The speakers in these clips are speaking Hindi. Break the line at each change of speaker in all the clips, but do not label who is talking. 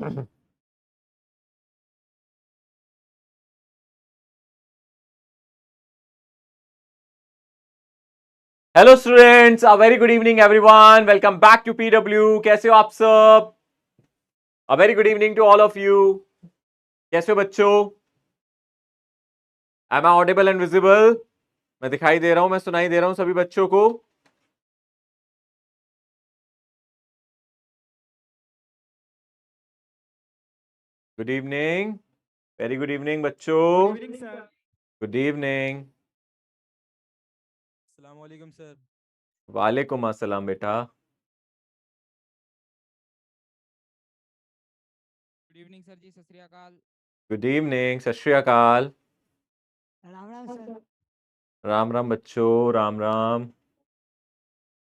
Hello students, a very good evening everyone. Welcome back to PW. कैसे हो आप सब? A very good evening to all of you. कैसे हो बच्चों? Am I audible and visible? मैं दिखाई दे रहा हूं, मैं सुनाई दे रहा हूं सभी बच्चों को? Good evening. Very good evening बच्चों।
Good evening sir.
Good evening.
अस्सलाम वालेकुम सर।
वालेकुम अस्सलाम बेटा।
गुड इवनिंग सर जी, सत श्री अकाल।
गुड इवनिंग, सत श्री अकाल।
राम राम सर।
राम राम बच्चों, Ram Ram.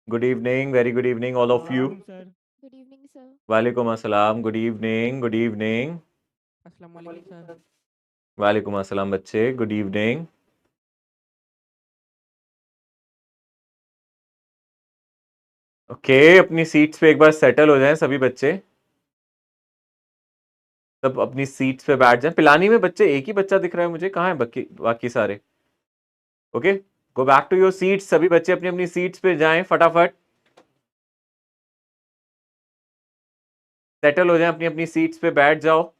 Good evening, very good evening all of you.
Sir.
Good evening sir.
वालेकुम अस्सलाम। Good evening, good evening.
अस्सलाम वालेकुम सर।
वालेकुम अस्सलाम बच्चे, गुड इवनिंग। ओके, अपनी सीट्स पे एक बार सेटल हो जाएं सभी बच्चे। सब अपनी सीट्स पे बैठ जाएं। पिलानी में बच्चे एक ही बच्चा दिख रहा है मुझे, कहाँ है बाकी बाकी सारे? Okay, go back to your seats. सभी बच्चे अपनी अपनी सीट्स पे जाएं फटाफट। सेटल हो जाएं, अपनी अपनी सीट्स पे बैठ जाओ।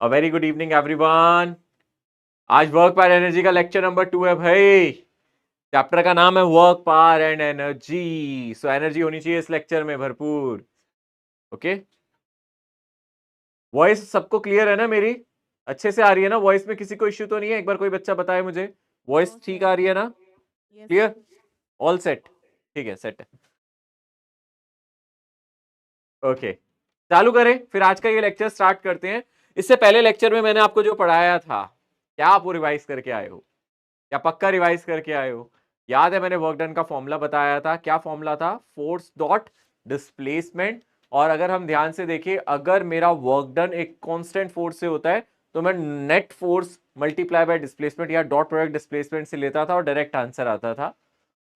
अ वेरी गुड इवनिंग एवरीवन। आज वर्क पावर एनर्जी का लेक्चर नंबर 2 है भाई। चैप्टर का नाम है work power and energy. So energy होनी चाहिए इस लेक्चर में भरपूर। ओके, वॉइस सबको क्लियर है ना मेरी? अच्छे से आ रही है ना? वॉइस में किसी को इश्यू तो नहीं है? एक बार कोई बच्चा बताए मुझे, वॉइस ठीक आ रही है ना? क्लियर? All set? ठीक है, सेट है। ओके, चालू करें फिर आज का ये लेक्चर स्टार्ट करते हैं। इससे पहले लेक्चर में मैंने आपको जो पढ़ाया था, क्या आप वो रिवाइज करके आए हो? क्या पक्का रिवाइज करके आए हो? याद है मैंने वर्क डन का फॉर्मूला बताया था? क्या फॉर्मूला था? Force dot displacement. और अगर हम ध्यान से देखें, अगर मेरा वर्क डन एक कांस्टेंट फोर्स से होता है तो मैं net force multiply by displacement या डॉट प्रोडक्ट डिस्प्लेसमेंट से लेता था और डायरेक्ट आंसर आता था।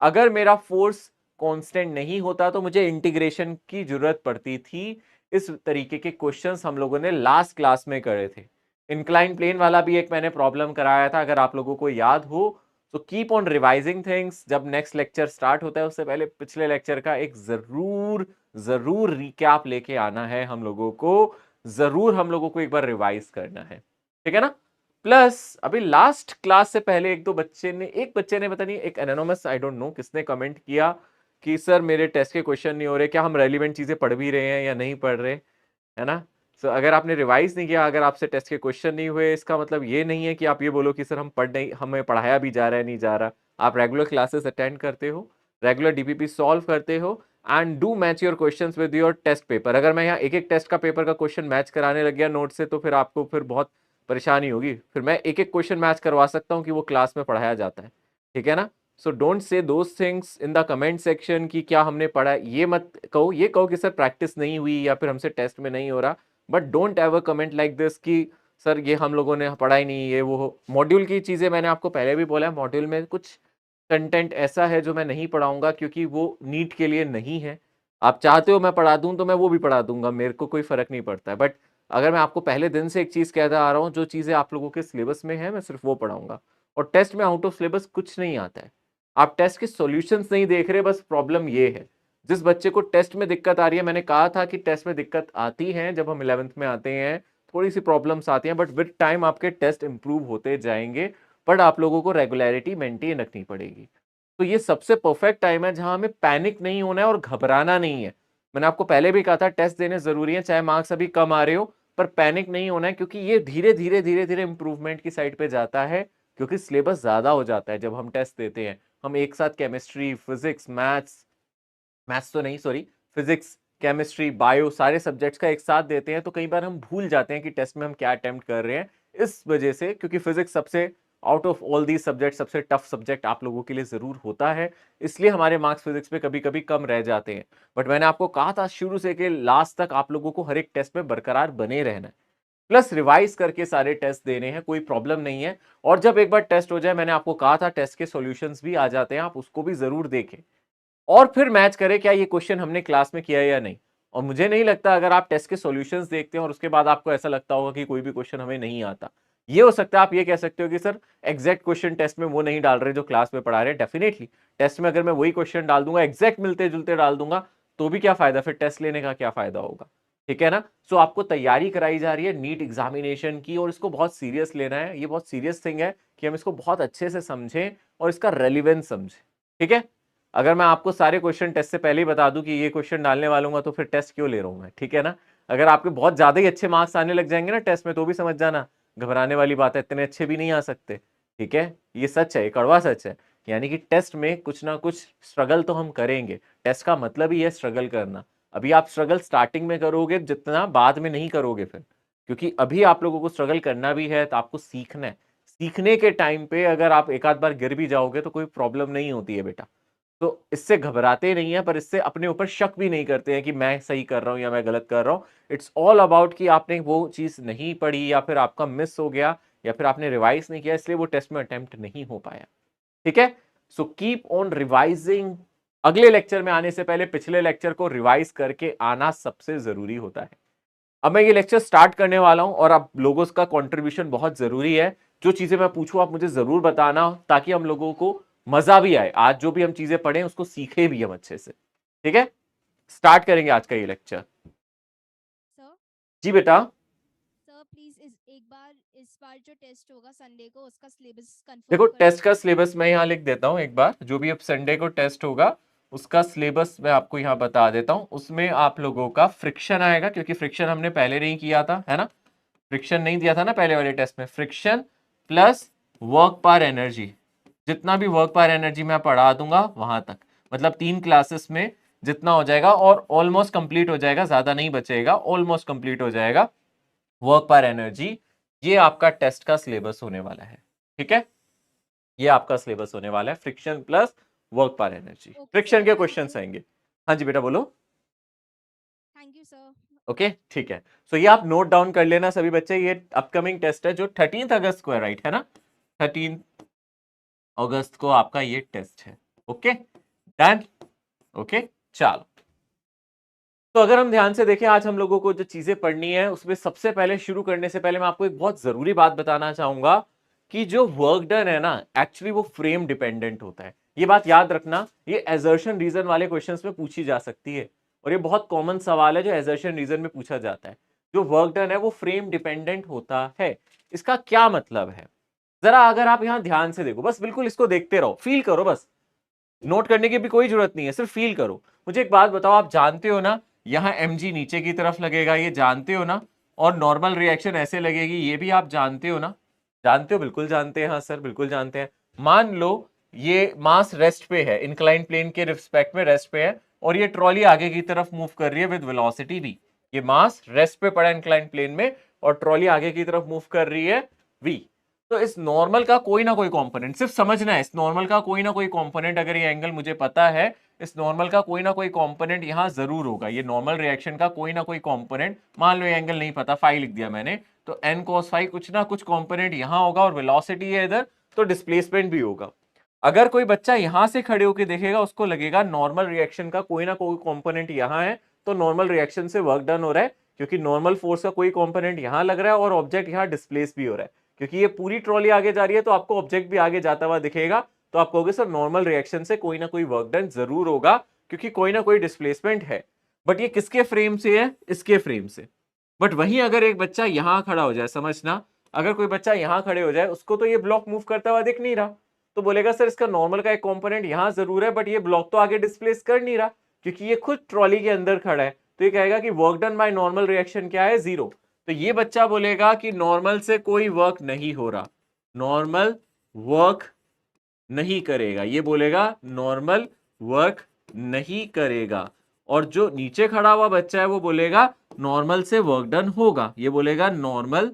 अगर मेरा फोर्स कांस्टेंट नहीं होता तो मुझे इंटीग्रेशन की जरूरत पड़ती थी। इस तरीके के क्वेश्चंस हम लोगों ने लास्ट क्लास में करे थे। इंक्लाइन प्लेन वाला भी एक मैंने प्रॉब्लम कराया था, अगर आप लोगों को याद हो तो कीप ऑन रिवाइजिंग थिंग्स। जब नेक्स्ट लेक्चर स्टार्ट होता है उससे पहले पिछले लेक्चर का एक जरूर जरूर रिकैप लेके आना है हम लोगों को। जरूर हम लोगों को एक बार रिवाइज करना है, ठीक है ना? प्लस अभी लास्ट क्लास से पहले एक बच्चे ने पता नहीं, एक एनोनिमस, आई डोंट नो किसने कमेंट किया कि सर मेरे टेस्ट के क्वेश्चन नहीं हो रहे, क्या हम रेलिवेंट चीजें पढ़ भी रहे हैं या नहीं पढ़ रहे, है ना? सो अगर आपने रिवाइज नहीं किया, अगर आपसे टेस्ट के क्वेश्चन नहीं हुए, इसका मतलब ये नहीं है कि आप ये बोलो कि सर हम पढ़ नहीं, हमें पढ़ाया भी जा रहा है नहीं जा रहा। आप रेगुलर क्लासेस अटेंड करते हो, रेगुलर डीपीपी सॉल्व करते हो and do match your questions with your test paper. अगर मैं यहाँ एक एक टेस्ट का पेपर का क्वेश्चन मैच कराने लग गया नोट से तो फिर आपको फिर बहुत परेशानी होगी। फिर मैं एक एक क्वेश्चन मैच करवा सकता हूँ कि वो क्लास में पढ़ाया जाता है, ठीक है ना? So don't say those things in the comment section कि क्या हमने पढ़ा है। ये मत कहो, ये कहो कि सर प्रैक्टिस नहीं हुई या फिर हमसे टेस्ट में नहीं हो रहा। But don't ever comment like this कि सर ये हम लोगों ने पढ़ा ही नहीं, ये वो। मॉड्यूल की चीज़ें मैंने आपको पहले भी बोला है, मॉड्यूल में कुछ कंटेंट ऐसा है जो मैं नहीं पढ़ाऊंगा क्योंकि वो नीट के लिए नहीं है। आप चाहते हो मैं पढ़ा दूं तो मैं वो भी पढ़ा दूंगा, मेरे को कोई फर्क नहीं पड़ता है। बट अगर मैं आपको पहले दिन से एक चीज़ कहता आ रहा हूँ, जो चीज़ें आप लोगों के सिलेबस में है मैं सिर्फ वो पढ़ाऊंगा। और टेस्ट में आउट ऑफ सिलेबस कुछ नहीं आता है। आप टेस्ट के सॉल्यूशंस नहीं देख रहे, बस प्रॉब्लम ये है। जिस बच्चे को टेस्ट में दिक्कत आ रही है, मैंने कहा था कि टेस्ट में दिक्कत आती है जब हम 11th में आते हैं, थोड़ी सी प्रॉब्लम्स आती हैं, बट विद टाइम आपके टेस्ट इंप्रूव होते जाएंगे। बट आप लोगों को रेगुलरिटी मेंटेन रखनी पड़ेगी। तो ये सबसे परफेक्ट टाइम है जहां हमें पैनिक नहीं होना है और घबराना नहीं है। मैंने आपको पहले भी कहा था टेस्ट देने जरूरी है, चाहे मार्क्स अभी कम आ रहे हो, पर पैनिक नहीं होना है क्योंकि ये धीरे धीरे धीरे धीरे इंप्रूवमेंट की साइड पे जाता है। क्योंकि सिलेबस ज्यादा हो जाता है जब हम टेस्ट देते हैं। हम एक साथ केमिस्ट्री, फिजिक्स, मैथ्स, मैथ्स तो नहीं सॉरी, फिजिक्स, केमिस्ट्री, बायो सारे सब्जेक्ट्स का एक साथ देते हैं तो कई बार हम भूल जाते हैं कि टेस्ट में हम क्या अटेम्प्ट कर रहे हैं। इस वजह से, क्योंकि फिजिक्स सबसे out of all the subject सबसे टफ सब्जेक्ट आप लोगों के लिए जरूर होता है, इसलिए हमारे मार्क्स फिजिक्स पे कभी कभी कम रह जाते हैं। बट मैंने आपको कहा था शुरू से कि लास्ट तक आप लोगों को हर एक टेस्ट में बरकरार बने रहना है, प्लस रिवाइज करके सारे टेस्ट देने हैं, कोई प्रॉब्लम नहीं है। और जब एक बार टेस्ट हो जाए, मैंने आपको कहा था टेस्ट के सॉल्यूशंस भी आ जाते हैं, आप उसको भी जरूर देखें और फिर मैच करें क्या ये क्वेश्चन हमने क्लास में किया या नहीं। और मुझे नहीं लगता अगर आप टेस्ट के सॉल्यूशंस देखते हैं और उसके बाद आपको ऐसा लगता होगा कि कोई भी क्वेश्चन हमें नहीं आता। ये हो सकता है आप ये कह सकते हो कि सर एग्जैक्ट क्वेश्चन टेस्ट में वो नहीं डाल रहे जो क्लास में पढ़ा रहे। डेफिनेटली टेस्ट में अगर मैं वही क्वेश्चन डाल दूंगा, एग्जैक्ट मिलते जुलते डाल दूंगा, तो भी क्या फायदा, फिर टेस्ट लेने का क्या फायदा होगा। ठीक है ना। सो आपको तैयारी कराई जा रही है नीट एग्जामिनेशन की, और इसको बहुत सीरियस लेना है। ये बहुत सीरियस थिंग है कि हम इसको बहुत अच्छे से समझें और इसका रेलिवेंस समझें। ठीक है। अगर मैं आपको सारे क्वेश्चन टेस्ट से पहले ही बता दूं कि ये क्वेश्चन डालने वालूंगा, तो फिर टेस्ट क्यों ले रहा हूं मैं। ठीक है ना। अगर आपके बहुत ज्यादा ही अच्छे मार्क्स आने लग जाएंगे ना टेस्ट में, तो भी समझ जाना घबराने वाली बात है, इतने अच्छे भी नहीं आ सकते। ठीक है। ये सच है, ये कड़वा सच है। यानी कि टेस्ट में कुछ ना कुछ स्ट्रगल तो हम करेंगे। टेस्ट का मतलब ही है स्ट्रगल करना। अभी आप स्ट्रगल स्टार्टिंग में करोगे, जितना बाद में नहीं करोगे फिर, क्योंकि अभी आप लोगों को स्ट्रगल करना भी है, तो आपको सीखना है। सीखने के टाइम पे अगर आप एक आध बार गिर भी जाओगे तो कोई प्रॉब्लम नहीं होती है बेटा। तो इससे घबराते नहीं है, पर इससे अपने ऊपर शक भी नहीं करते हैं कि मैं सही कर रहा हूं या मैं गलत कर रहा हूं। इट्स ऑल अबाउट कि आपने वो चीज नहीं पढ़ी, या फिर आपका मिस हो गया, या फिर आपने रिवाइज नहीं किया, इसलिए वो टेस्ट में अटेम्प्ट नहीं हो पाया। ठीक है। So keep on revising. अगले लेक्चर में आने से पहले पिछले लेक्चर को रिवाइज करके आना सबसे जरूरी होता है। अब मैं ये लेक्चर स्टार्ट करने वाला हूं, और आप लोगों का कंट्रीब्यूशन बहुत जरूरी है। जो चीजें मैं पूछूं आप मुझे जरूर बताना, ताकि हम लोगों को मजा भी आए। आज जो भी हम चीजें पढ़ें उसको सीखे भी हम अच्छे से। ठीक है। स्टार्ट करेंगे आज का ये लेक्चर।
सर
जी बेटा।
सर प्लीज इस बार जो टेस्ट होगा संडे को उसका सिलेबस
देखो
कंफर्म कर
टेस्ट का
दीजिए।
सिलेबस मैं यहाँ लिख देता हूँ एक बार। जो भी अब संडे को टेस्ट होगा उसका सिलेबस मैं आपको यहाँ बता देता हूँ। उसमें आप लोगों का फ्रिक्शन आएगा, क्योंकि फ्रिक्शन हमने पहले नहीं किया था, है ना। फ्रिक्शन नहीं दिया था ना पहले वाले टेस्ट में। फ्रिक्शन प्लस वर्क पर एनर्जी, जितना भी वर्क पर एनर्जी मैं पढ़ा दूंगा वहां तक, मतलब 3 क्लासेस में जितना हो जाएगा, और ऑलमोस्ट कंप्लीट हो जाएगा, ज्यादा नहीं बचेगा, ऑलमोस्ट कंप्लीट हो जाएगा वर्क पर एनर्जी। ये आपका टेस्ट का सिलेबस होने वाला है। ठीक है। ये आपका सिलेबस होने वाला है, फ्रिक्शन प्लस वर्क पर एनर्जी।
ओके
फ्रिक्शन
सर,
के
थैंक
क्वेश्चंस
यू।
आएंगे। हाँ जी बेटा बोलो।
Thank you sir.
ओके ठीक है। सो ये आप नोट डाउन कर लेना सभी बच्चे। ये अपकमिंग टेस्ट है जो 13 अगस्त को है, राइट है ना। 13 अगस्त को आपका ये टेस्ट है। Okay done. ओके चलो। तो अगर हम ध्यान से देखें, आज हम लोगों को जो चीजें पढ़नी है उसमें सबसे पहले शुरू करने से पहले मैं आपको एक बहुत जरूरी बात बताना चाहूंगा कि जो वर्क डन है ना, एक्चुअली वो फ्रेम डिपेंडेंट होता है। ये बात याद रखना। ये एजर्शन रीजन वाले क्वेश्चंस में पूछी जा सकती है, और ये बहुत कॉमन सवाल है जो एजर्शन रीजन में पूछा जाता है। जो वर्क डन है वो फ्रेम डिपेंडेंट होता है। इसका क्या मतलब है, जरा अगर आप यहां ध्यान से देखो, बस बिल्कुल इसको देखते रहो, फील करो। बस नोट करने की भी कोई जरूरत नहीं है, सिर्फ फील करो। मुझे एक बात बताओ, आप जानते हो ना यहां mg नीचे की तरफ लगेगा, ये जानते हो ना, और नॉर्मल रिएक्शन ऐसे लगेगी, ये भी आप जानते हो ना। जानते हो, बिल्कुल जानते हैं। हाँ सर बिल्कुल जानते हैं। मान लो ये मास रेस्ट पे है, इंक्लाइन प्लेन के रिस्पेक्ट में रेस्ट पे है, और ये ट्रॉली आगे की तरफ मूव कर रही है विद वेलोसिटी v। ये मास रेस्ट पे पड़ा इंक्लाइन प्लेन में, और ट्रॉली आगे की तरफ मूव कर रही है v। तो इस नॉर्मल का कोई ना कोई कंपोनेंट, सिर्फ समझना है, इस नॉर्मल का कोई ना कोई कंपोनेंट, अगर ये एंगल मुझे पता है, इस नॉर्मल का कोई ना कोई कंपोनेंट यहां जरूर होगा। ये नॉर्मल रिएक्शन का कोई ना कोई कंपोनेंट, मान लो ये एंगल नहीं पता, फाई लिख दिया मैंने, तो n cos फाई कुछ ना कुछ कंपोनेंट यहां होगा, और वेलोसिटी है इधर, तो डिस्प्लेसमेंट भी होगा। अगर कोई बच्चा यहां से खड़े होकर देखेगा, उसको लगेगा नॉर्मल रिएक्शन का कोई ना कोई कंपोनेंट यहां है, तो नॉर्मल रिएक्शन से वर्क डन हो रहा है, क्योंकि नॉर्मल फोर्स का कोई कंपोनेंट यहां लग रहा है, और ऑब्जेक्ट यहां डिस्प्लेस भी हो रहा है। क्योंकि ये पूरी ट्रॉली आगे जा रही है, तो आपको ऑब्जेक्ट भी आगे जाता हुआ दिखेगा, तो आप कहोगे सर नॉर्मल रिएक्शन से कोई ना कोई वर्क डन जरूर होगा, क्योंकि कोई ना कोई डिस्प्लेसमेंट है। बट ये किसके फ्रेम से है, इसके फ्रेम से। बट वहीं अगर एक बच्चा यहां खड़ा हो जाए, समझना, अगर कोई बच्चा यहां खड़े हो जाए, उसको तो ये ब्लॉक मूव करता हुआ दिख नहीं रहा, तो बोलेगा सर इसका नॉर्मल का एक कंपोनेंट यहां जरूर है, बट ये ब्लॉक तो आगे डिस्प्लेस कर नहीं रहा, क्योंकि ये खुद ट्रॉली के अंदर खड़ा है। तो ये कहेगा कि work done by normal reaction क्या है, 0। तो ये बच्चा बोलेगा कि नॉर्मल से कोई वर्क नहीं हो रहा, नॉर्मल वर्क नहीं करेगा, ये बोलेगा नॉर्मल वर्क नहीं करेगा। और जो नीचे खड़ा हुआ बच्चा है वो बोलेगा नॉर्मल से वर्क डन होगा, ये बोलेगा नॉर्मल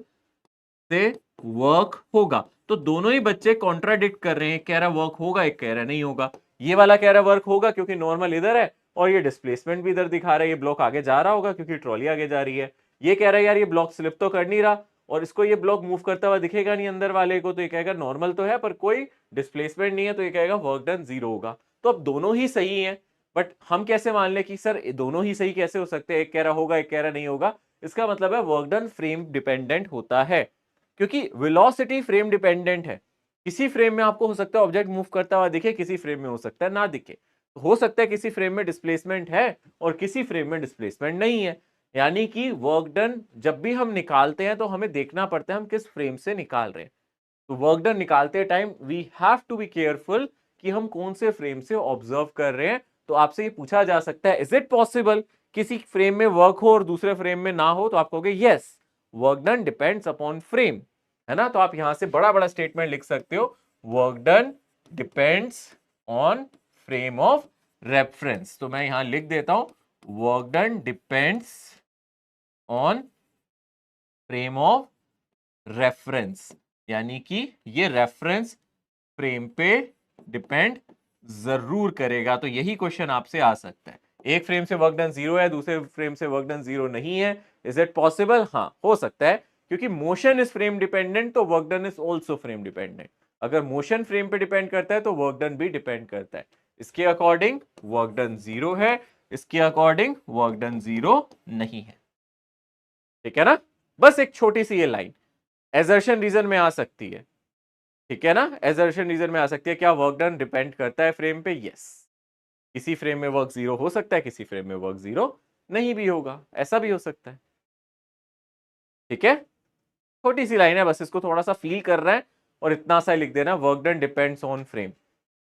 से वर्क होगा। तो दोनों ही बच्चे कॉन्ट्राडिक्ट कर रहे हैं, कह रहा वर्क होगा, एक कह रहा नहीं होगा। ये वाला कह रहा वर्क होगा क्योंकि नॉर्मल इधर है, और ये डिस्प्लेसमेंट भी इधर दिखा रहा है, ये ब्लॉक आगे जा रहा होगा क्योंकि ट्रॉली आगे जा रही है। ये कह रहा है यार ये ब्लॉक स्लिप तो कर नहीं रहा, और इसको ये ब्लॉक मूव करता हुआ दिखेगा नहीं अंदर वाले को, तो ये कहेगा नॉर्मल तो है पर कोई डिस्प्लेसमेंट नहीं है, तो ये कहेगा वर्क डन 0 होगा। तो अब दोनों ही सही है, बट हम कैसे मान ले कि सर दोनों ही सही कैसे हो सकते हैं, एक कह रहा होगा एक कह रहा नहीं होगा? इसका मतलब है वर्क डन फ्रेम डिपेंडेंट होता है, क्योंकि वेलोसिटी फ्रेम डिपेंडेंट है। किसी फ्रेम में आपको हो सकता है ऑब्जेक्ट मूव करता हुआ दिखे, किसी फ्रेम में हो सकता है ना दिखे। तो हो सकता है किसी फ्रेम में डिस्प्लेसमेंट है और किसी फ्रेम में डिस्प्लेसमेंट नहीं है। यानी कि वर्क डन जब भी हम निकालते हैं तो हमें देखना पड़ता है हम किस फ्रेम से निकाल रहे हैं। तो वर्क डन निकालते time we have to be careful कि हम कौन से फ्रेम से ऑब्जर्व कर रहे हैं। तो आपसे ये पूछा जा सकता है, इज इट पॉसिबल किसी फ्रेम में वर्क हो और दूसरे फ्रेम में ना हो? तो आप कहोगे yes, work done depends upon frame, है ना। तो आप यहां से बड़ा बड़ा स्टेटमेंट लिख सकते हो, work done depends on frame of reference. तो मैं यहां लिख देता हूं, work done depends on frame of reference, यानी कि ये रेफरेंस फ्रेम पे डिपेंड जरूर करेगा। तो यही क्वेश्चन आपसे आ सकता है, एक फ्रेम से वर्क डन 0 है, दूसरे फ्रेम से वर्क डन 0 नहीं है, इज इट पॉसिबल? हाँ, हो सकता है, क्योंकि मोशन इज फ्रेम डिपेंडेंट, तो work done is also frame dependent. अगर मोशन फ्रेम पे डिपेंड करता है तो वर्क डन भी डिपेंड करता है। इसके अकॉर्डिंग वर्क डन 0 है, इसके अकॉर्डिंग वर्क डन 0 नहीं है। ठीक है ना। बस एक छोटी सी ये लाइन एजर्शन रीजन में आ सकती है, ठीक है ना, एजर्शन रीजन में आ सकती है। क्या वर्क डन डिपेंड करता है फ्रेम पे? यस। किसी फ्रेम में वर्क 0 हो सकता है, किसी फ्रेम में वर्क 0 नहीं भी होगा, ऐसा भी हो सकता है। ठीक है, छोटी सी लाइन है, बस इसको थोड़ा सा फील कर रहा है और इतना सा लिख देना, work done depends on frame,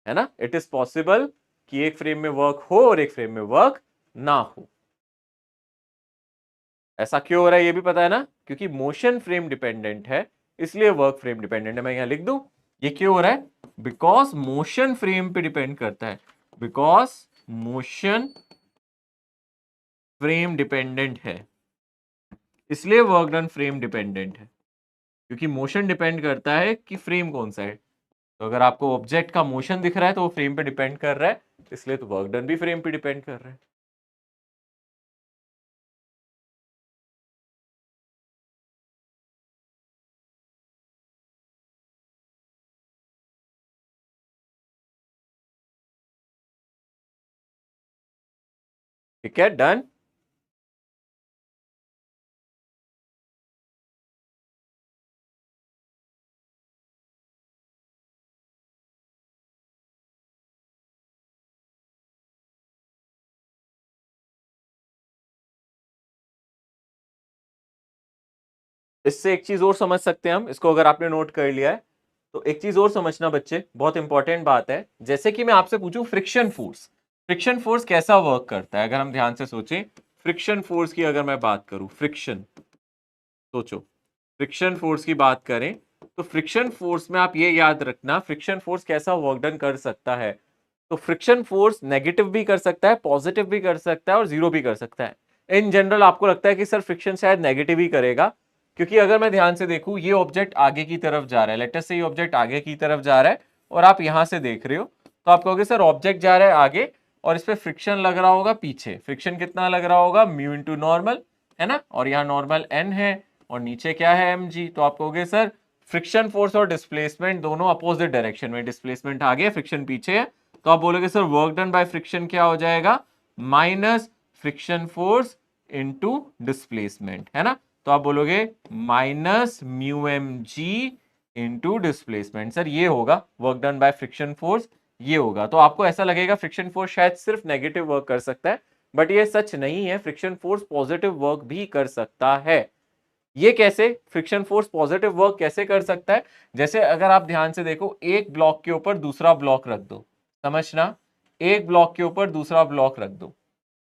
है ना। इट इज पॉसिबल कि एक फ्रेम में वर्क हो और एक फ्रेम में वर्क ना हो। ऐसा क्यों हो रहा है ये भी पता है ना, क्योंकि मोशन फ्रेम डिपेंडेंट है, इसलिए वर्क फ्रेम डिपेंडेंट है। मैं यहां लिख दूं, ये क्यों हो रहा है? बिकॉज मोशन फ्रेम पे डिपेंड करता है, बिकॉज मोशन फ्रेम डिपेंडेंट है, इसलिए वर्क डन फ्रेम डिपेंडेंट है। क्योंकि मोशन डिपेंड करता है कि फ्रेम कौन सा है। तो अगर आपको ऑब्जेक्ट का मोशन दिख रहा है तो वो फ्रेम पे डिपेंड कर रहा है, इसलिए तो वर्क डन भी फ्रेम पे डिपेंड कर रहा है। ठीक है, डन। इससे एक चीज और समझ सकते हैं हम, इसको अगर आपने नोट कर लिया है तो एक चीज और समझना बच्चे, बहुत इंपॉर्टेंट बात है। जैसे कि मैं आपसे पूछूं फ्रिक्शन फोर्स, फ्रिक्शन फोर्स कैसा वर्क करता है? अगर हम ध्यान से सोचें, फ्रिक्शन फोर्स की अगर मैं बात करूं, फ्रिक्शन, सोचो फ्रिक्शन फोर्स की बात करें तो फ्रिक्शन फोर्स में आप ये याद रखना, फ्रिक्शन फोर्स कैसा वर्क डन कर सकता है। तो फ्रिक्शन फोर्स नेगेटिव भी कर सकता है, पॉजिटिव भी कर सकता है और जीरो भी कर सकता है। इन जनरल आपको लगता है कि सर फ्रिक्शन शायद नेगेटिव ही करेगा, क्योंकि अगर मैं ध्यान से देखूं, ये ऑब्जेक्ट आगे की तरफ जा रहा है, लेट अस से ये ऑब्जेक्ट आगे की तरफ जा रहा है और आप यहां से देख रहे हो, तो आप कहोगे सर ऑब्जेक्ट जा रहा है आगे और इस पे फ्रिक्शन लग रहा होगा पीछे। फ्रिक्शन कितना लग रहा होगा? म्यू इंटू नॉर्मल, है ना, और यहाँ नॉर्मल एन है और नीचे क्या है? mg। तो आप कहोगे सर फ्रिक्शन फोर्स और डिस्प्लेसमेंट दोनों अपोजिट डायरेक्शन में, डिस्प्लेसमेंट आगे फ्रिक्शन पीछे है, तो आप बोलोगे sir work done by friction क्या हो जाएगा? Minus friction force into displacement, है ना। तो आप बोलोगे minus mu M G into displacement. Sir ये होगा work done by friction force, ये होगा। तो आपको ऐसा लगेगा फ्रिक्शन फोर्स शायद सिर्फ नेगेटिव वर्क कर सकता है, बट ये सच नहीं है, फ्रिक्शन फोर्स पॉजिटिव वर्क भी कर सकता है। ये कैसे? फ्रिक्शन फोर्स पॉजिटिव वर्क कैसे कर सकता है? जैसे अगर आप ध्यान से देखो, एक ब्लॉक के ऊपर दूसरा ब्लॉक रख दो, समझना, एक ब्लॉक के ऊपर दूसरा ब्लॉक रख दो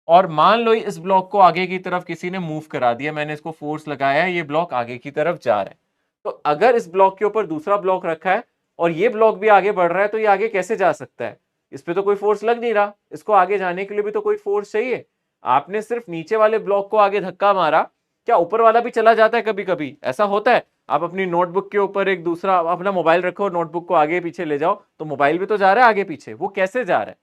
और मान लो इस ब्लॉक को आगे की तरफ किसी ने मूव करा दिया, मैंने इसको फोर्स लगाया है, ये ब्लॉक आगे की तरफ जा रहा है। तो अगर इस ब्लॉक के ऊपर दूसरा ब्लॉक रखा है और ये ब्लॉक भी आगे बढ़ रहा है, तो ये आगे कैसे जा सकता है? इस पे तो कोई फोर्स लग नहीं रहा, इसको आगे जाने के लिए भी तो कोई फोर्स चाहिए। आपने सिर्फ नीचे वाले ब्लॉक को आगे धक्का मारा, क्या ऊपर वाला भी चला जाता है? कभी कभी ऐसा होता है, आप अपनी नोटबुक के ऊपर एक दूसरा अपना मोबाइल रखो, नोटबुक को आगे पीछे ले जाओ, तो मोबाइल भी तो जा रहा है आगे पीछे, वो कैसे जा रहा है?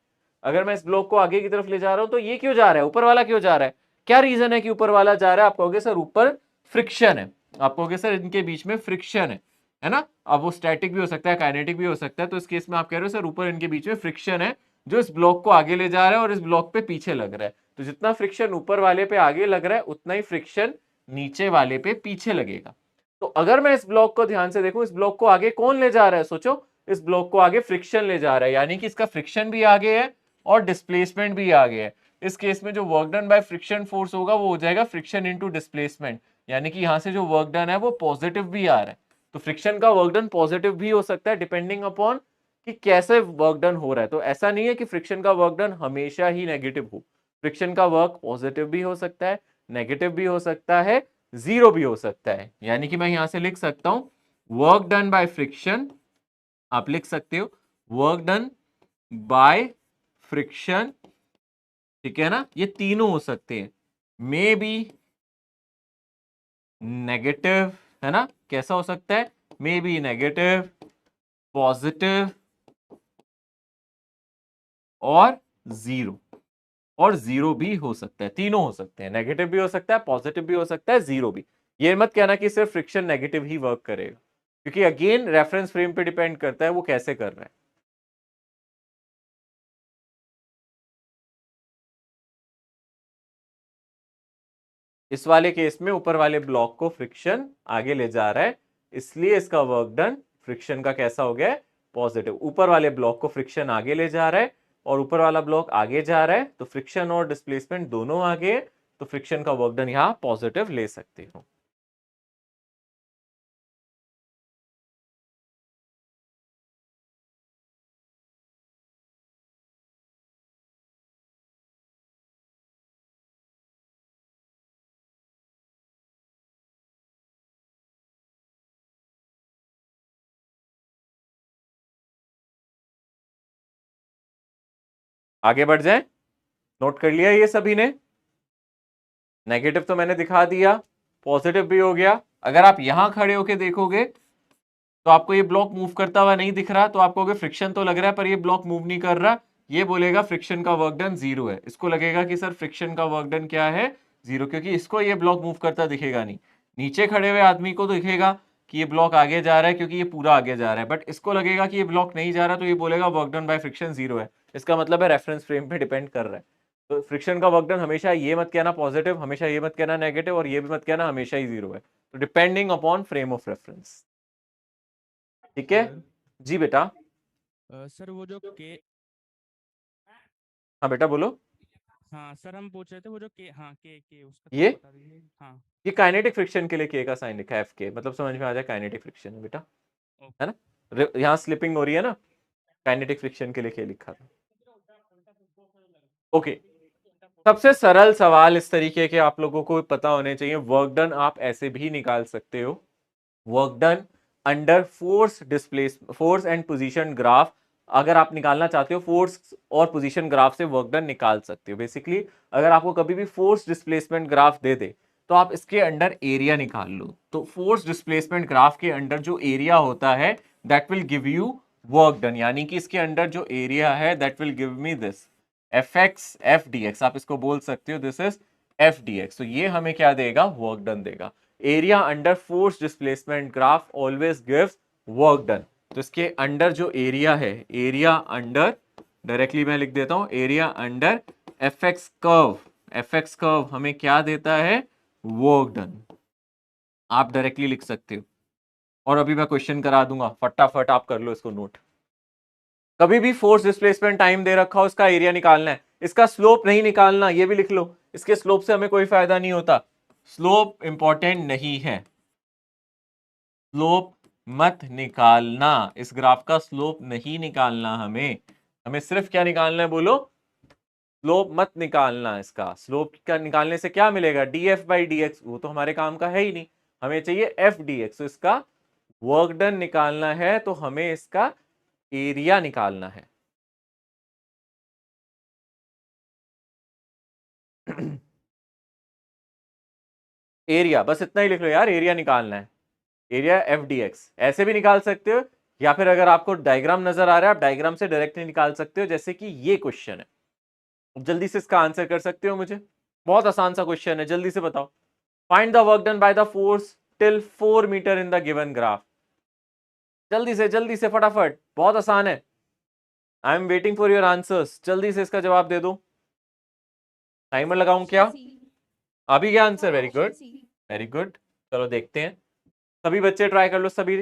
अगर मैं इस ब्लॉक को आगे की तरफ ले जा रहा हूं तो ये क्यों जा रहा है? ऊपर वाला क्यों जा रहा है? क्या रीजन है कि ऊपर वाला जा रहा है? आप कहोगे सर ऊपर फ्रिक्शन है, आप कहोगे सर इनके बीच में फ्रिक्शन है ना। अब वो स्टैटिक भी हो सकता है, काइनेटिक भी हो सकता है, तो इस केस में आप कह रहे हो सर ऊपर इनके बीच में फ्रिक्शन है, जो इस ब्लॉक को आगे ले जा रहा है और इस ब्लॉक पे पीछे लग रहा है। तो जितना फ्रिक्शन ऊपर वाले पे आगे लग रहा है उतना ही फ्रिक्शन नीचे वाले पे पीछे लगेगा। तो अगर मैं इस ब्लॉक को ध्यान से देखूं, इस ब्लॉक को आगे कौन ले जा रहा है? सोचो, इस ब्लॉक को आगे फ्रिक्शन ले जा रहा है, यानी कि इसका फ्रिक्शन भी आगे है और डिस्प्लेसमेंट भी आगे है। इस केस में जो work done by friction force होगा वो हो जाएगा फ्रिक्शन इनटू डिस्प्लेसमेंट, यानी कि यहां से जो वर्क डन है वो पॉजिटिव भी आ रहा है। तो फ्रिक्शन का वर्क डन पॉजिटिव भी हो सकता है डिपेंडिंग अपॉन कि कैसे वर्क डन हो रहा है। तो ऐसा नहीं है कि फ्रिक्शन का वर्क डन हमेशा ही नेगेटिव हो। फ्रिक्शन का वर्क पॉजिटिव भी हो सकता है, नेगेटिव भी हो सकता है, जीरो भी हो सकता है। यानी कि मैं यहां से लिख सकता हूं वर्क डन बाय फ्रिक्शन, आप लिख सकते हो वर्क डन बाय फ्रिक्शन, ठीक है ना, ये तीनों हो सकते हैं। मे बी नेगेटिव, है ना, कैसा हो सकता है? मे बी नेगेटिव, पॉजिटिव और जीरो, और जीरो भी हो सकता है। तीनों हो सकते हैं, नेगेटिव भी हो सकता है, पॉजिटिव भी हो सकता है, जीरो भी। ये मत कहना कि सिर्फ फ्रिक्शन नेगेटिव ही वर्क करेगा, क्योंकि अगेन रेफरेंस फ्रेम पे डिपेंड करता है वो कैसे कर रहा है। इस वाले केस में ऊपर वाले ब्लॉक को फ्रिक्शन आगे ले जा रहा है, इसलिए इसका वर्क डन फ्रिक्शन का कैसा हो गया है? पॉजिटिव। ऊपर वाले ब्लॉक को फ्रिक्शन आगे ले जा रहा है और ऊपर वाला ब्लॉक आगे जा रहा है, तो फ्रिक्शन और डिस्प्लेसमेंट दोनों आगे है, तो फ्रिक्शन का वर्क डन यहां पॉजिटिव ले सकते हो। आगे बढ़ जाए, नोट कर लिया ये सभी ने? नेगेटिव तो मैंने दिखा दिया, पॉजिटिव भी हो गया। अगर आप यहां खड़े होके देखोगे तो आपको ये ब्लॉक मूव करता हुआ नहीं दिख रहा, तो आप कहोगे फ्रिक्शन तो लग रहा है पर ये ब्लॉक मूव नहीं कर रहा, ये बोलेगा फ्रिक्शन का वर्क डन जीरो है। इसको लगेगा कि सर फ्रिक्शन का वर्क डन क्या है? जीरो, क्योंकि इसको ये ब्लॉक मूव करता दिखेगा नहीं। नीचे खड़े हुए आदमी को दिखेगा कि ये ब्लॉक आगे जा रहा है क्योंकि ये पूरा आगे जा रहा है, बट इसको लगेगा कि ये ब्लॉक नहीं जा रहा, तो ये बोलेगा work done by friction zero है। इसका मतलब है रेफरेंस फ्रेम पे डिपेंड कर रहा है। तो फ्रिक्शन का वर्क डन हमेशा ये मत कहना पॉजिटिव, हमेशा ये मत कहना नेगेटिव, और ये भी मत कहना हमेशा ही जीरो है। तो depending upon frame of reference, ठीक है जी बेटा?
सर वो जो के,
हाँ बेटा बोलो।
हाँ सर हम पूछ रहे थे वो जो के उसका
ये
थोड़ा बता दीजिए। हाँ
ये काइनेटिक फ्रिक्शन के लिए के का साइन लिखा है, एफ के, मतलब समझ में आ जाए काइनेटिक फ्रिक्शन है बेटा, है ना? यहाँ स्लिपिंग हो रही है ना, काइनेटिक फ्रिक्शन के लिए के लिखा था। ओके, सबसे सरल सवाल इस तरीके के आप लोगों को पता होने चाहिए। वर्क डन आप ऐसे भी निकाल सकते हो, work done under force displace, force and position graph. अगर आप निकालना चाहते हो फोर्स और पोजीशन ग्राफ से वर्क डन निकाल सकते हो। बेसिकली अगर आपको कभी भी फोर्स डिस्प्लेसमेंट ग्राफ दे दे तो आप इसके अंडर एरिया निकाल लो। तो फोर्स डिस्प्लेसमेंट ग्राफ के अंडर जो एरिया होता है that will give you work done, यानी कि इसके अंडर जो एरिया है that will give me this F F D x, आप इसको बोल सकते हो this is F D x. तो ये हमें क्या देगा? वर्क डन देगा। Area under force displacement graph always gives work done. तो इसके अंडर जो एरिया है, एरिया अंडर, डायरेक्टली मैं लिख देता हूं, area under F x curve, F x curve हमें क्या देता है? Work done. आप डायरेक्टली लिख सकते हो, और अभी मैं क्वेश्चन करा दूंगा, फटाफट आप कर लो इसको नोट। कभी भी फोर्स डिस्प्लेसमेंट टाइम दे रखा हो, इसका एरिया निकालना है, इसका स्लोप नहीं निकालना, ये भी लिख लो। इसके स्लोप से हमें कोई फायदा नहीं होता, स्लोप इंपॉर्टेंट नहीं है, स्लोप मत निकालना, इस ग्राफ का स्लोप नहीं निकालना हमें। हमें सिर्फ क्या निकालना है बोलो? स्लोप मत निकालना। इसका स्लोप का निकालने से क्या मिलेगा? D F by D x, वो तो हमारे काम का है ही नहीं, हमें चाहिए एफ डी एक्स। तो इसका वर्क डन निकालना है तो हमें इसका एरिया निकालना है। एरिया, बस इतना ही लिख लो यार, एरिया निकालना है, एरिया एफ डी एक्स। ऐसे भी निकाल सकते हो, या फिर अगर आपको डायग्राम नजर आ रहा है आप डायग्राम से डायरेक्टली निकाल सकते हो, जैसे कि ये क्वेश्चन है। जल्दी से इसका आंसर कर सकते हो मुझे? बहुत आसान सा क्वेश्चन है, जल्दी से बताओ। Find the work done by the force till 4 metre in the given graph. जल्दी से फटाफट, बहुत आसान है। I am waiting for your answers, जल्दी से इसका जवाब दे दो। टाइमर लगाऊं क्या? अभी क्या answer? Very good, very good. चलो देखते हैं, सभी बच्चे ट्राई कर लो सभी।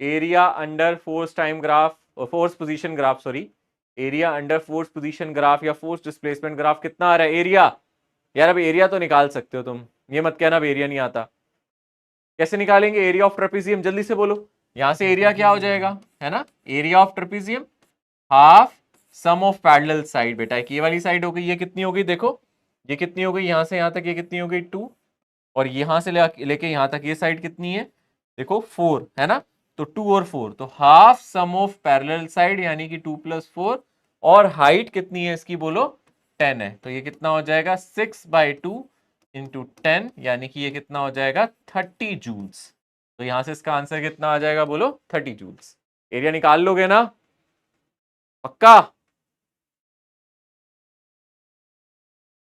Area under force time graph, force position graph, sorry, area under force position graph या फोर्स डिस्प्लेसमेंट ग्राफ कितना आ रहा है? एरिया, यार अब एरिया तो निकाल सकते हो तुम, ये मत कहना अब एरिया नहीं आता। कैसे निकालेंगे एरिया ऑफ ट्रेपेजियम? जल्दी से बोलो। यहां से एरिया क्या हो जाएगा, है ना, area of trapezium half sum of parallel side. बेटा एक ये वाली साइड हो गई, ये कितनी हो गई देखो, ये कितनी हो गई, यहां से यहां तक ये कितनी हो गई 2, और यहां से लेके यहां तक ये साइड कितनी है देखो 4, है ना, तो 2 और 4, तो half sum of parallel side यानी कि 2 + 4, और हाइट कितनी है इसकी बोलो 10 है, तो ये कितना हो जाएगा 6/2 × 10, यानी कि ये कितना हो जाएगा 30 जूल्स। तो यहां से इसका आंसर कितना आ जाएगा बोलो 30 जूल्स। एरिया निकाल लोगे ना पक्का?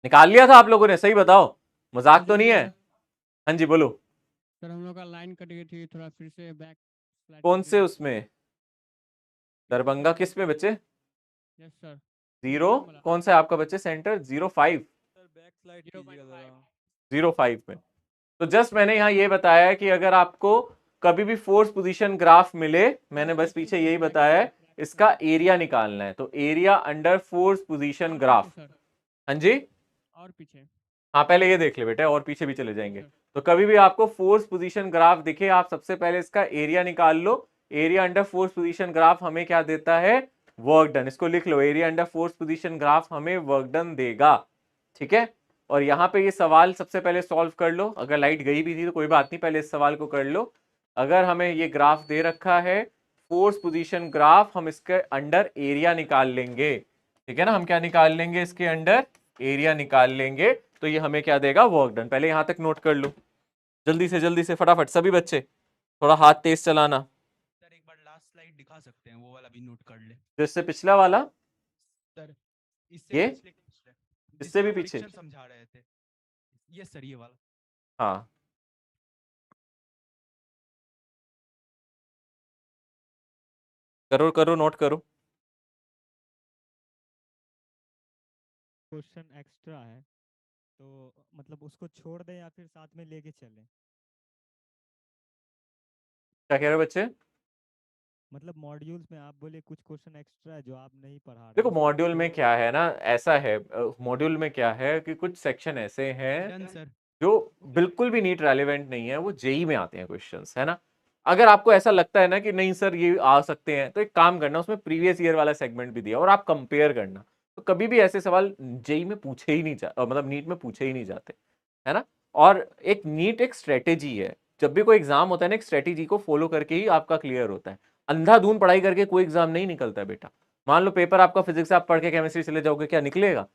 निकाल लिया था आप लोगों ने? सही बताओ, मजाक तो नहीं है? हाँ जी बोलो।
सर हम लोग का लाइन कट गई थी, थोड़ा फिर से बैक।
कौन से उसमें? दरभंगा किस में बच्चे?
Yes sir.
0 कौन सा है आपका बच्चे? सेंटर 05 05 में। तो जस्ट मैंने यहाँ ये बताया कि अगर आपको कभी भी फोर्स पोजीशन ग्राफ मिले, मैंने बस पीछे यही बताया है, इसका एरिया निकालना है, तो area under force position graph. हाँ जी,
और पीछे।
हाँ पहले ये देख ले बेटा, और पीछे भी चले जाएंगे। तो कभी भी आपको फोर्स पोजीशन ग्राफ दिखे, आप सबसे पहले इसका एरिया निकाल लो। Area under force position graph हमें क्या देता है? Work done. इसको लिख लो, area under force position graph हमें वर्क डन देगा, ठीक है। और यहाँ पे ये सवाल सबसे पहले सॉल्व कर लो, अगर लाइट गई भी थी तो कोई बात नहीं, पहले इस सवाल को कर लो। अगर हमें ये ग्राफ दे रखा है फोर्स पोजीशन ग्राफ, हम इसके अंडर एरिया निकाल लेंगे, ठीक है ना, हम क्या निकाल लेंगे इसके अंडर? एरिया निकाल लेंगे। तो ये हमें क्या देगा? Work done. पहले यहां तक नोट कर लो, जल्दी से फटाफट सभी बच्चे, थोड़ा हाथ तेज चलाना।
सर एक बार लास्ट स्लाइड दिखा सकते हैं, वो वाला भी नोट कर ले।
जो इससे पिछला वाला,
सर इससे
ये
पिछले
इससे भी
जिसमें
पीछे,
फ्रिक्शन समझा रहे थे। ये सर ये वाला।
हाँ करो करो, नोट करो।
क्वेश्चन एक्स्ट्रा है, तो मतलब उसको छोड़ दें या फिर साथ में लेके चलें?
क्या कह रहे हो बच्चे?
मतलब मॉड्यूल्स में आप बोले कुछ क्वेश्चन एक्स्ट्रा है जो आप नहीं पढ़ा रहे,
देखो
उसको
मॉड्यूल में
छोड़
क्या है ना, ऐसा है, मॉड्यूल में क्या है कि कुछ सेक्शन ऐसे हैं
डन सर।
जो बिल्कुल भी नीट रेलिवेंट नहीं है, वो जेई में आते हैं क्वेश्चंस, है ना। अगर आपको ऐसा लगता है ना कि नहीं सर ये आ सकते हैं, तो एक काम करना, उसमें प्रीवियस ईयर वाला सेगमेंट भी दिया और आप कंपेयर करना, तो कभी भी ऐसे सवाल जेई में पूछे ही नहीं मतलब नीट में पूछे ही नहीं जाते, है ना। और एक नीट एक स्ट्रेटेजी है, जब भी कोई एग्जाम होता है ना, एक स्ट्रेटेजी को फॉलो करके ही आपका क्लियर होता है। अंधाधुन पढ़ाई करके कोई एग्जाम नहीं निकलता है बेटा। मान लो पेपर आपका फिजिक्स, आप पढ़ के केमिस्ट्री चले जाओगे, क्या निकलेगा?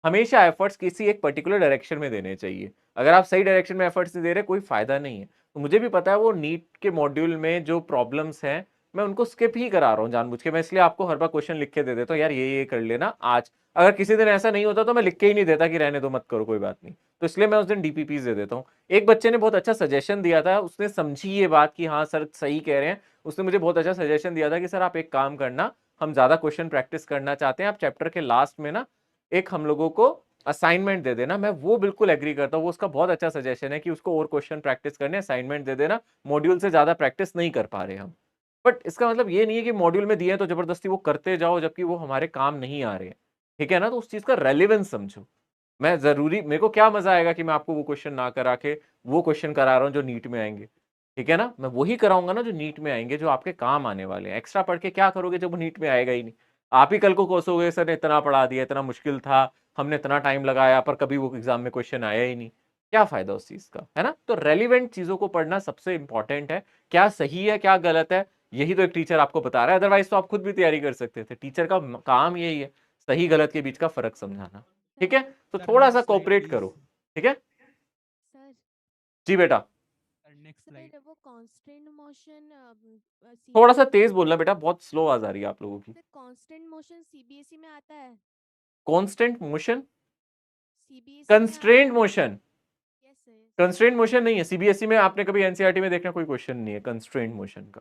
हमेशा एफर्ट्स किसी एक पर्टिकुलर डायरेक्शन में देने चाहिए। अगर आप सही डायरेक्शन में एफर्ट्स नहीं दे रहे, कोई फायदा नहीं है। तो मुझे भी पता है वो नीट के मॉड्यूल में जो प्रॉब्लम्स हैं, मैं उनको स्किप ही करा रहा हूँ जानबूझ के। मैं इसलिए आपको हर बार क्वेश्चन लिख के दे देता हूँ, यार ये कर लेना आज। अगर किसी दिन ऐसा नहीं होता तो मैं लिख के ही नहीं देता कि रहने दो, मत करो, कोई बात नहीं। तो इसलिए मैं उस दिन डीपीपीज दे देता हूँ। एक बच्चे ने बहुत अच्छा सजेशन दिया था, उसने समझी ये बात कि हाँ सर सही कह रहे हैं। उसने मुझे बहुत अच्छा सजेशन दिया था कि सर आप एक काम करना, हम ज्यादा क्वेश्चन प्रैक्टिस करना चाहते हैं, आप चैप्टर के लास्ट में ना एक हम लोगों को असाइनमेंट दे देना। मैं वो बिल्कुल एग्री करता हूँ, वो उसका बहुत अच्छा सजेशन है कि उसको और क्वेश्चन प्रैक्टिस करने, असाइनमेंट दे देना। मॉड्यूल से ज्यादा प्रैक्टिस नहीं कर पा रहे हम, बट इसका मतलब ये नहीं है कि मॉड्यूल में दिए तो जबरदस्ती वो करते जाओ जबकि वो हमारे काम नहीं आ रहे हैं, ठीक है ना। तो उस चीज का रेलिवेंस समझो। मैं जरूरी, मेरे को क्या मजा आएगा कि मैं आपको वो क्वेश्चन ना करा के वो क्वेश्चन करा रहा हूँ जो नीट में आएंगे, ठीक है ना। मैं वही कराऊंगा ना जो नीट में आएंगे, जो आपके काम आने वाले हैं। एक्स्ट्रा पढ़ के क्या करोगे जब वो नीट में आएगा ही नहीं? आप ही कल को कोसोगे सर ने इतना पढ़ा दिया, इतना मुश्किल था, हमने इतना टाइम लगाया, पर कभी वो एग्जाम में क्वेश्चन आया ही नहीं। क्या फायदा उस चीज का, है ना। तो रेलिवेंट चीजों को पढ़ना सबसे इंपॉर्टेंट है। क्या सही है क्या गलत है, यही तो एक टीचर आपको बता रहा है, अदरवाइज तो आप खुद भी तैयारी कर सकते थे। टीचर का काम यही है, सही गलत के बीच का फर्क समझाना, ठीक है। तो
सर,
थोड़ा सा
next slide,
कोऑपरेट
please.
करो, ठीक है
सर
जी बेटा।
Sir next
sir
slide.
वो कांस्टेंट मोशन
थोड़ा सा तेज बोलना बेटा, बहुत स्लो आवाज आ रही है आप लोगों की।
सर कांस्टेंट मोशन सीबीएसई में आता है?
कांस्टेंट मोशन,
सीबीएसई में आता
कंस्ट्रेंट
है?
Motion?
Yes sir.
Constraint motion नहीं है सीबीएसई में, आपने कभी एनसीईआरटी में देखना कोई क्वेश्चन नहीं है कंस्ट्रेंट मोशन का।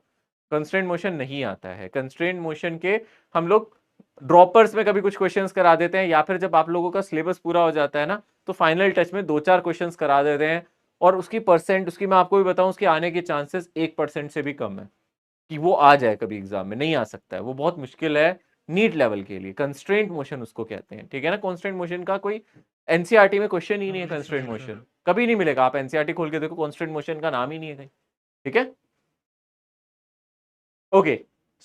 कंस्ट्रेंट मोशन नहीं आता है। कंस्ट्रेंट मोशन के हम लोग ड्रॉपर्स में कभी कुछ क्वेश्चंस करा देते हैं, या फिर जब आप लोगों का सिलेबस पूरा हो जाता है ना, तो फाइनल टच में 2-4 क्वेश्चंस करा देते हैं, और उसकी परसेंट, उसकी मैं आपको भी बताऊं, उसके आने के चांसेस 1% से भी कम है कि वो आ जाए कभी एग्जाम में। नहीं आ सकता है, वो बहुत मुश्किल है नीट लेवल के लिए। कंस्ट्रेंट मोशन उसको कहते हैं, ठीक है ना। कंस्ट्रेंट मोशन का कोई एनसीईआरटी में क्वेश्चन ही नहीं है। कंस्ट्रेंट मोशन कभी नहीं मिलेगा, आप एनसीईआरटी खोल के देखो, कंस्ट्रेंट मोशन का नाम ही नहीं है कहीं, ठीक है। ओके,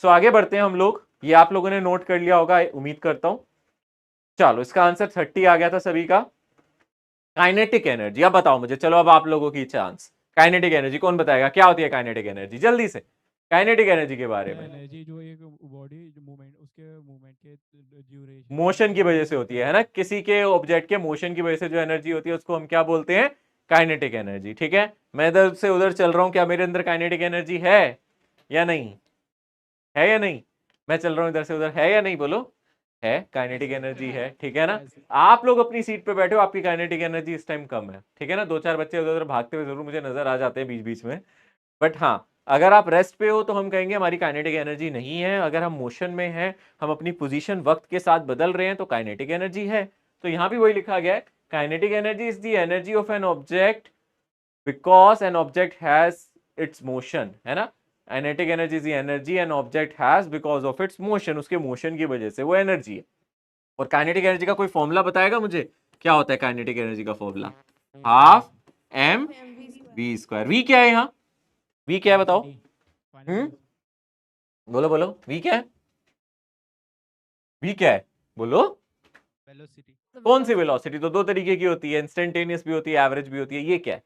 सो आगे बढ़ते हैं हम लोग। ये आप लोगों ने नोट कर लिया होगा, उम्मीद करता हूं। चलो, इसका आंसर 30 आ गया था सभी का। काइनेटिक एनर्जी, अब बताओ मुझे, चलो अब आप लोगों की चांस। काइनेटिक एनर्जी कौन बताएगा, क्या होती है काइनेटिक एनर्जी, जल्दी से काइनेटिक एनर्जी के बारे में।
एनर्जी जो एक बॉडी मूवमेंट, उसके मूवमेंट के ड्यूरेशन,
मोशन की वजह से होती है ना, किसी के ऑब्जेक्ट के मोशन की वजह से जो एनर्जी होती है उसको हम क्या बोलते हैं, काइनेटिक एनर्जी, ठीक है। मैं इधर से उधर चल रहा हूं, क्या मेरे अंदर काइनेटिक एनर्जी है या नहीं, है या नहीं। मैं चल रहा हूं इधर से उधर, है या नहीं, बोलो। है, काइनेटिक एनर्जी है, ठीक है ना। आप लोग अपनी सीट पे बैठे हो, आपकी काइनेटिक एनर्जी इस टाइम कम है, ठीक है ना। 2-4 बच्चे उधर उधर भागते हुए जरूर मुझे नजर आ जाते हैं बीच बीच में, बट हाँ, अगर आप रेस्ट पे हो तो हम कहेंगे हमारी काइनेटिक एनर्जी नहीं है। अगर हम मोशन में हैं, हम अपनी पोजीशन वक्त के साथ बदल रहे हैं, तो काइनेटिक एनर्जी है। तो यहां भी वही लिखा गया है, kinetic energy is the energy of an object because an object has its motion, है ना। Kinetic energy is the energy an object has because of its motion, उसके मोशन की वजह से वो एनर्जी है। और काइनेटिक एनर्जी का कोई फॉर्मूला बताएगा मुझे, क्या होता है काइनेटिक एनर्जी का formula, half M we square. V क्या है यहाँ, वी क्या है बताओ। बोलो बोलो, वी क्या है, वी क्या है, बोलो।
वेलोसिटी,
कौन सी वेलोसिटी, तो दो तरीके की होती है, इंस्टेंटेनियस भी होती है, एवरेज भी होती है। ये क्या है,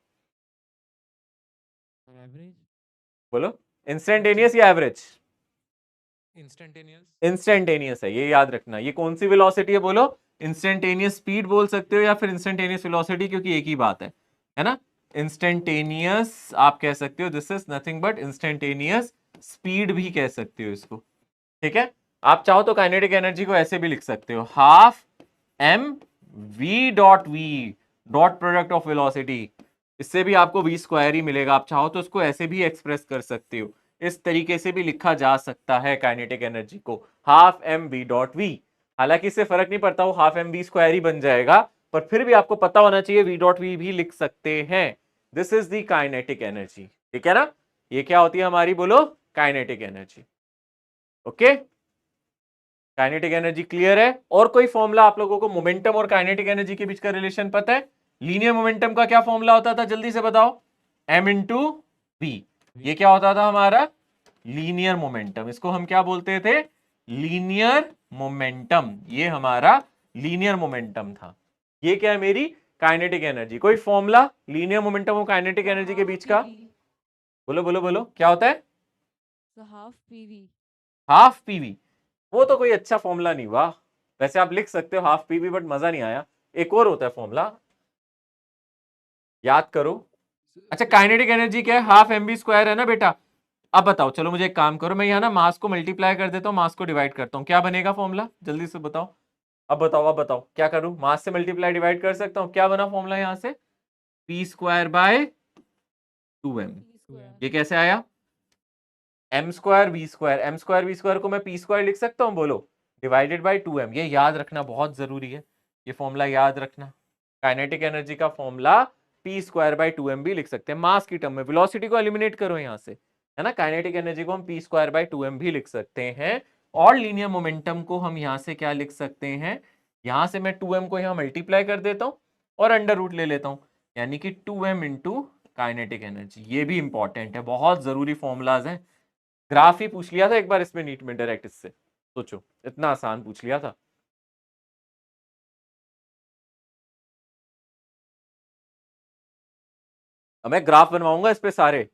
एवरेज,
बोलो। इंस्टेंटेनियस या एवरेज,
इंस्टेंटेनियस,
इंस्टेंटेनियस है, ये याद रखना। ये कौन सी वेलोसिटी है, बोलो। इंस्टेंटेनियस स्पीड बोल सकते हो या फिर इंस्टेंटेनियस वेलोसिटी, क्योंकि एक ही बात है ना। इंस्टेंटेनियस आप कह सकते हो, this is nothing but instantaneous speed भी कह सकते हो इसको, ठीक है। आप चाहो तो काइनेटिक एनर्जी को ऐसे भी लिख सकते हो, half M V dot product of velocity. इससे भी आपको वी स्क्वायर ही मिलेगा। आप चाहो तो उसको ऐसे भी एक्सप्रेस कर सकते हो, इस तरीके से भी लिखा जा सकता है काइनेटिक एनर्जी को, half M V dot V. हालांकि इससे फर्क नहीं पड़ता, वो हाफ एम वी स्क्वायर ही बन जाएगा, पर फिर भी आपको पता होना चाहिए वी डॉट वी भी लिख सकते हैं। This is the kinetic energy, ठीक है ना। ये क्या होती है हमारी, बोलो, kinetic energy. Okay, kinetic energy clear है। और कोई फॉर्मूला आप लोगों को मोमेंटम और काइनेटिक एनर्जी के बीच का रिलेशन पता है। लीनियर मोमेंटम का क्या फॉर्मूला होता था, जल्दी से बताओ, m इंटू वी। ये क्या होता था हमारा, लीनियर मोमेंटम। इसको हम क्या बोलते थे, लीनियर मोमेंटम। ये हमारा लीनियर मोमेंटम था। ये क्या है, मेरी काइनेटिक एनर्जी। कोई फॉर्मूला लीनियर मोमेंटम और काइनेटिक एनर्जी के बीच का, बोलो बोलो बोलो, क्या होता है,
हाफ पीवी।
Half PV. वो तो कोई अच्छा फॉर्मूला नहीं हुआ, वैसे आप लिख सकते हो हाफ पीवी, बट मजा नहीं आया। एक और होता है फॉर्मूला, याद करो। अच्छा, काइनेटिक एनर्जी क्या है, हाफ एम बी स्क्वायर है ना बेटा। अब बताओ, चलो मुझे एक काम करो, मैं यहाँ ना मास को मल्टीप्लाई कर देता हूँ, मास को डिवाइड करता हूँ, क्या बनेगा फॉर्मूला, जल्दी से बताओ। अब बताओ, अब बताओ क्या करूं, मास से मल्टीप्लाई डिवाइड कर सकता हूँ, क्या बना फॉर्मूला यहाँ से, पी स्क्वायर बाय 2m। ये कैसे आया, m square v square, m square v square को मैं पी स्क्वायर लिख सकता हूँ, बोलो, डिवाइडेड बाय 2m। ये याद रखना बहुत जरूरी है, ये फॉर्मूला याद रखना। काइनेटिक एनर्जी का formula P square by 2m भी लिख सकते हैं मास की टर्म में। वेलोसिटी को एलिमिनेट करो यहाँ से, है ना। काइनेटिक एनर्जी को हम पी स्क्वायर बाय 2m भी लिख सकते हैं। और लीनियर मोमेंटम को हम यहाँ से क्या लिख सकते हैं, यहाँ से मैं 2m को यहाँ मल्टीप्लाई कर देता हूँ और अंडर रूट ले लेता हूँ, यानी कि 2m इंटू काइनेटिक एनर्जी। ये भी इंपॉर्टेंट है, बहुत जरूरी फॉर्मूलाज हैं। ग्राफ ही पूछ लिया था एक बार इसमें नीट में डायरेक्ट, इससे सोचो इतना आसान पूछ लिया था। अब मैं ग्राफ बनवाऊंगा इस पे सारे।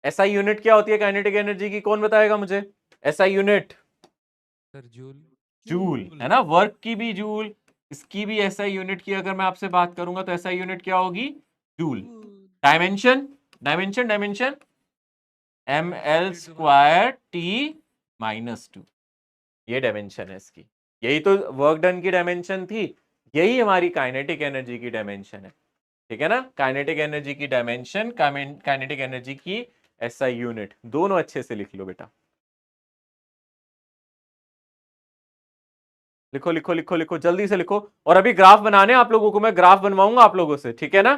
एसआई यूनिट क्या होती है काइनेटिक एनर्जी की, कौन बताएगा मुझे, SI unit,
sir joule,
joule, है ना। वर्क की भी जूल, इसकी भी एसआई यूनिट की अगर मैं आपसे बात करूंगा तो एसआई यूनिट क्या होगी, joule. Dimension, dimension, dimension M L square T -2, ये डायमेंशन है इसकी। यही तो वर्क डन की डायमेंशन थी, यही हमारी काइनेटिक एनर्जी की डायमेंशन है। ठीक है ना, काइनेटिक एनर्जी की डायमेंशन, काइनेटिक एनर्जी की एसआई यूनिट, दोनों अच्छे से लिख लो बेटा। लिखो लिखो लिखो लिखो, जल्दी से लिखो। और अभी ग्राफ बनाने आप लोगों को, मैं ग्राफ बनवाऊंगा आप लोगों से, ठीक है ना।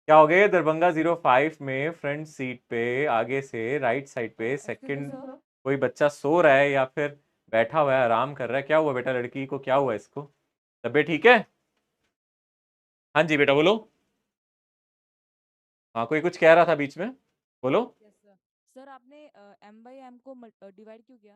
क्या हो गया, दरभंगा 05 में फ्रंट सीट पे आगे से राइट साइड पे सेकंड कोई बच्चा सो रहा है या फिर बैठा हुआ है आराम कर रहा है, क्या हुआ बेटा, लड़की को क्या हुआ, इसको तबीयत ठीक है? हाँ जी बेटा बोलो। हाँ कोई कुछ कह रहा था बीच में, बोलो।
सर आपने m by m को डिवाइड क्यों किया?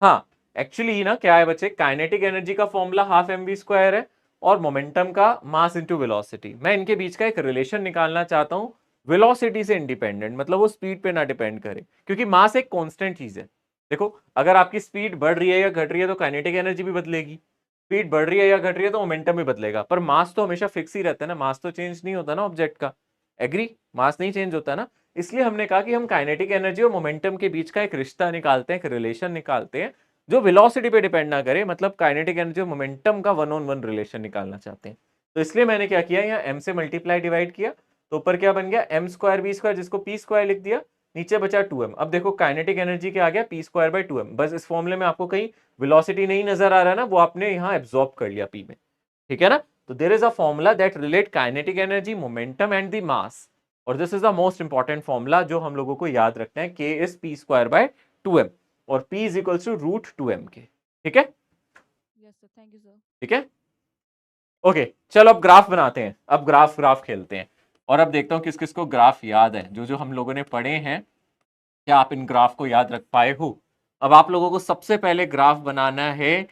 हाँ एक्चुअली ना क्या है बच्चे, काइनेटिक एनर्जी का formula half M we square है और मोमेंटम का मास इनटू वेलोसिटी। मैं इनके बीच का एक रिलेशन निकालना चाहता हूँ वेलोसिटी से इंडिपेंडेंट, मतलब वो स्पीड पे ना डिपेंड करे, क्योंकि मास एक कांस्टेंट चीज है। देखो अगर आपकी स्पीड बढ़ रही है या घट रही है तो काइनेटिक एनर्जी भी बदलेगी, स्पीड बढ़ रही है या घट रही है तो मोमेंटम भी बदलेगा, पर मास तो हमेशा फिक्स ही रहता है ना, मास तो चेंज नहीं होता ना ऑब्जेक्ट का, एग्री, मास नहीं चेंज होता ना। इसलिए हमने कहा कि हम काइनेटिक एनर्जी और मोमेंटम के बीच का एक रिश्ता निकालते हैं, एक रिलेशन निकालते हैं जो वेलोसिटी पे डिपेंड ना करे, मतलब काइनेटिक एनर्जी और मोमेंटम का 1-on-1 रिलेशन निकालना चाहते हैं। तो इसलिए मैंने क्या किया, यहाँ m से मल्टीप्लाई डिवाइड किया, तो ऊपर क्या बन गया m स्क्वायर b स्क्वायर, जिसको p स्क्वायर लिख दिया, नीचे बचा 2m। अब देखो काइनेटिक एनर्जी क्या आ गया, p स्क्वायर बाय 2m। बस इस फॉर्मूले में आपको कहीं वेलोसिटी नहीं नजर आ रहा है ना, वो आपने यहाँ एब्जॉर्ब कर लिया p में, ठीक है ना। तो there is a formula that relate kinetic energy, momentum and the mass, और this is the most important formula जो हम लोगों को याद रखना है, k is p square by 2m और p is equals to root 2m K, ठीक है।
Yes sir, thank you sir.
ठीक है, ओके चलो अब ग्राफ बनाते हैं, अब ग्राफ खेलते हैं, और अब देखता हूं किस किस को ग्राफ याद है, जो जो हम लोगों ने पढ़े हैं, क्या आप इन ग्राफ को याद रख पाए हो। अब आप लोगों को सबसे पहले ग्राफ बनाना है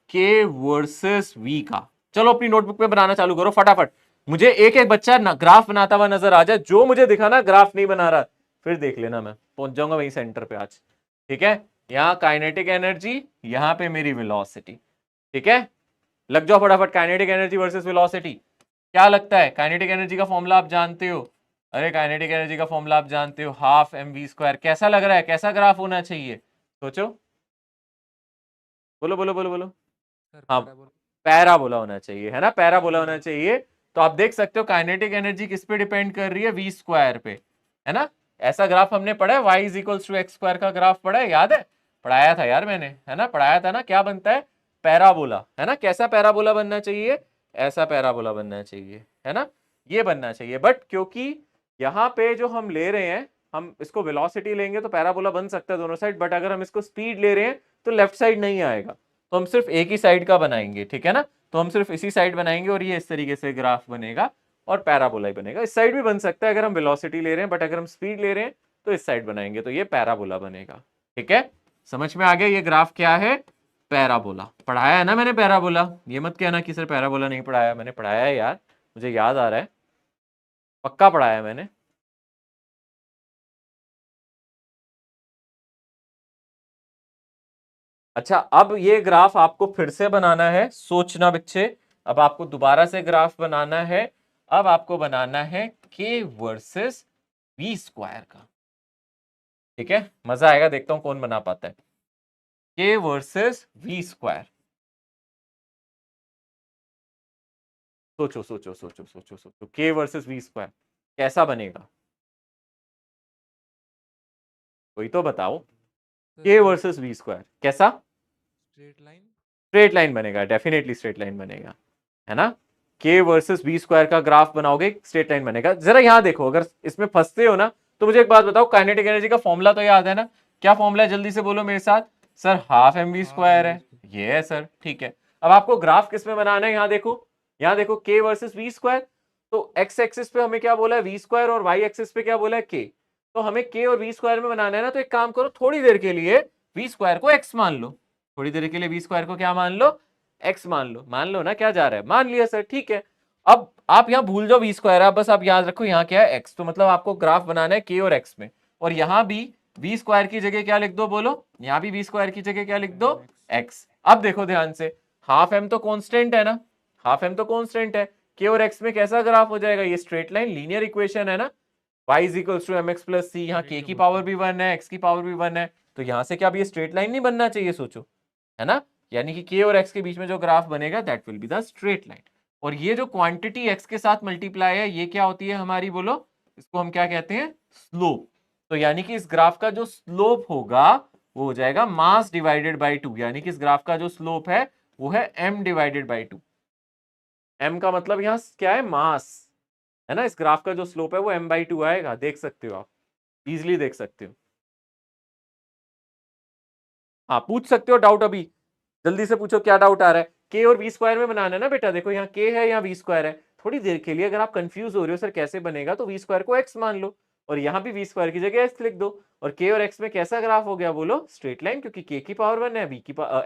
के वर्सेस वी का। चलो अपनी नोटबुक में बनाना चालू करो फटाफट, मुझे एक एक बच्चा ग्राफ बनाता हुआ नजर आ जाए, जो मुझे दिखा ना ग्राफ नहीं बना रहा फिर देख लेना, मैं पहुंच जाऊंगा वहीं सेंटर पे आज, ठीक है। यहाँ काइनेटिक एनर्जी, यहाँ पे मेरी वेलोसिटी, ठीक है। लग जाओ फटाफट, काइनेटिक एनर्जी वर्सेस वेलोसिटी। क्या लगता है, काइनेटिक एनर्जी का फॉर्मूला आप जानते हो, अरे काइनेटिक एनर्जी का फॉर्मूला आप जानते हो, हाफ एम वी स्क्वायर। कैसा लग रहा है, कैसा ग्राफ होना चाहिए, सोचो, बोलो बोलो बोलो बोलो। हाँ पैराबोला होना चाहिए, है ना, पैराबोला होना चाहिए। तो आप देख सकते हो काइनेटिक एनर्जी किस पे डिपेंड कर रही है, वी स्क्वायर पे, है ना। ऐसा ग्राफ हमने पढ़ा है, y is equals to x square का ग्राफ पढ़ा है, याद है, पढ़ाया था यार मैंने, है ना, पढ़ाया था ना। क्या बनता है, पैराबोला, है ना। कैसा पैराबोला बनना चाहिए, ऐसा पैराबोला बनना चाहिए, है ना, ये बनना चाहिए। बट क्योंकि यहाँ पे जो हम ले रहे हैं, हम इसको वेलोसिटी लेंगे तो पैराबोला बन सकता है दोनों साइड, बट अगर हम इसको स्पीड ले रहे हैं तो लेफ्ट साइड नहीं आएगा, तो हम सिर्फ एक ही साइड का बनाएंगे, ठीक है ना। तो हम सिर्फ इसी साइड बनाएंगे और ये इस तरीके से ग्राफ बनेगा और पैराबोला ही बनेगा। इस साइड भी बन सकता है अगर हम वेलोसिटी ले रहे हैं, बट अगर हम स्पीड ले रहे हैं तो इस साइड बनाएंगे, तो ये पैराबोला बनेगा, ठीक है। समझ में आ गया ये ग्राफ क्या है, पैराबोला। पढ़ाया है ना मैंने पैराबोला, ये मत कहना कि सर पैराबोला नहीं पढ़ाया, मैंने पढ़ाया है यार, मुझे याद आ रहा है, पक्का पढ़ाया है मैंने। अच्छा अब ये ग्राफ आपको फिर से बनाना है, सोचना बच्चे, अब आपको दोबारा से ग्राफ बनाना है। अब आपको बनाना है के वर्सेस वी स्क्वायर का, ठीक है। मजा आएगा, देखता हूं कौन बना पाता है, के वर्सेस वी स्क्वायर। सोचो सोचो सोचो सोचो सोचो, के वर्सेस वी स्क्वायर कैसा बनेगा, कोई तो बताओ। के वर्सेस वी स्क्वायर कैसा, स्ट्रेट लाइन बनेगा, डेफिनेटली स्ट्रेट लाइन बनेगा, है ना। के वर्सेस वी स्क्वायर का ग्राफ बनाओगे, स्ट्रेट लाइन बनेगा। जरा यहां देखो, अगर इसमें फंसते हो ना तो मुझे एक बात बताओ, काइनेटिक एनर्जी का फॉर्मूला तो याद है ना, क्या फॉर्मूला है, जल्दी से बोलो मेरे साथ। Sir half M we square है, ये है सर, ठीक है। अब आपको ग्राफ किस में बनाना है, यहाँ देखो के वर्सेस वी स्क्वायर, तो एक्स एक्सिस पे हमें क्या बोला है वी स्क्वायर, और वाई एक्सिस पे क्या बोला है के, तो हमें के और वी स्क्वायर में बनाना है ना। तो एक काम करो, थोड़ी देर के लिए वी स्क्वायर को एक्स मान लो, थोड़ी देर के लिए वी स्क्वायर को क्या मान लो, एक्स मान लो ना, क्या जा रहा है, मान लिया सर, ठीक है। अब आप यहाँ भूल जाओ वी स्क्वायर, आप बस आप याद रखो यहाँ क्या है एक्स, तो मतलब आपको ग्राफ बनाना है के और एक्स में, और यहाँ भी वी स्क्वायर की जगह क्या लिख दो, बोलो, यहाँ भी वी स्क्वायर की जगह क्या लिख दो, एक्स। अब देखो ध्यान से, हाफ एम तो कॉन्स्टेंट है ना, हाफ एम तो कॉन्स्टेंट है, के और एक्स में कैसा ग्राफ हो जाएगा, ये स्ट्रेट लाइन लीनियर इक्वेशन है ना, y is equals to M X plus C, यहाँ के की पावर भी 1 है, x की पावर भी 1 है, तो यहाँ से क्या अब ये स्ट्रेट लाइन नहीं बनना चाहिए, सोचो, है ना। यानी कि k और x के बीच में जो ग्राफ बनेगा that will be the straight line. और ये जो क्वांटिटी x के साथ मल्टीप्लाई है ये क्या होती है हमारी, बोलो, इसको हम क्या कहते हैं, स्लोप। तो यानी कि इस ग्राफ का जो स्लोप होगा वो हो जाएगा मास डिवाइडेड बाई 2, यानी कि इस ग्राफ का जो स्लोप है वो है m डिवाइडेड बाई 2। m का मतलब यहां क्या है, मास है ना। इस ग्राफ का जो स्लोप है वो m/2 आएगा, देख सकते हो आप, इजीली देख सकते हो। हाँ पूछ सकते हो डाउट, अभी जल्दी से पूछो क्या डाउट आ रहा है। k और v स्क्वायर में बनाना है ना बेटा, देखो यहाँ k है यहाँ v स्क्वायर है। थोड़ी देर के लिए अगर आप कंफ्यूज हो रहे हो सर कैसे बनेगा, तो v स्क्वायर को x मान लो और यहाँ भी v स्क्वायर की जगह x लिख दो। और k और x में कैसा ग्राफ हो गया, बोलो, स्ट्रेट लाइन, क्योंकि k की पावर 1 है,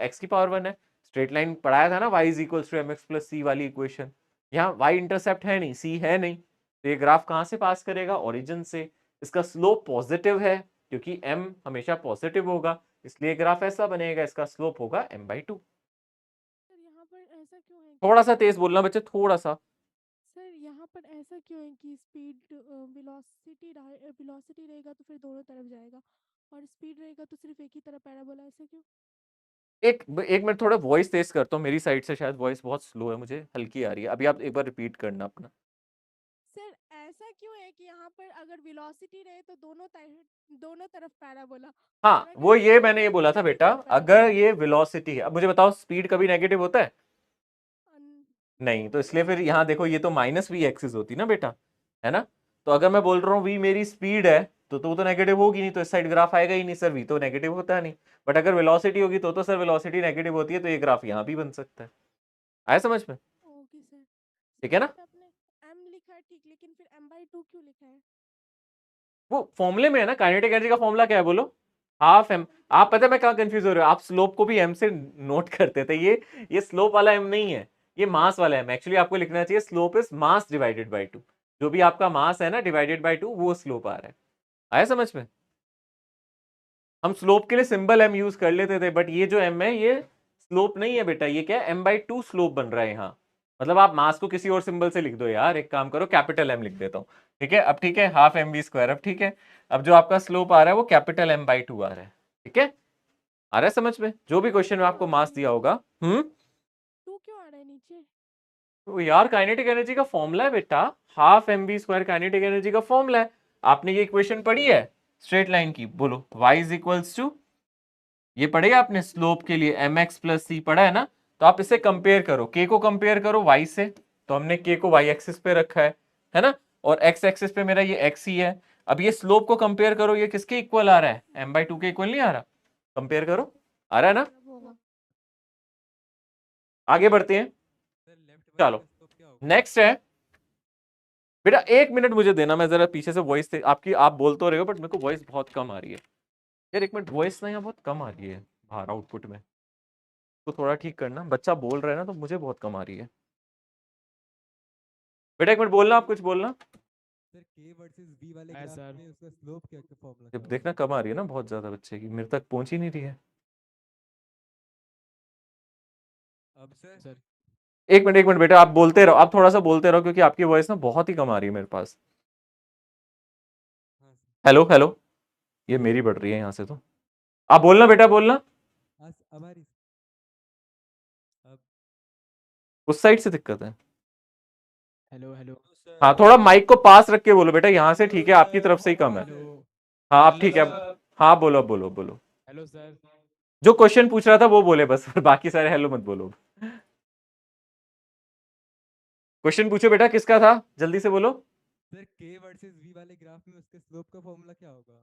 x की पावर 1 है। स्ट्रेट लाइन पढ़ाया था ना, y is equal to mx plus c वाली इक्वेशन। यहाँ y इंटरसेप्ट है नहीं, c है नहीं, तो ये ग्राफ कहाँ से पास करेगा, ओरिजिन से। इसका स्लोप पॉजिटिव है क्योंकि m हमेशा पॉजिटिव होगा, इसलिए ग्राफ ऐसा बनेगा, इसका स्लोप होगा m/2।
सर यहाँ पर ऐसा क्यों है
थोड़ा सा तेज बोलना बच्चे, थोड़ा सा।
सर यहाँ पर ऐसा क्यों है कि स्पीड वेलोसिटी रहेगा तो फिर दोनों तरफ जाएगा और स्पीड रहेगा तो सिर्फ एक ही तरफ पैराबोला, ऐसा क्यों?
एक मिनट, थोड़ा वॉइस तेज करता हूँ, मेरी साइड से शायद वॉइस बहुत स्लो है, मुझे हल्की आ रही है। अभी आप एक बार रिपीट करना अपना।
सर ऐसा क्यों है कि यहाँ पर अगर वेलोसिटी रहे तो दोनों तरफ पैराबोला,
हाँ वो ये मैंने ये बोला था बेटा, अगर ये वेलोसिटी है। अब मुझे बताओ स्पीड कभी नेगेटिव होता है? नहीं, तो इसलिए फिर यहाँ देखो ये तो माइनस v एक्सिस होती ना बेटा, है ना। तो अगर मैं बोल रहा हूँ v मेरी स्पीड है तो वो तो नेगेटिव होगी नहीं, तो इस साइड ग्राफ आएगा ही नहीं सर, v तो नेगेटिव होता है नहीं। बट अगर वेलोसिटी होगी तो सर वेलोसिटी नेगेटिव होती है, तो ये ग्राफ यहाँ भी बन सकता है। आया समझ में?
ओके सर,
ठीक है ना।
आपने m लिखा है ठीक, लेकिन फिर m/2 क्यों लिखा है?
वो फॉर्मूले में है ना, काइनेटिक एनर्जी का फॉर्मूला क्या है, बोलो, हाफ m। आप पता है मैं कहाँ कंफ्यूज हो रहे हो, आप स्लोप को भी m से नोट करते थे, ये स्लोप वाला m नहीं है, ये मास वाला m। एक्चुअली आपको लिखना चाहिए slope is mass divided by 2, जो भी आपका मास है ना डिवाइडेड बाय 2 वो स्लोप आ रहा है। आया समझ में? हम स्लोप के लिए सिंबल m यूज कर लेते थे, बट ये जो m है ये स्लोप नहीं है बेटा, ये क्या है, m/2 स्लोप बन रहा है यहाँ। मतलब आप मास को किसी और सिंबल से लिख दो यार, एक काम करो कैपिटल M लिख देता हूँ, ठीक है। अब ठीक है, हाफ mv स्क्वायर। अब ठीक है, अब जो आपका स्लोप आ रहा है वो कैपिटल m/2 आ रहा है, ठीक है। आ रहा है समझ में? जो भी क्वेश्चन में आपको मास दिया होगा।
2 क्यों आ रहा है नीचे?
तो यार काइनेटिक एनर्जी का फॉर्मूला है बेटा, half mv square kinetic energy का फॉर्मूला है। आपने ये इक्वेशन पढ़ी है स्ट्रेट लाइन की, बोलो y इज इक्वल्स टू, ये पढ़ेगा आपने स्लोप के लिए mx प्लस c पढ़ा है ना। तो आप इसे कंपेयर करो, k को कंपेयर करो y से, तो हमने k को y एक्सिस पे रखा है ना, और x एक्सिस पे मेरा ये x ही है। अब ये स्लोप को कंपेयर करो, ये किसके इक्वल आ रहा है, m/2 के इक्वल नहीं आ रहा, कंपेयर करो, आ रहा है ना। आगे बढ़ते हैं, चलो नेक्स्ट है बेटा। 1 मिनट मुझे देना, मैं जरा पीछे से वॉइस आपकी, आप बोल तो रहे हो बट मेरे को वॉइस बहुत कम आ रही है यार। 1 मिनट, वॉइस ना यहाँ बहुत कम आ रही है बाहर आउटपुट में, तो थोड़ा ठीक करना। बच्चा बोल रहा है ना तो मुझे बहुत कम आ रही है बेटा। 1 मिनट बोलना, आप कुछ बोलना।
सर k वर्सेस v वाले
है
ग्राफ
सर।
में उसका स्लोप क्या फॉर्मूला
जब देखना कम आ रही है ना बहुत ज्यादा बच्चे की, मेरे तक पहुंच ही नहीं रही है।
अब
सर
1 मिनट बेटा, आप बोलते रहो, आप थोड़ा सा बोलते रहो, क्योंकि आपकी वॉइस ना बहुत ही कम आ रही है मेरे पास।
हाँ सर,
हेलो हेलो, ये मेरी बढ़ रही है यहाँ से, तो आप बोलना बेटा, बोलना।
हमारी अब
उस साइड से दिक्कत है।
हेलो हेलो
हाँ थोड़ा माइक को पास रख के बोलो बेटा, यहाँ से ठीक है, आपकी तरफ से ही कम है।
हेलो
हाँ आप ठीक है, हाँ बोलो बोलो बोलो।
Hello sir.
जो क्वेश्चन पूछ रहा था वो बोले बस, बाकी सारे हेलो मत बोलो। क्वेश्चन पूछो बेटा, किसका था, जल्दी से बोलो।
सर k वर्सेस v वाले ग्राफ में उसके स्लोप का फॉर्मूला क्या होगा?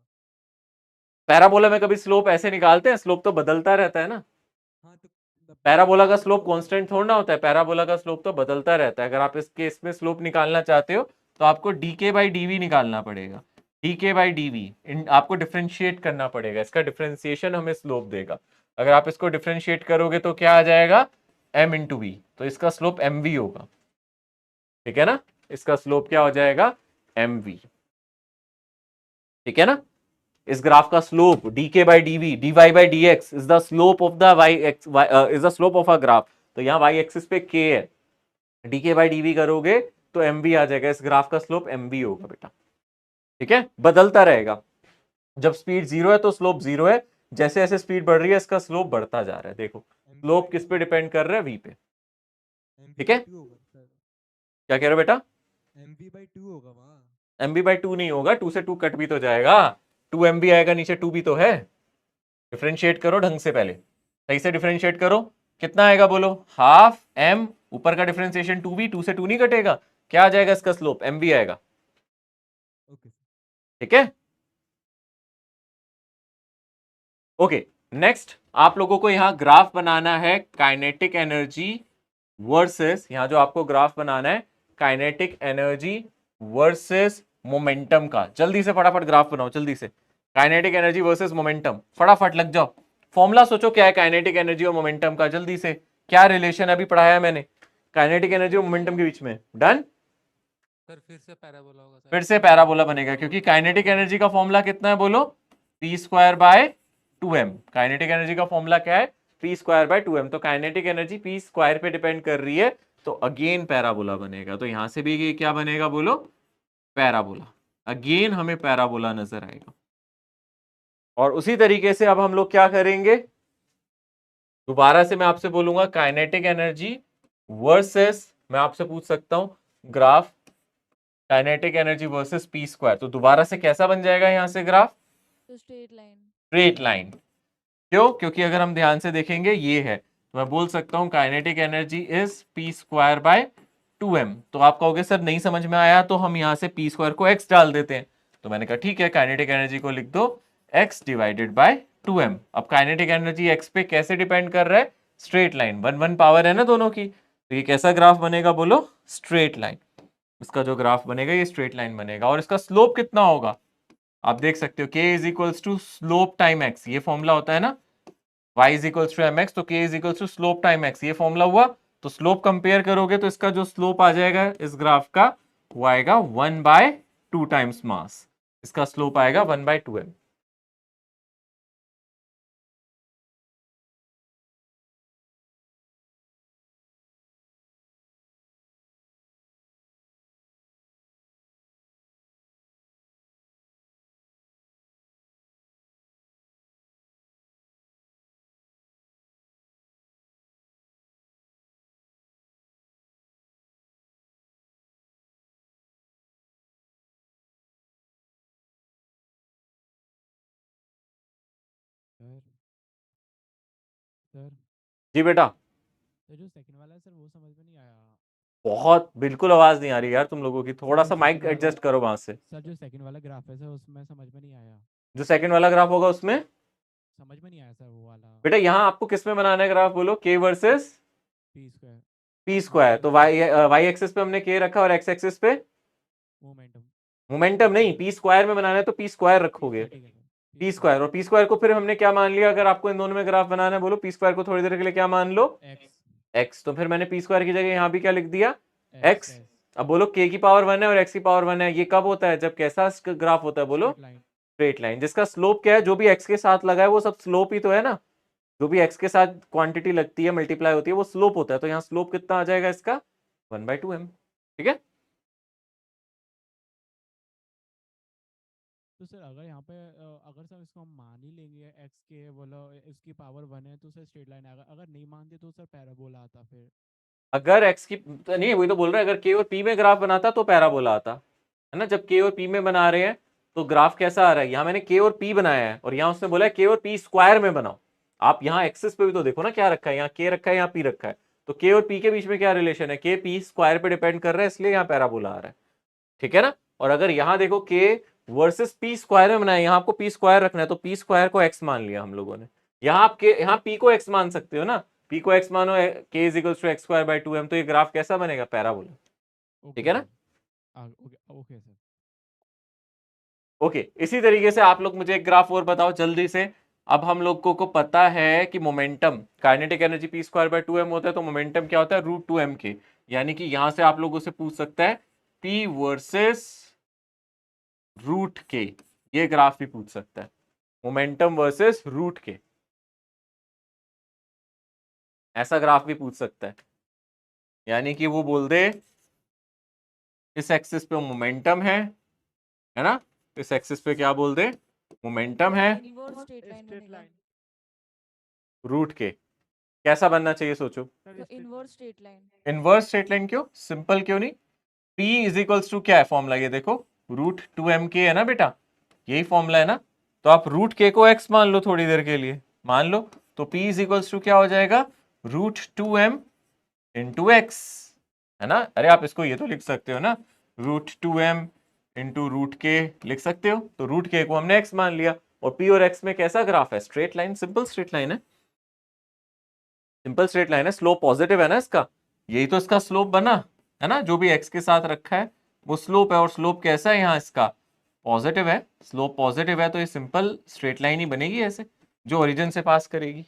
पैराबोला में कभी स्लोप ऐसे निकालते हैं, स्लोप तो बदलता रहता है ना।
हाँ तो
पैराबोला का स्लोप कांस्टेंट थोड़ा ना होता है, पैराबोला का स्लोप तो बदलता रहता है। अगर आप इस केस में स्लोप निकालना चाहते हो तो आपको dk/dv निकालना पड़ेगा। dk/dv आपको डिफरेंशिएट करना पड़ेगा, इसका डिफरेंशिएशन हमें स्लोप देगा। अगर आप इसको डिफरेंशिएट करोगे तो क्या आ जाएगा, m × v, तो इसका स्लोप mv होगा, ठीक है ना। इसका स्लोप क्या हो जाएगा, mv, ठीक है ना। इस ग्राफ का slope dk/dv dy/dx is the slope of the is the slope of a graph. तो यहाँ y एक्सिस पे k है, dk/dv करोगे तो mv आ जाएगा, इस ग्राफ का स्लोप mv होगा बेटा, ठीक है। बदलता रहेगा, जब स्पीड 0 है तो स्लोप 0 है, जैसे जैसे स्पीड बढ़ रही है इसका स्लोप बढ़ता जा रहा है, देखो स्लोप किस पे डिपेंड कर रहा है? v पे।
MV
ठीक है?
by 2 होगा सर,
क्या कह रहे हो बेटा?
MV by 2 होगा वहाँ।
MB बाई 2 नहीं होगा, 2 से 2 कट भी तो जाएगा, 2 MB आएगा, नीचे 2 भी तो है। डिफरेंशिएट करो ढंग से, पहले सही से डिफरेंशिएट करो। कितना आएगा बोलो? हाफ m, ऊपर का डिफरेंशिएशन 2b, 2 से 2 नहीं कटेगा, क्या आ जाएगा इसका स्लोप? MB आएगा।
Okay sir.
ठीक है? ओके, नेक्स्ट आप लोगों को यहां ग्राफ बनाना है काइनेटिक एनर्जी वर्सेस, यहां जो आपको ग्राफ बनाना है काइनेटिक एनर्जी वर्सेस मोमेंटम का। जल्दी से फटाफट ग्राफ बनाओ, जल्दी से। काइनेटिक एनर्जी वर्सेस मोमेंटम, फटाफट लग जाओ। फॉर्मूला सोचो क्या है काइनेटिक एनर्जी और मोमेंटम का, जल्दी से। क्या रिलेशन अभी पढ़ाया मैंने काइनेटिक एनर्जी और मोमेंटम के बीच में? डन?
सर फिर से पैराबोला होगा सर।
फिर से पैराबोला बनेगा, क्योंकि काइनेटिक एनर्जी का फॉर्मूला कितना है बोलो? p² by 2m। Kinetic energy का फॉर्मूला क्या है? p² by 2m। तो काइनेटिक एनर्जी p² पे डिपेंड कर रही है, तो अगेन पैराबोला बनेगा। तो यहां से भी ये क्या बनेगा बोलो? पैराबोला। अगेन हमें पैराबोला नजर आएगा। और उसी तरीके से अब हम लोग क्या करेंगे, दोबारा से मैं आपसे बोलूंगा काइनेटिक एनर्जी वर्सेस, मैं आपसे पूछ सकता हूं graph kinetic energy versus p²। तो दोबारा से कैसा बन जाएगा यहां से ग्राफ?
तो स्ट्रेट लाइन।
Straight line. क्यों? क्योंकि अगर हम ध्यान से देखेंगे ये है, तो मैं बोल सकता हूं kinetic energy is p² by 2m। तो आप कहोगे सर नहीं समझ में आया, तो हम यहां से p² को x डाल देते हैं। तो मैंने कहा ठीक है, काइनेटिक एनर्जी को लिख दो x डिवाइडेड बाय 2m। अब काइनेटिक एनर्जी x पे कैसे डिपेंड कर रहा है? स्ट्रेट लाइन, 1 1 पावर है ना दोनों की। तो ये कैसा ग्राफ बनेगा बोलो? Straight line. इसका जो ग्राफ बनेगा ये स्ट्रेट लाइन बनेगा। और इसका स्लोप कितना होगा? आप देख सकते हो k is equals to slope time x, ये फॉर्मूला होता है ना, y is equals to mx, तो k is equals to slope time x, ये फॉर्मूला हुआ। तो स्लोप कंपेयर करोगे तो इसका जो स्लोप आ जाएगा इस ग्राफ का, वो आएगा 1 बाय 2 टाइम्स मास। इसका स्लोप आएगा 1 बाय 2m।
सर सर
जी बेटा।
सर जो सेकंड वाला है सर वो समझ में नहीं आया।
बहुत बिल्कुल आवाज नहीं आ रही यार तुम लोगों की, थोड़ा
सर
सा
जो
माइक
second वाला-
एडजस्ट करो वहां से।
सर जो सेकंड वाला ग्राफ है सर उसमें समझ में नहीं आया।
जो सेकंड वाला ग्राफ होगा उसमें
समझ में नहीं आया सर वो वाला।
बेटा यहाँ आपको किस में बनाना है ग्राफ बोलो? k versus
p²।
p²। तो y एक्सिस पे हमने k रखा और x एक्सिस पे
मोमेंटम।
मोमेंटम नहीं, p² में बनाना है तो p² रखोगे,
ठीक है सर।
p² और p² को फिर हमने क्या मान लिया? अगर आपको इन दोनों में ग्राफ बनाना है बोलो, p² को थोड़ी देर के लिए क्या मान लो? x। तो फिर मैंने p² की जगह यहाँ भी क्या लिख दिया? x। अब बोलो k की पावर 1 है और x की पावर 1 है, ये कब होता है? जब कैसा ग्राफ होता है बोलो? Straight line. जिसका स्लोप क्या है? जो भी x के साथ लगा है वो सब स्लोप ही तो है ना, जो भी x के साथ क्वांटिटी लगती है मल्टीप्लाई होती है वो स्लोप होता है। तो यहाँ स्लोप कितना आ जाएगा इसका? 1 बाय 2m। ठीक है?
तो सर अगर यहाँ पे अगर सर इसको हम मान ही लेंगे x के बोलो इसकी पावर 1 है तो सर स्ट्रेट लाइन आएगा, अगर नहीं मानते तो सर पैराबोला आता। फिर
अगर x की तो नहीं, वही तो बोल रहा है, अगर k और p में ग्राफ बनाता तो पैराबोला आता है ना। जब k और p में बना रहे हैं तो ग्राफ कैसा आ रहा है? यहाँ मैंने k और p बनाया है और यहाँ उसने बोला है k और p² में बनाओ। आप यहाँ एक्सिस पे भी तो देखो ना क्या रखा है, यहाँ k रखा है, यहाँ p रखा है। तो k और p के बीच में क्या रिलेशन है? k p² पे डिपेंड कर रहा है, इसलिए यहाँ पैराबोला आ रहा है। ठीक है ना? और अगर यहाँ देखो k वर्सेस p² में बनाया, यहाँ आपको p² रखना है तो p² को x मान लिया हम लोगों ने। यहाँ आप यहाँ p को x मान सकते हो ना, p को x मानो, k is equals to x² by 2m। तो ये ग्राफ कैसा बनेगा? पैराबोला। ठीक है ना?
Okay sir.
ओके, इसी तरीके से आप लोग मुझे एक ग्राफ और बताओ जल्दी से। अब हम लोगों को पता है कि momentum, kinetic energy p² by 2m होता है, तो मोमेंटम क्या होता है? √2m के। यानी कि यहां से आप लोगों से पूछ सकता है p वर्सेस √k, ये ग्राफ भी पूछ सकता है, मोमेंटम वर्सेस √k, ऐसा ग्राफ भी पूछ सकता है। यानी कि वो बोल दे इस एक्सिस पे मोमेंटम है ना, इस एक्सिस पे क्या बोल दे? मोमेंटम है
स्ट्रेट लाइन।
√k, कैसा बनना चाहिए सोचो?
Sir
inverse straight line.
Inverse straight line क्यों? सिंपल क्यों नहीं? P इज इक्वल्स टू क्या है फॉर्मूला? ये देखो √2mk है ना बेटा, यही फॉर्मूला है ना। तो आप √k को x मान लो थोड़ी देर के लिए, मान लो, तो P इज इक्वल्स टू क्या हो जाएगा? √2m इंटू एक्स, है ना। अरे आप इसको ये तो लिख सकते हो ना, √2m इंटू √k लिख सकते हो। तो √k को हमने x मान लिया, और P और x में कैसा ग्राफ है? Straight line, simple straight line है, सिंपल स्ट्रेट लाइन है। स्लोप पॉजिटिव है ना इसका, यही तो इसका स्लोप बना है ना, जो भी x के साथ रखा है वो स्लोप है। और स्लोप कैसा है यहाँ इसका? पॉजिटिव है। स्लोप पॉजिटिव है तो ये सिंपल स्ट्रेट लाइन ही बनेगी ऐसे, जो ओरिजिन से पास करेगी।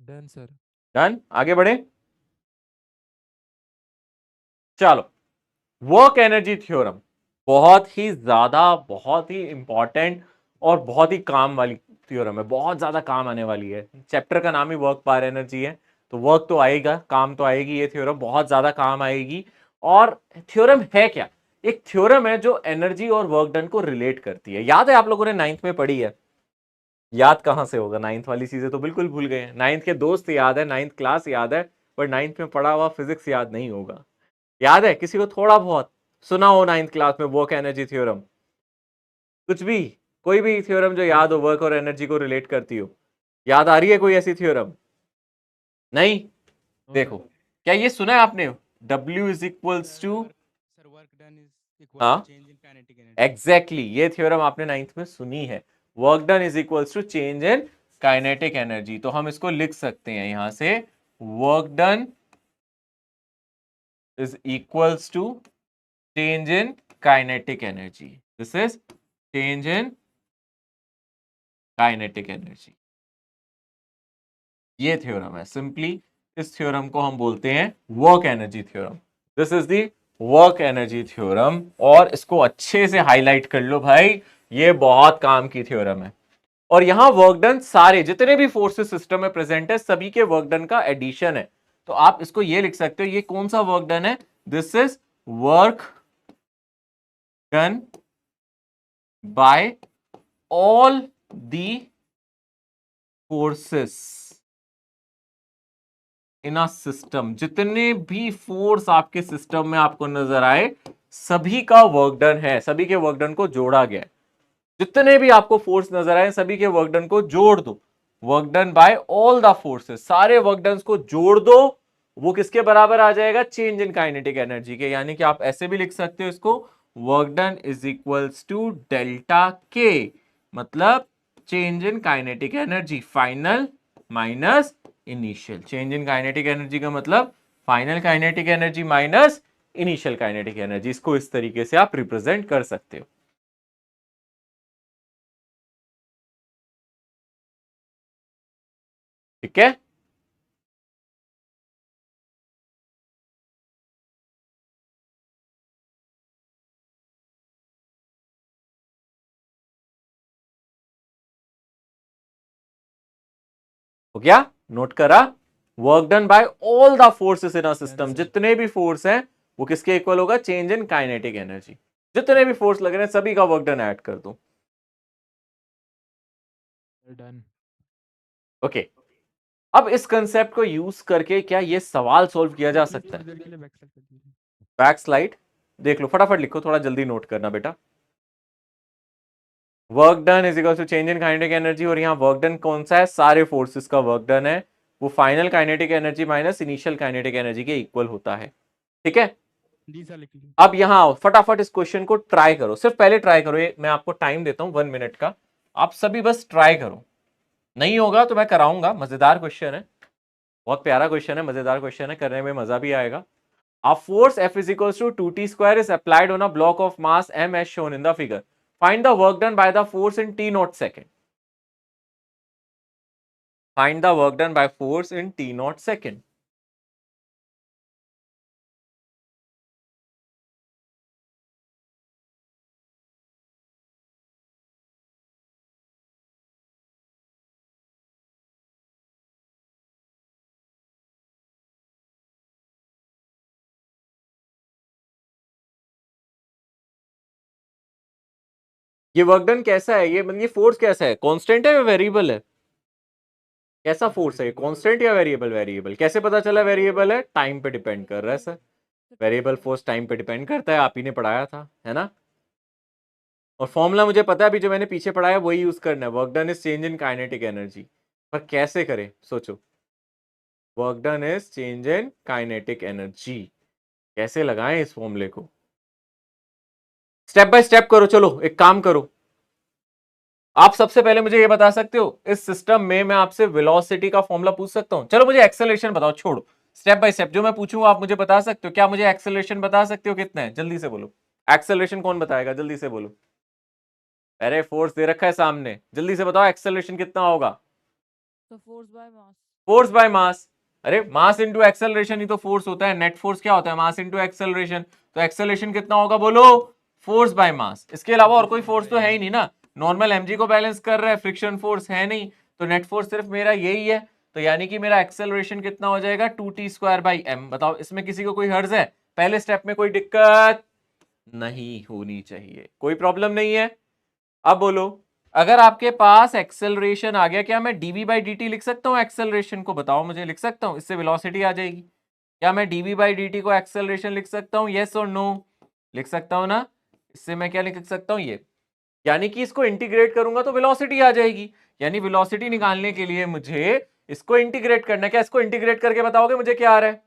Done sir.
डन, आगे बढ़े। चलो, वर्क एनर्जी थ्योरम बहुत ही ज्यादा, बहुत ही इंपॉर्टेंट और बहुत ही काम वाली थ्योरम है, बहुत ज्यादा काम आने वाली है। चैप्टर का नाम ही वर्क पावर एनर्जी है, तो वर्क तो आएगा, काम तो आएगी, ये थ्योरम बहुत ज्यादा काम आएगी। और थ्योरम है क्या? एक थ्योरम है जो एनर्जी और वर्क डन को रिलेट करती है। याद है आप लोगों ने 9th में पढ़ी है? याद कहां से होगा? 9th वाली चीजें तो बिल्कुल भूल गए हैं। 9th के दोस्त याद है, 9th क्लास याद है, पर 9th में पढ़ा हुआ फिजिक्स याद नहीं होगा। याद है किसी को? थोड़ा बहुत सुना हो 9th क्लास में वर्क एनर्जी थ्योरम? कुछ भी, कोई भी थ्योरम जो याद हो वर्क और एनर्जी को रिलेट करती हो, याद आ रही है कोई ऐसी थ्योरम? नहीं? देखो, क्या ये सुना है आपने? W is equals to,
sir work done is equal
हाँ?
To change in kinetic energy.
Exactly, ये थ्योरम आपने 9th में सुनी है। Work done is equals to change in kinetic energy. तो हम इसको लिख सकते हैं यहां से, work done is equals to change in kinetic energy. This is change in kinetic energy. ये थ्योरम है। सिंपली इस थ्योरम को हम बोलते हैं work energy theorem. This is the work energy theorem, और इसको अच्छे से हाईलाइट कर लो भाई, ये बहुत काम की थ्योरम है। और यहां वर्क डन सारे जितने भी फोर्सेस सिस्टम में प्रेजेंट है, सभी के वर्क डन का एडिशन है। तो आप इसको ये लिख सकते हो, ये कौन सा वर्क डन है? This is work done bye all the forces in a system. जितने भी फोर्स आपके सिस्टम में आपको नजर आए, सभी का वर्क डन है, सभी के वर्क डन को जोड़ा गया है। जितने भी आपको फोर्स नजर आए, सभी के वर्क डन को जोड़ दो। Work done bye all the forces, सारे वर्क डन को जोड़ दो, वो किसके बराबर आ जाएगा? चेंज इन काइनेटिक एनर्जी के। यानी कि आप ऐसे भी लिख सकते हो इसको, work done is equals to delta K, मतलब change in kinetic energy final minus initial. Change in kinetic energy का मतलब final kinetic energy minus initial kinetic energy. इसको इस तरीके से आप रिप्रेजेंट कर सकते हो। ठीक है? हो गया? नोट करा? Work done bye all the forces in a system, जितने भी फोर्स हैं वो किसके इक्वल होगा? Change in kinetic energy. जितने भी फोर्स लग रहे हैं सभी का वर्क डन ऐड कर दो।
डन।
ओके, अब इस कंसेप्ट को यूज करके क्या ये सवाल सॉल्व किया जा सकता है? बैक स्लाइड देख लो, फटाफट लिखो, थोड़ा जल्दी नोट करना बेटा। Work done is equal to change in kinetic energy, और यहाँ वर्क डन कौन सा है? सारे फोर्सेस का वर्क डन है, वो final kinetic energy minus initial kinetic energy के इक्वल होता है। ठीक है?
जी सर लिख लीजिए।
अब यहां आओ, फटाफट इस क्वेश्चन को ट्राई करो, सिर्फ पहले ट्राई करो। ये मैं आपको टाइम देता हूं 1 मिनट का, आप सभी बस ट्राई करो। नहीं होगा तो मैं कराऊंगा। मजेदार क्वेश्चन है, बहुत प्यारा क्वेश्चन है, मजेदार क्वेश्चन है, करने में मजा भी आएगा। A force F is equals to 2t square is applied on a block of mass m as shown in the figure. Find the work done by the force in t naught second. Find the work done by force in T not second. ये वर्क डन कैसा है, ये मतलब ये फोर्स कैसा है, कांस्टेंट है या वेरिएबल है? कैसा फोर्स है, कांस्टेंट या वेरिएबल? वेरिएबल। कैसे पता चला वेरिएबल है? टाइम पे डिपेंड कर रहा है सर। वेरिएबल फोर्स टाइम पे डिपेंड करता है, आप ही ने पढ़ाया था, है ना। और फॉर्मूला मुझे पता है, अभी जो मैंने पीछे पढ़ाया वही यूज करना है। Work done is change in kinetic energy. पर कैसे करें, सोचो। Work done is change in kinetic energy, कैसे लगाएं इस फॉर्मूले को? स्टेप बाय स्टेप करो। चलो एक काम करो, आप सबसे पहले मुझे ये बता सकते हो, इस सिस्टम में मैं आपसे वेलोसिटी का फॉर्मूला पूछ सकता हूं? चलो मुझे एक्सेलरेशन बताओ, छोड़ो, स्टेप बाय स्टेप जो मैं पूछूंगा आप मुझे बता सकते हो। क्या मुझे एक्सेलरेशन बता सकते हो कितना है? जल्दी से बोलो। एक्सेलरेशन कौन बताएगा, जल्दी से बोलो। अरे फोर्स दे रखा है सामने, जल्दी से बताओ एक्सेलरेशन कितना होगा?
तो force by mass.
Force by mass. अरे मास इंटू एक्सेलरेशन ही तो फोर्स होता है। नेट फोर्स क्या होता है? Mass into acceleration. तो एक्सेलरेशन कितना होगा बोलो? Force by mass. इसके अलावा और कोई फोर्स तो है ही नहीं ना। नॉर्मल mg को बैलेंस कर रहा है, फ्रिक्शन फोर्स है नहीं, तो नेट फोर्स सिर्फ मेरा यही है। तो यानी कि मेरा एक्सेलरेशन कितना हो जाएगा? 2t² m। बताओ इसमें किसी को कोई हर्ज है? पहले स्टेप में कोई दिक्कत नहीं होनी चाहिए, कोई प्रॉब्लम नहीं है। अब बोलो, अगर आपके पास एक्सेलरेशन आ गया, क्या मैं dv/dt लिख सकता हूं एक्सेलरेशन को? बताओ मुझे, लिख सकता हूं? इससे वेलोसिटी आ जाएगी। क्या मैं dv/dt को एक्सेलरेशन लिख सकता हूं? यस और नो? लिख सकता हूं ना। इससे मैं क्या लिख सकता हूं? ये, यानी कि इसको इंटीग्रेट करूंगा तो वेलोसिटी आ जाएगी। यानी वेलोसिटी निकालने के लिए मुझे इसको इंटीग्रेट करना है। क्या इसको इंटीग्रेट करके बताओगे मुझे क्या आ रहा है?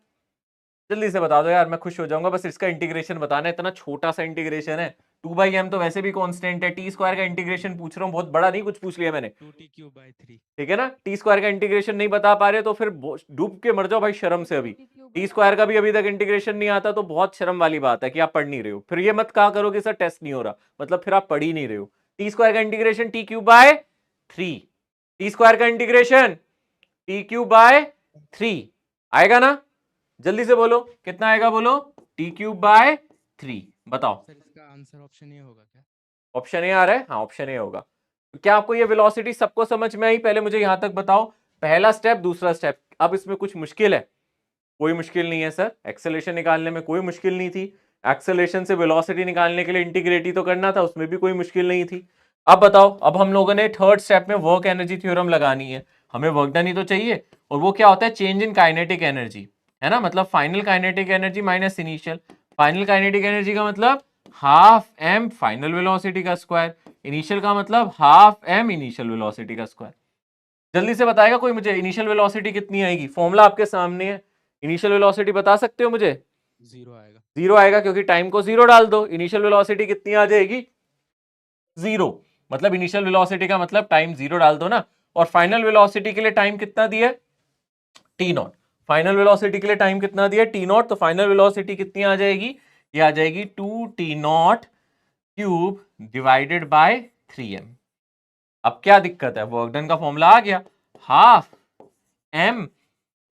जल्दी से बता दो यार, मैं खुश हो जाऊंगा। बस इसका इंटीग्रेशन बताना है, इतना छोटा सा इंटीग्रेशन है। 2/m तो वैसे भी कांस्टेंट है, t² का इंटीग्रेशन पूछ रहा हूं, बहुत बड़ा नहीं कुछ पूछ लिया मैंने।
2t³/3।
ठीक है ना। t² का इंटीग्रेशन नहीं बता पा रहे तो फिर डूब के मर जाओ भाई शर्म से। अभी t² का भी अभी तक इंटीग्रेशन नहीं आता तो बहुत शर्म वाली बात है कि आप पढ़ नहीं रहे हो। फिर ये मत कहा करो कि सर टेस्ट नहीं हो रहा, मतलब फिर आप पढ़ ही नहीं रहे हो। t² का इंटीग्रेशन t³/3, t² का इंटीग्रेशन t³/3 आएगा ना? जल्दी से बोलो कितना आएगा, बोलो। t³/3 बताओ।
सर इसका आंसर ऑप्शन ए होगा क्या?
ऑप्शन ए आ रहा है? हाँ ऑप्शन ए होगा। क्या आपको ये वेलोसिटी सबको समझ में आई? पहले मुझे यहां तक बताओ, पहला स्टेप दूसरा स्टेप। अब इसमें कुछ मुश्किल है? कोई मुश्किल नहीं है सर, एक्सेलरेशन निकालने में कोई मुश्किल नहीं थी। एक्सेलरेशन से वेलोसिटी निकालने के लिए इंटीग्रेट ही तो करना था, उसमें भी कोई मुश्किल नहीं थी। अब बताओ, अब हम लोगों ने थर्ड स्टेप में वर्क एनर्जी थ्योरम लगानी है। हमें वर्क डन ही तो चाहिए, और वो क्या होता है? चेंज इन काइनेटिक एनर्जी, है ना। मतलब final kinetic energy minus initial. Final kinetic energy का मतलब हाफ m फाइनल वेलोसिटी का स्क्वायर, इनिशियल का मतलब हाफ m इनिशियल वेलोसिटी का स्क्वायर। जल्दी से बताएगा कोई मुझे, इनिशियल वेलोसिटी कितनी आएगी? फॉर्मूला आपके सामने है। इनिशियल वेलोसिटी बता सकते हो मुझे?
0 आएगा।
0 आएगा, क्योंकि टाइम को 0 डाल दो। इनिशियल वेलोसिटी कितनी आ जाएगी? 0। मतलब इनिशियल वेलोसिटी का मतलब टाइम 0 डाल दो ना। और फाइनल वेलोसिटी के लिए टाइम कितना दिया है? t0। फाइनल वेलोसिटी के लिए टाइम कितना दिया है? t0। तो फाइनल वेलोसिटी कितनी आ जाएगी? ये आ जाएगी 2t0³ डिवाइडेड बाय 3m। अब क्या दिक्कत है? वर्क डन का फॉर्मूला आ गया, हाफ m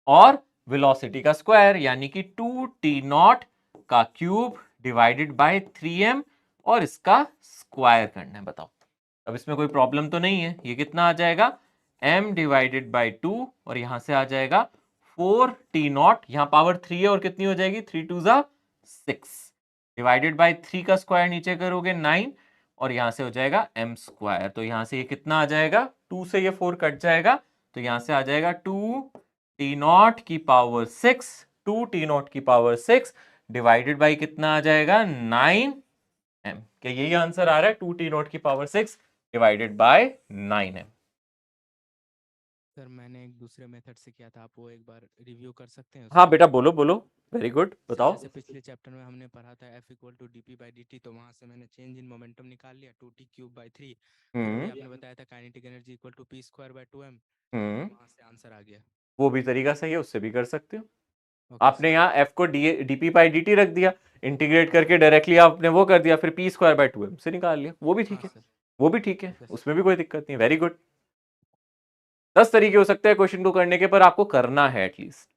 और वेलोसिटी का स्क्वायर, यानी कि 2t0³ डिवाइडेड बाय 3m, और इसका स्क्वायर करना है। बताओ अब इसमें कोई प्रॉब्लम तो नहीं है। ये कितना आ जाएगा? m डिवाइडेड बाय 2, और यहां से आ जाएगा 4t0, यहां पावर 3 है और कितनी हो जाएगी? 3 2 जा 6 डिवाइडेड बाय 3 का स्क्वायर नीचे करोगे 9, और यहां से हो जाएगा m स्क्वायर। तो यहां से ये कितना आ जाएगा? 2 से ये 4 कट जाएगा, तो यहां से आ जाएगा 2t0 6, 2t0 6 डिवाइडेड बाय कितना आ जाएगा? 9m। क्या यही आंसर आ रहा है? 2t0 6 divided by 9m।
Sir मैंने एक दूसरे मेथड से किया था, आप वो एक बार रिव्यू कर सकते हैं
हाँ
उसको?
बेटा बोलो बोलो, वेरी गुड,
सर
बताओ।
जैसे पिछले चैप्टर में हमने पढ़ा था F=dp/dt, तो वहां से मैंने चेंज इन मोमेंटम निकाल लिया 2t³/3। फिर वही आपने बताया था काइनेटिक एनर्जी p²/2m, वहां से आंसर आ गया।
वो भी तरीका सही है, उससे भी कर सकते हो।
ओके
आपने
सर।
यहाँ f को dp/dt रख दिया, इंटीग्रेट करके डायरेक्टली आपने वो कर दिया, फिर p²/2m से निकाल लिया, वो भी ठीक
हाँ
है।
सर।
वो भी ठीक है,
ओके सर।
उसमें भी कोई दिक्कत नहीं। Very good. 10 तरीके हो सकते हैं क्वेश्चन को करने के, पर आपको करना है एटलीस्ट।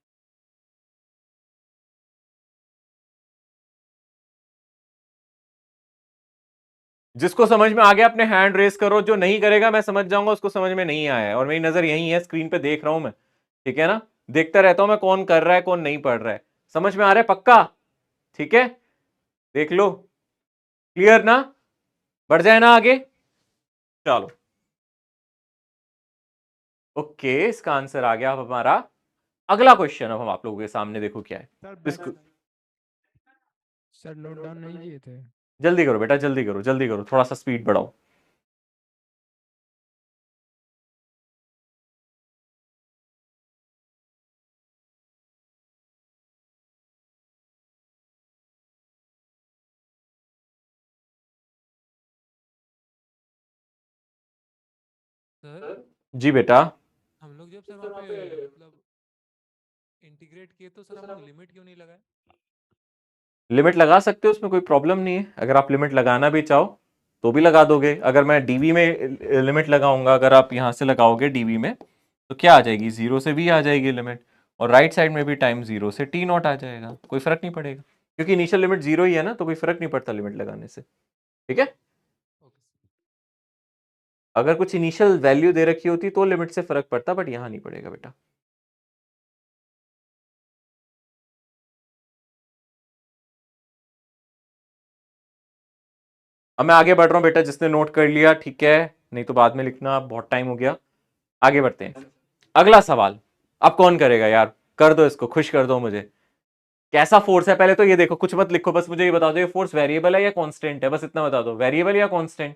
जिसको समझ में आ गया अपने हैंड रेस करो, जो नहीं करेगा मैं समझ जाऊंगा उसको समझ में नहीं आया है, और मेरी नजर यही है, स्क्रीन पे देख रहा हूं मैं, ठीक है ना, देखता रहता हूं मैं कौन कर रहा है कौन नहीं पढ़ रहा है। समझ में आ रहा है पक्का? ठीक है, देख लो, क्लियर ना, बढ़ जाए ना आगे। चलो ओके, इसका आंसर आ गया। अब हमारा अगला क्वेश्चन, अब हम आप लोगों के सामने देखो क्या है।
सर नोट डाउन नहीं किए थे।
जल्दी करो बेटा, जल्दी करो, जल्दी करो, थोड़ा सा स्पीड बढ़ाओ।
सर
जी बेटा,
हम लोग जब सर वहाँ पे मतलब इंटीग्रेट किए तो सर हम लोग लिमिट क्यों नहीं लगाए?
लिमिट लगा सकते हो, उसमें कोई प्रॉब्लम नहीं है। अगर आप लिमिट लगाना भी चाहो तो भी लगा दोगे। अगर मैं डीवी में लिमिट लगाऊंगा, अगर आप यहां से लगाओगे डीवी में, तो क्या आ जाएगी, 0 से भी आ जाएगी लिमिट, और राइट साइड में भी टाइम 0 से टी नॉट आ जाएगा, कोई फर्क नहीं पड़ेगा, क्योंकि इनिशियल लिमिट 0 ही है ना, तो कोई फर्क नहीं पड़ता लिमिट लगाने से। ठीक है,
ओके सर।
अगर कुछ इनिशियल वैल्यू दे रखी होती तो लिमिट से फर्क पड़ता, बट यहां नहीं पड़ेगा बेटा। अब मैं आगे बढ़ रहा हूं बेटा, जिसने नोट कर लिया ठीक है, नहीं तो बाद में लिखना, बहुत टाइम हो गया। आगे बढ़ते हैं, अगला सवाल। अब कौन करेगा यार, कर दो इसको, खुश कर दो मुझे। कैसा फोर्स है, पहले तो ये देखो, कुछ मत लिखो, बस मुझे ये बता दो ये फोर्स वेरिएबल है या कांस्टेंट है, बस इतना बता दो, वेरिएबल या कांस्टेंट,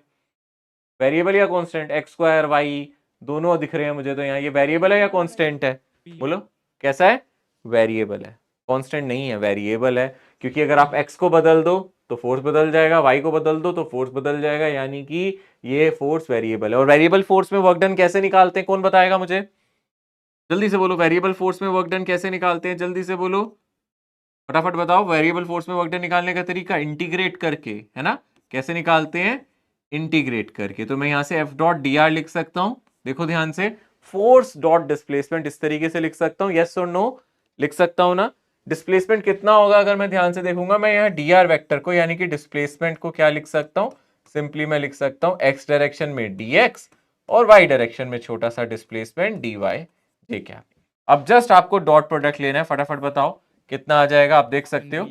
वेरिएबल या कांस्टेंट, एक्स स्क्वायर वाई दोनों दिख रहे हैं मुझे तो यहाँ, ये वेरिएबल है या कांस्टेंट है, बोलो कैसा है, वेरिएबल है, कांस्टेंट नहीं है, वेरिएबल है, क्योंकि अगर आप एक्स को बदल दो तो फोर्स बदल जाएगा, वाई को बदल दो तो फोर्स बदल जाएगा, यानी कि ये फोर्स वेरिएबल है। और वेरिएबल फोर्स में वर्क डन कैसे निकालते हैं, कौन बताएगा मुझे, जल्दी से बोलो, वेरिएबल फोर्स में वर्क डन कैसे निकालते हैं, जल्दी से बोलो, फटाफट बताओ। वेरिएबल फोर्स में वर्क डन निकालने का तरीका इंटीग्रेट करके है ना, कैसे निकालते हैं, इंटीग्रेट करके। तो मैं यहां से एफ डॉट डी आर लिख सकता हूं, देखो ध्यान से, फोर्स डॉट डिस्प्लेसमेंट इस तरीके से लिख सकता हूं, यस और नो लिख सकता हूं ना। डिस्प्लेसमेंट कितना होगा, अगर मैं ध्यान से देखूंगा, मैं यहाँ डी आर वैक्टर को, यानी कि डिस्प्लेसमेंट को क्या लिख सकता हूं, सिंपली मैं लिख सकता हूं एक्स डायरेक्शन में dx और वाई डायरेक्शन में छोटा सा डिस्प्लेसमेंट dy जे कैप। अब जस्ट आपको डॉट प्रोडक्ट लेना है, फटाफट बताओ कितना आ जाएगा, आप देख सकते हो,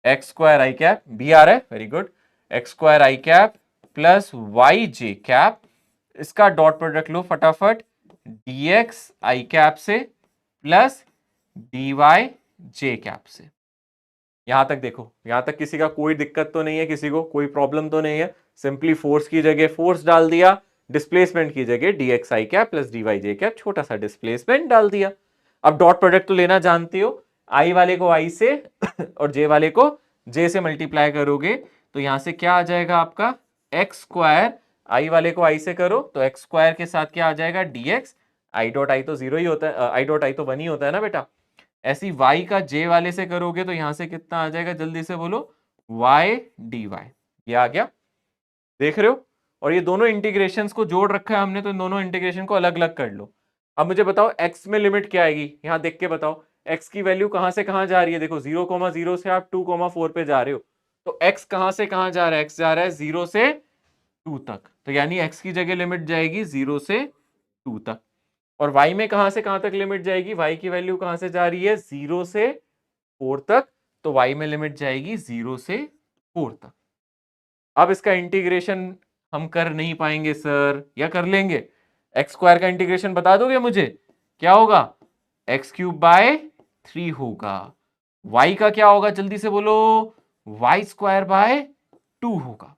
एक्स स्क्वायर आई कैप, बी आ रहा है, वेरी गुड, एक्स स्क्वायर आई कैप प्लस वाई जे कैप, इसका डॉट प्रोडक्ट लो फटाफट, dx आई कैप से प्लस dy जे कैप से। यहां तक देखो, यहां तक किसी का कोई दिक्कत तो नहीं है, किसी को कोई प्रॉब्लम तो नहीं है, सिंपली फोर्स की जगह फोर्स डाल दिया, डिस्प्लेसमेंट की जगह dx आई कैप प्लस dy जे कैप, छोटा सा डिस्प्लेसमेंट डाल दिया। अब डॉट प्रोडक्ट तो लेना जानते हो, आई वाले को आई से और जे वाले को जे से मल्टीप्लाई करोगे, तो यहां से क्या आ जाएगा आपका, एक्स स्क्वायर, आई वाले को आई से करो तो एक्स स्क्वायर के साथ क्या आ जाएगा, dx, आई डॉट आई तो 0 ही होता है, आई डॉट आई तो 1 ही होता है ना बेटा, ऐसी y का j वाले से करोगे तो यहां से कितना आ जाएगा, जल्दी से बोलो, y dy, ये आ गया, देख रहे हो। और ये दोनों इंटीग्रेशंस को जोड़ रखा है हमने, तो इन दोनों इंटीग्रेशन को अलग अलग कर लो। अब मुझे बताओ x में लिमिट क्या आएगी, यहां देख के बताओ, x की वैल्यू कहां से कहां जा रही है, देखो 0,0 से आप 2,4 पे जा रहे हो, तो x कहां से कहां जा रहा है, x जा रहा है 0 से 2 तक, तो यानी x की जगह लिमिट जाएगी 0 से 2 तक। और y में कहां से कहां तक लिमिट जाएगी, y की वैल्यू कहां से जा रही है, 0 से 4 तक, तो y में लिमिट जाएगी 0 से 4 तक। अब इसका इंटीग्रेशन हम कर नहीं पाएंगे सर, या कर लेंगे, एक्स स्क्वायर का इंटीग्रेशन बता दोगे मुझे, क्या होगा, एक्स क्यूब बाय 3 होगा, y का क्या होगा, जल्दी से बोलो, वाई स्क्वायर बाय 2 होगा।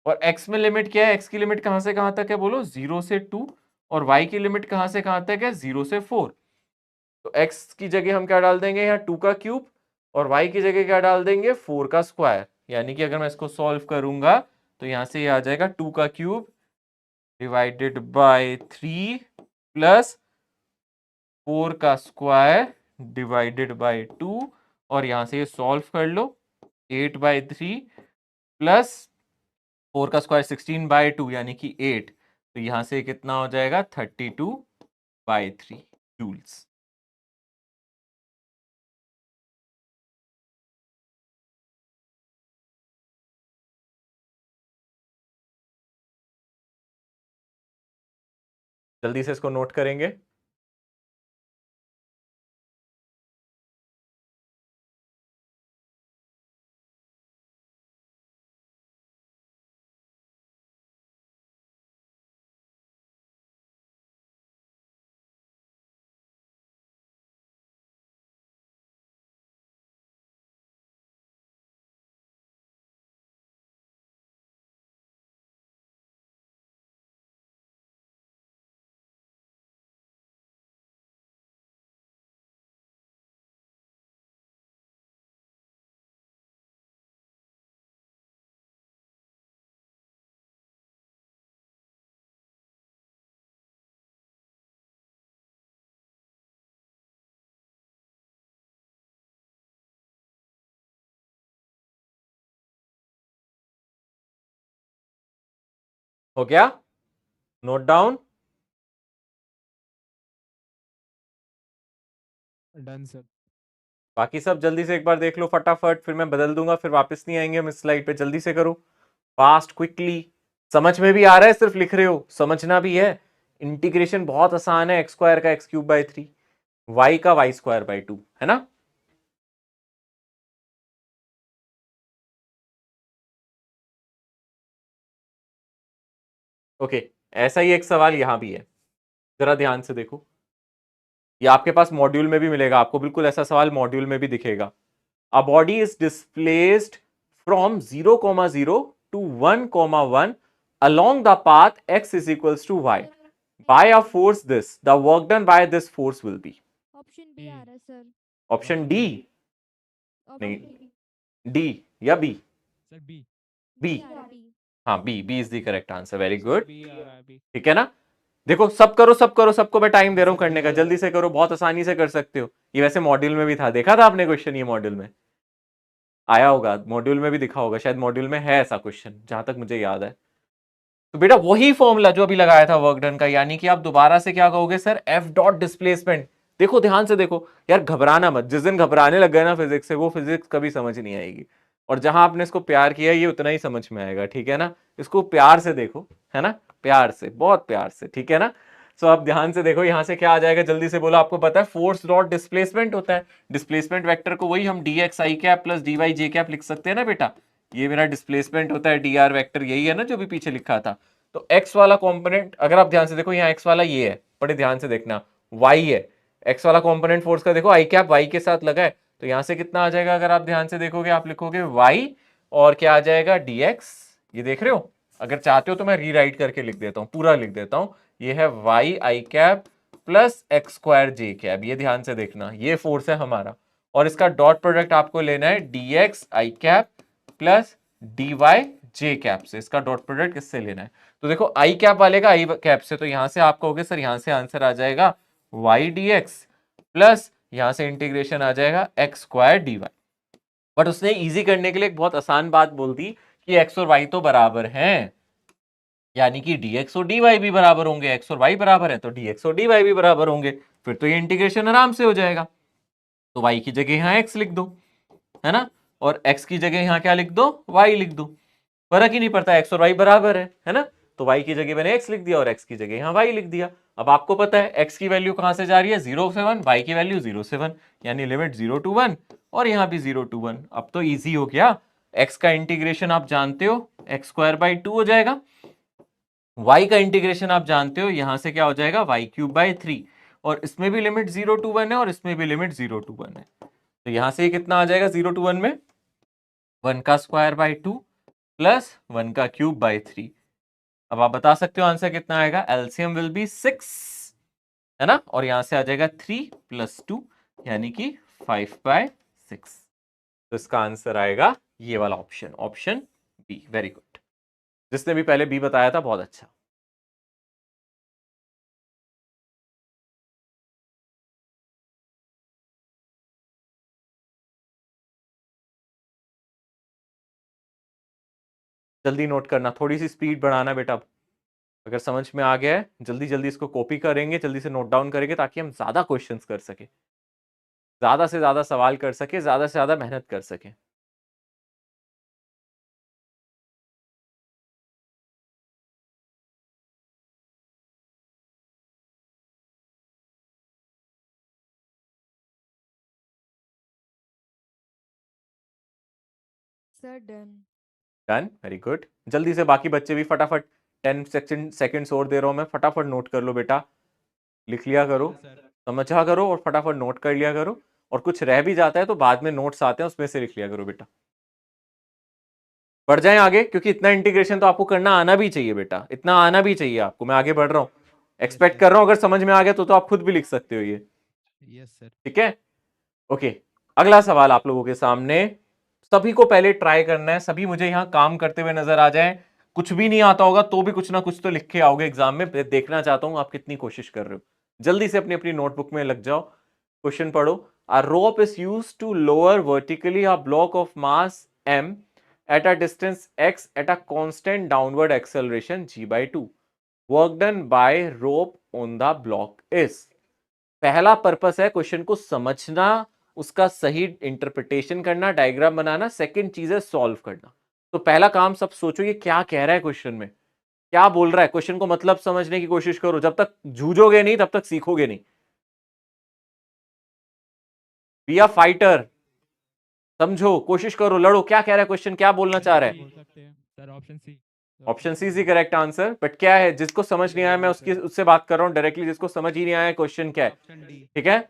और x में लिमिट क्या है, x की लिमिट कहां से कहां तक है, बोलो 0 से 2, और y की लिमिट कहां से कहां तक है, 0 से 4, तो x की जगह हम क्या डाल देंगे यहाँ 2 का क्यूब, और y की जगह क्या डाल देंगे 4 का स्क्वायर, यानी कि अगर मैं इसको सॉल्व करूंगा तो यहां से ये आ जाएगा 2 का क्यूब डिवाइडेड बाय 3 प्लस 4 का स्क्वायर डिवाइडेड बाय 2, और यहां से ये सॉल्व कर लो, 8/3 प्लस 4 का स्क्वायर 16/2 यानी कि 8, तो यहां से कितना हो जाएगा 32 बाय 3 जूल्स। जल्दी से इसको नोट करेंगे। हो गया? Note down.
Done sir.
बाकी सब जल्दी से एक बार देख लो फटाफट, फिर मैं बदल दूंगा, फिर वापस नहीं आएंगे हम इस स्लाइड पे। जल्दी से करो, फास्ट, क्विकली। समझ में भी आ रहा है, सिर्फ लिख रहे हो, समझना भी है। इंटीग्रेशन बहुत आसान है, एक्स स्क्वायर का एक्स क्यूब बाय 3, वाई का वाई स्क्वायर बाय 2, है ना? ओके, ऐसा ही एक सवाल यहां भी है, जरा ध्यान से देखो। ये आपके पास मॉड्यूल में भी मिलेगा आपको, बिल्कुल ऐसा सवाल मॉड्यूल में भी दिखेगा। A body is displaced from 0,0 to 1,1 along the path x is equals to y by a force this, the work done by this force will be।
Option B आ रहा है सर।
Option D? नहीं,
ऑप्शन
डी या बी?
Sir B.
बी,
आ रहा है बी।
हाँ B is the correct answer. Very good,
B आ रहा है बी।
ठीक है ना? देखो सब करो सब करो, सबको मैं टाइम दे रहा हूं करने का, जल्दी से करो, बहुत आसानी से कर सकते हो। ये वैसे मॉड्यूल में भी था, देखा था आपने क्वेश्चन? ये मॉड्यूल में आया होगा, मॉड्यूल में भी दिखा होगा, शायद मॉड्यूल में है ऐसा क्वेश्चन, जहां तक मुझे याद है। तो बेटा वही फॉर्मूला जो अभी लगाया था वर्क डन का, यानी कि आप दोबारा से क्या कहोगे सर? F dot displacement. देखो ध्यान से देखो यार, घबराना मत, जिस दिन घबराने लग गए ना फिजिक्स से, वो फिजिक्स कभी समझ नहीं आएगी। और जहां आपने इसको प्यार किया ये उतना ही समझ में आएगा, ठीक है ना? इसको प्यार से देखो, है ना? प्यार से, बहुत प्यार से, ठीक है ना? सो अब ध्यान से देखो, यहां से क्या आ जाएगा, जल्दी से बोलो। आपको पता है फोर्स डॉट डिस्प्लेसमेंट होता है। डिस्प्लेसमेंट वेक्टर को वही हम डी एक्स आई कैप प्लस डी वाई जे कैप लिख सकते हैं ना बेटा। ये मेरा डिस्प्लेसमेंट होता है, डी आर वैक्टर यही है ना जो भी पीछे लिखा था। तो x वाला कंपोनेंट, अगर आप ध्यान से देखो, यहाँ x वाला ये है, बड़े ध्यान से देखना, y है। x वाला कंपोनेंट फोर्स का देखो, आई कैप y के साथ लगा है, तो यहां से कितना आ जाएगा? अगर आप ध्यान से देखोगे, आप लिखोगे y और क्या आ जाएगा? dx। ये देख रहे हो? अगर चाहते हो तो मैं रीराइट करके लिख देता हूं, पूरा लिख देता हूं। ये है y आई कैप प्लस एक्स स्क्वायर जे कैप, ये ध्यान से देखना, ये फोर्स है हमारा। और इसका डॉट प्रोडक्ट आपको लेना है dx आई कैप प्लस dy जे कैप से, इसका डॉट प्रोडक्ट किससे लेना है? तो देखो आई कैप वाले का आई कैप से, तो यहां से आप कहोगे सर यहां से आंसर आ जाएगा y dx प्लस यहां से इंटीग्रेशन आ जाएगा एक्स स्क्वायर dy। बट उसने इजी करने के लिए एक बहुत आसान बात बोल दी कि x और y तो बराबर हैं, यानी कि dx और dy भी बराबर होंगे। x और y बराबर है तो dx और dy भी बराबर होंगे, फिर तो ये इंटीग्रेशन आराम से हो जाएगा। तो y की जगह यहां x लिख दो, है ना? और x की जगह यहां क्या लिख दो? y लिख दो, फर्क ही नहीं पड़ता, x और y बराबर है ना? तो y की जगह मैंने x लिख दिया और x की जगह यहां y लिख दिया। अब आपको पता है x की वैल्यू कहां से जा रही है? 0 से 1, y की वैल्यू 0 से 1, यानी लिमिट 0 to 1 और यहां भी 0 to 1। अब तो इजी हो गया, x का इंटीग्रेशन आप जानते हो, एक्स स्क्वायर बाई 2 हो जाएगा। y का इंटीग्रेशन आप जानते हो, यहां से क्या हो जाएगा? y क्यूब बाई 3, और इसमें भी लिमिट 0 to 1 है और इसमें भी लिमिट 0 to 1 है। तो यहां से कितना आ जाएगा 0 to 1 में? 1 का स्क्वायर बाई 2 प्लस 1 का क्यूब बाई 3। अब आप बता सकते हो आंसर कितना आएगा? एलसीएम विल बी 6, है ना? और यहां से आ जाएगा 3 + 2 यानी कि 5/6। तो इसका आंसर आएगा ये वाला option, option B. Very good, जिसने भी पहले बी बताया था बहुत अच्छा। जल्दी नोट करना, थोड़ी सी स्पीड बढ़ाना बेटा। अगर समझ में आ गया है जल्दी जल्दी इसको कॉपी करेंगे, जल्दी से नोट डाउन करेंगे ताकि हम ज्यादा क्वेश्चंस कर सके, ज्यादा से ज्यादा सवाल कर सके, ज्यादा से ज्यादा मेहनत कर सके।
Sir done.
Done, very good. जल्दी से बाकी बच्चे भी फटाफट 10 सेकंड्स और दे रहा हूं मैं, फटाफट नोट कर लो बेटा, लिख लिया करो, समझा करो और फटाफट नोट कर लिया करो। और कुछ रह भी जाता है तो बाद में नोट्स आते हैं उसमें से लिख लिया करो बेटा। बढ़ जाएं आगे, क्योंकि इतना इंटीग्रेशन तो आपको करना आना भी चाहिए बेटा, इतना आना भी चाहिए आपको। मैं आगे बढ़ रहा हूं, एक्सपेक्ट कर रहा हूं अगर समझ में आ गया तो आप खुद भी लिख सकते हो ये।
Yes sir.
ठीक है, ओके। अगला सवाल आप लोगों के सामने, सभी को पहले ट्राई करना है, सभी मुझे यहां काम करते हुए नजर आ जाएं। कुछ भी नहीं आता होगा तो भी कुछ ना कुछ तो लिख के आओगे एग्जाम में, देखना चाहता हूं आप कितनी कोशिश कर रहे हो। जल्दी से अपनी अपनी नोटबुक में लग जाओ, क्वेश्चन पढ़ो। A rope is used to lower vertically a block of mass m at a distance x at a constant downward acceleration g/2. Work done by rope on the block is. पहला पर्पस है क्वेश्चन को समझना, उसका सही इंटरप्रिटेशन करना, डायग्राम बनाना। सेकंड चीज है सॉल्व करना। तो पहला काम सब सोचो ये क्या कह रहा है क्वेश्चन में, क्या बोल रहा है। क्वेश्चन को मतलब समझने की कोशिश करो, जब तक जूझोगे नहीं तब तक सीखोगे नहीं। बी अ फाइटर, समझो, कोशिश करो, लड़ो। क्या कह रहा है क्वेश्चन, क्या बोलना चाह रहा है।
बोल सकते हैं sir option C.
Option C is correct answer, but क्या है जिसको समझ नहीं आया मैं उससे बात कर रहा हूं डायरेक्टली, जिसको समझ ही नहीं आया क्वेश्चन क्या है। ठीक है,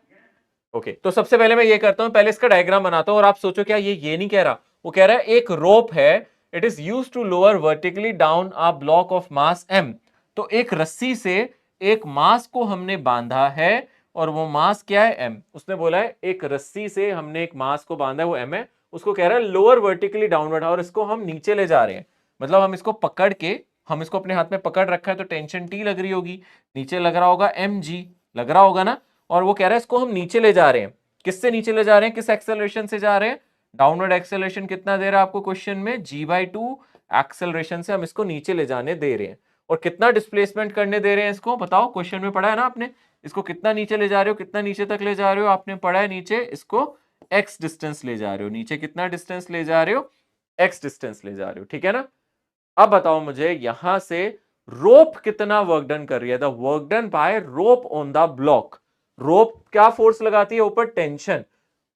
ओके। तो सबसे पहले मैं ये करता हूं, पहले इसका डायग्राम बनाता हूं और आप सोचो क्या ये नहीं कह रहा, वो कह रहा है एक रोप है, it is use to lower vertically down a block of mass m। तो एक रस्सी से एक मास को हमने बांधा है और वो मास क्या है m। उसने बोला है एक रस्सी से हमने एक मास को बांधा है, वो m है। उसको कह रहा है लोअर वर्टिकली डाउनवर्ड, और इसको हम नीचे ले जा रहे हैं। मतलब हम इसको पकड़ के, हम इसको अपने हाथ में पकड़ रखा है तो टेंशन T लग रही होगी, नीचे लग रहा होगा mg, लग रहा होगा ना। और वो कह रहा है इसको हम नीचे ले जा रहे हैं। किससे नीचे ले जा रहे हैं, किस एक्सेलरेशन से जा रहे हैं। डाउनवर्ड एक्सेलरेशन कितना दे रहा है आपको क्वेश्चन में, g/2 एक्सेलरेशन से हम इसको नीचे ले जाने दे रहे हैं। और कितना डिस्प्लेसमेंट करने दे रहे हैं इसको, बताओ, क्वेश्चन में पढ़ा है ना आपने। इसको कितना नीचे ले जा रहे हो, कितना नीचे तक ले जा रहे हो, आपने पढ़ा है नीचे इसको x डिस्टेंस ले जा रहे हो, नीचे कितना डिस्टेंस ले जा रहे हो, x डिस्टेंस ले जा रहे हो। ठीक है ना। अब बताओ मुझे यहां से रोप कितना वर्क डन कर रही है, the work done by rope on the block. Rope क्या फोर्स लगाती है ऊपर, टेंशन।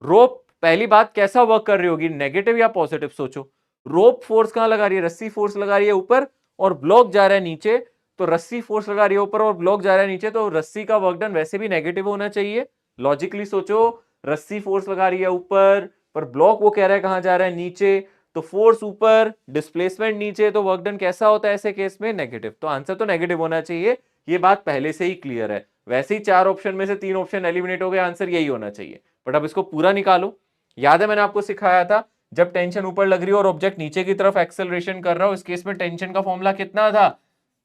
रोप पहली बात कैसा वर्क कर रही होगी, नेगेटिव या पॉजिटिव, सोचो। रोप फोर्स कहां लगा रही है, रस्सी फोर्स लगा रही है ऊपर और ब्लॉक जा रहा है नीचे। तो रस्सी फोर्स लगा रही है ऊपर और ब्लॉक जा रहा है नीचे, तो रस्सी का वर्क डन वैसे भी नेगेटिव होना चाहिए। लॉजिकली सोचो, रस्सी फोर्स लगा रही है ऊपर पर ब्लॉक वो कह रहा है कहां जा रहा है, नीचे। तो फोर्स ऊपर, डिस्प्लेसमेंट नीचे, तो वर्क डन कैसा होता है ऐसे केस में, नेगेटिव। तो आंसर तो नेगेटिव होना चाहिए, ये बात पहले से ही क्लियर है। वैसे ही 4 ऑप्शन में से 3 ऑप्शन एलिमिनेट हो गए, आंसर यही होना चाहिए। बट अब इसको पूरा निकालो। याद है मैंने आपको सिखाया था, जब टेंशन ऊपर लग रही हो और ऑब्जेक्ट नीचे की तरफ एक्सेलरेशन कर रहा हो, इस केस में टेंशन का फॉर्मूला कितना था,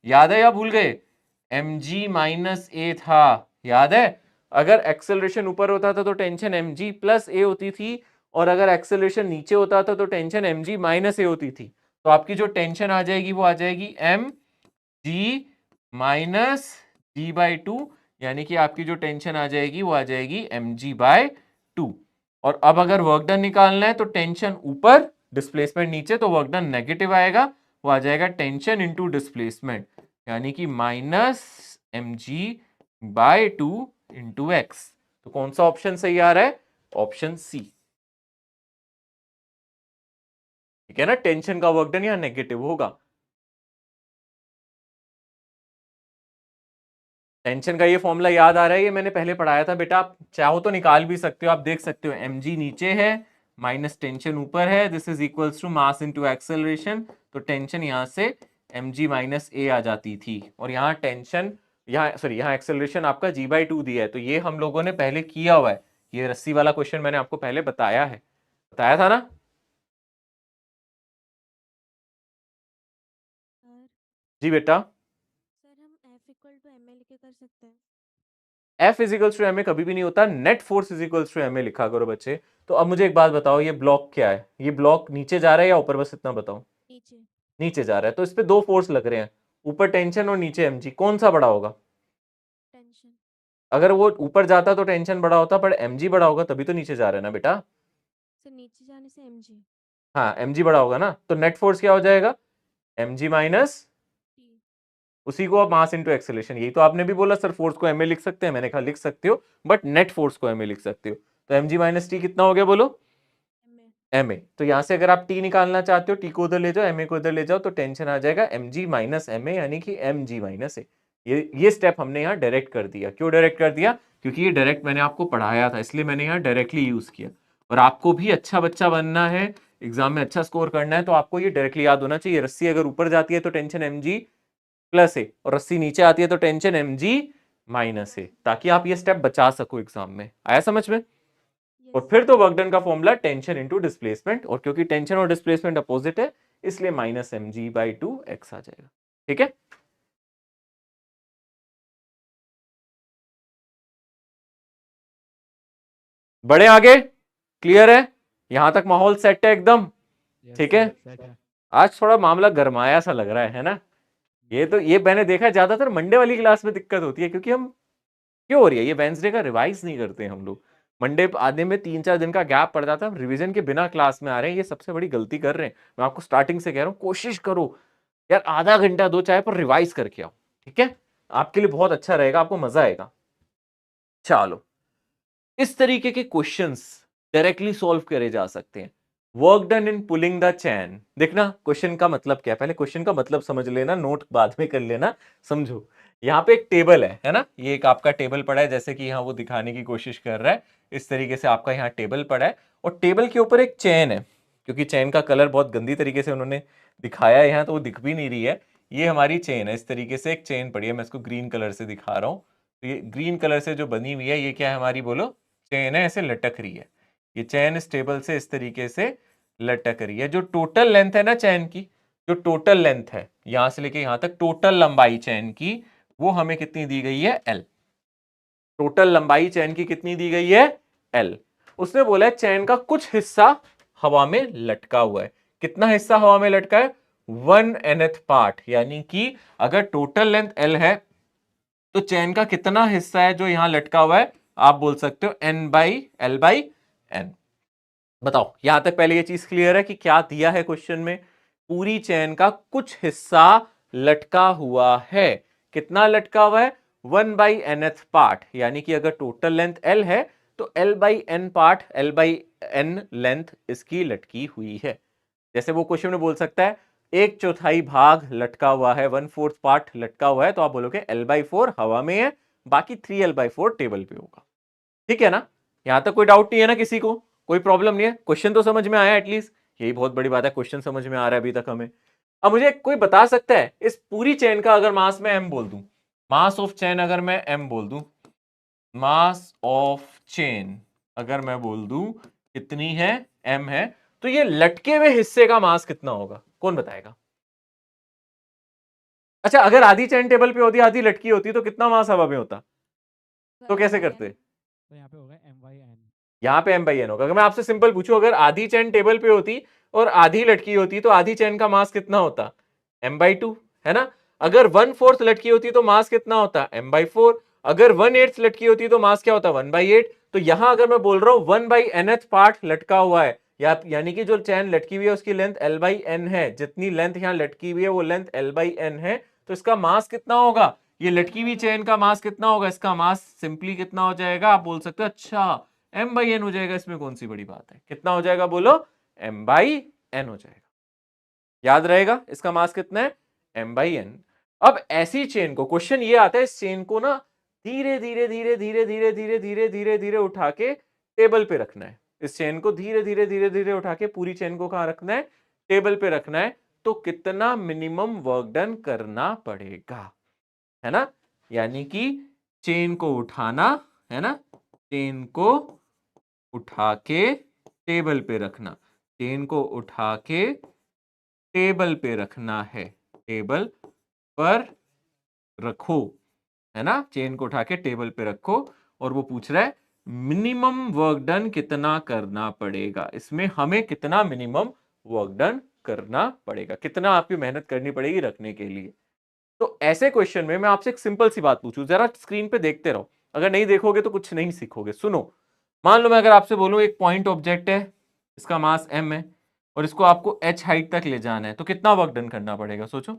याद है या भूल गए, mg-a था, याद है। अगर एक्सेलरेशन ऊपर होता था तो टेंशन mg+a होती थी, और अगर एक्सेलरेशन नीचे होता था तो टेंशन mg-a होती थी। तो आपकी जो टेंशन आ जाएगी वो आ जाएगी mg-g/2, यानी कि आपकी जो टेंशन आ जाएगी वो आ जाएगी mg/2। और अब अगर वर्क डन निकालना है तो टेंशन ऊपर, डिस्प्लेसमेंट नीचे, तो वर्क डन नेगेटिव आएगा, वो आ जाएगा टेंशन इंटू डिस्प्लेसमेंट, यानी कि -mg/2 इंटू x। तो कौन सा ऑप्शन सही आ रहा है, ऑप्शन सी। ठीक है ना, टेंशन का वर्क डन यहां नेगेटिव होगा। टेंशन का ये फॉर्मूला याद आ रहा है, ये मैंने पहले पढ़ाया था बेटा, आप चाहो तो निकाल भी सकते हो। आप देख सकते हो mg नीचे है माइनस टेंशन ऊपर है, this is equals to mass into acceleration. तो टेंशन यहां से mg-a आ जाती थी, और यहाँ टेंशन, यहाँ एक्सेलरेशन आपका g/2 दिया है। तो ये हम लोगों ने पहले किया हुआ है, ये रस्सी वाला क्वेश्चन मैंने आपको पहले बताया है, बताया था ना। जी बेटा,
सर हम F equal to m a लिखे कर सकते हैं।
F इजिकल्स टू ma कभी भी नहीं होता, net force equals to ma लिखा करो बच्चे। तो अब मुझे एक बात बताओ, ये ब्लॉक क्या है, ये ब्लॉक नीचे जा रहा है या ऊपर, बस इतना बताओ।
नीचे।
नीचे जा रहा है, तो इस पे 2 फोर्स लग रहे हैं, ऊपर टेंशन और नीचे mg, कौन सा बड़ा होगा?
टेंशन।
अगर वो ऊपर जाता तो टेंशन बड़ा होता, पर mg बड़ा होगा तभी तो नीचे जा रहा है ना बेटा।
सर नीचे जाने से mg
हाँ mg बड़ा होगा ना, तो नेट फोर्स क्या हो जाएगा? mg minus
t।
उसी को आप मास इनटू एक्सेलरेशन, यही तो आपने भी बोला सर फोर्स को ma लिख सकते हैं, मैंने कहा लिख सकते हो बट नेट फोर्स को ma लिख सकते हो। तो mg माइनस टी कितना हो गया बोलो? ma। तो यहां से अगर आप t निकालना चाहते हो, t को उधर ले जाओ, ma को इधर ले जाओ, तो टेंशन आ जाएगा mg माइनस ma यानी कि mg माइनस a। ये स्टेप हमने यहाँ डायरेक्ट कर दिया। क्यों डायरेक्ट कर दिया? क्योंकि ये डायरेक्ट मैंने आपको पढ़ाया था, इसलिए मैंने यहाँ डायरेक्टली यूज किया। और आपको भी अच्छा बच्चा बनना है, एग्जाम में अच्छा स्कोर करना है, तो आपको ये डायरेक्टली याद होना चाहिए। रस्सी अगर ऊपर जाती है तो टेंशन mg प्लस ए, और रस्सी नीचे आती है तो टेंशन mg माइनस ए, ताकि आप ये स्टेप बचा सको एग्जाम में। आया समझ में? और फिर तो वर्क डन का फॉर्मूला टेंशन इनटू डिस्प्लेसमेंट, और क्योंकि टेंशन और डिस्प्लेसमेंट अपोजिट है इसलिए माइनस mg/2x आ जाएगा। ठीक है, बड़े आगे, क्लियर है? यहां तक माहौल सेट है एकदम? ठीक है, आज थोड़ा मामला गरमाया सा लग रहा है ना? ये मैंने देखा है ज्यादातर मंडे वाली क्लास में दिक्कत होती है, क्योंकि हम क्यों हो रही है, ये वेंसडे का रिवाइज नहीं करते हम लोग। मंडे आने में 3-4 दिन का गैप पड़ जाता है, रिवीजन के बिना क्लास में आ रहे हैं, ये सबसे बड़ी गलती कर रहे हैं। मैं आपको स्टार्टिंग से कह रहा हूं, कोशिश करो यार आधा घंटा दो चाहे पर रिवाइज करके आओ। ठीक है, आपके लिए बहुत अच्छा रहेगा, आपको मजा आएगा। चलो, इस तरीके के क्वेश्चंस डायरेक्टली सॉल्व करे जा सकते हैं। Work done in pulling the chain, देखना क्वेश्चन का मतलब क्या है, पहले क्वेश्चन का मतलब समझ लेना, नोट बाद में कर लेना। समझो, यहाँ पे एक टेबल है ना, ये एक आपका टेबल पड़ा है, जैसे कि यहाँ वो दिखाने की कोशिश कर रहा है, इस तरीके से आपका यहाँ टेबल पड़ा है, और टेबल के ऊपर एक चेन है, क्योंकि चेन का कलर बहुत गंदी तरीके से उन्होंने दिखाया है यहाँ, तो वो दिख भी नहीं रही है। ये हमारी चेन है, इस तरीके से एक चेन पड़ी है, मैं इसको ग्रीन कलर से दिखा रहा हूँ। तो ये ग्रीन कलर से जो बनी हुई है, ये क्या है हमारी बोलो? चेन है, ऐसे लटक रही है। ये चेन इस टेबल से इस तरीके से लटक रही है। जो टोटल लेंथ है ना चैन की, जो टोटल लेंथ है यहां से लेके यहां तक, टोटल लंबाई चैन की, वो हमें कितनी दी गई है? L। टोटल लंबाई चैन की कितनी दी गई है? L। उसने बोला है चैन का कुछ हिस्सा हवा में लटका हुआ है। कितना हिस्सा हवा में लटका है? 1/nth पार्ट, यानी कि अगर टोटल लेंथ L है तो चैन का कितना हिस्सा है जो यहां लटका हुआ है? आप बोल सकते हो N/L/N। बताओ, यहां तक पहले ये चीज क्लियर है कि क्या दिया है क्वेश्चन में? पूरी चैन का कुछ हिस्सा लटका हुआ है। कितना लटका हुआ है? 1/nth पार्ट, यानी कि अगर टोटल लेंथ L है तो L/n पार्ट, L/n लेंथ इसकी लटकी हुई है। जैसे वो क्वेश्चन में बोल सकता है 1/4 भाग लटका हुआ है, 1/4 पार्ट लटका हुआ है, तो आप बोलोगे L/4 हवा में है, बाकी 3L/4 टेबल पे होगा। ठीक है ना? यहां तक कोई डाउट नहीं है ना किसी को? कोई प्रॉब्लम नहीं है? क्वेश्चन तो समझ में आया एटलीस्ट, यही बहुत बड़ी बात है, क्वेश्चन समझ में आ रहा है अभी तक हमें। अब मुझे कोई बता सकता है इस पूरी चेन का अगर मास मैं m बोल दूं, मास ऑफ चेन अगर मैं m बोल दूं, मास ऑफ चेन अगर मैं बोल दूं कितनी है? m है, तो ये लटके हुए हिस्से का मास कितना होगा? कौन बताएगा? अच्छा, अगर आधी चेन टेबल पे होती, आधी लटकी होती, तो कितना मास हवा में होता? तो कैसे करते?
तो यहाँ पे होगा m/n।
यहाँ पे m/n होगा। अगर मैं आपसे सिंपल पूछूं, अगर आधी चेन टेबल पे होती और आधी लटकी होती, तो आधी चेन का मास कितना होता? m/2, है ना? अगर 1/4 लटकी होती तो मास कितना होता? m/4। अगर 1/8 लटकी होती तो मास क्या होता? 1/8। तो यहां अगर मैं बोल रहा हूं 1/nth पार्ट लटका हुआ है, यानी कि जो चैन लटकी हुई है उसकी लेंथ L/n है, जितनी लेंथ यहां लटकी हुई है वो लेंथ L/n है, तो इसका मास कितना होगा? ये लटकी हुई चेन का मास कितना होगा? इसका मास सिंपली कितना हो जाएगा? आप बोल सकते हो अच्छा m/n हो जाएगा, इसमें कौन सी बड़ी बात है? कितना हो जाएगा बोलो? m/n हो जाएगा। याद रहेगा इसका मास कितना है? m/n। अब ऐसी चेन को, क्वेश्चन ये आता है, इस चेन को ना धीरे धीरे धीरे धीरे धीरे धीरे धीरे धीरे धीरे उठा के टेबल पे रखना है। इस चेन को धीरे धीरे धीरे धीरे उठा के पूरी चेन को कहां रखना है? टेबल पे रखना है। तो कितना मिनिमम वर्क डन करना पड़ेगा, है ना? यानी कि चेन को उठाना है ना, चेन को उठा के टेबल पे रखना, चेन को उठा के टेबल पे रखना है, टेबल पर रखो, है ना? चेन को उठा के टेबल पे रखो, और वो पूछ रहा है मिनिमम वर्क डन कितना करना पड़ेगा। इसमें हमें कितना मिनिमम वर्क डन करना पड़ेगा, कितना आपकी मेहनत करनी पड़ेगी रखने के लिए। तो ऐसे क्वेश्चन में मैं आपसे एक सिंपल सी बात पूछूं, जरा स्क्रीन पे देखते रहो, अगर नहीं देखोगे तो कुछ नहीं सीखोगे। सुनो, मान लो मैं अगर आपसे बोलूं एक पॉइंट ऑब्जेक्ट है, इसका मास m है और इसको आपको h हाइट तक ले जाना है, तो कितना वर्क डन करना पड़ेगा? सोचो,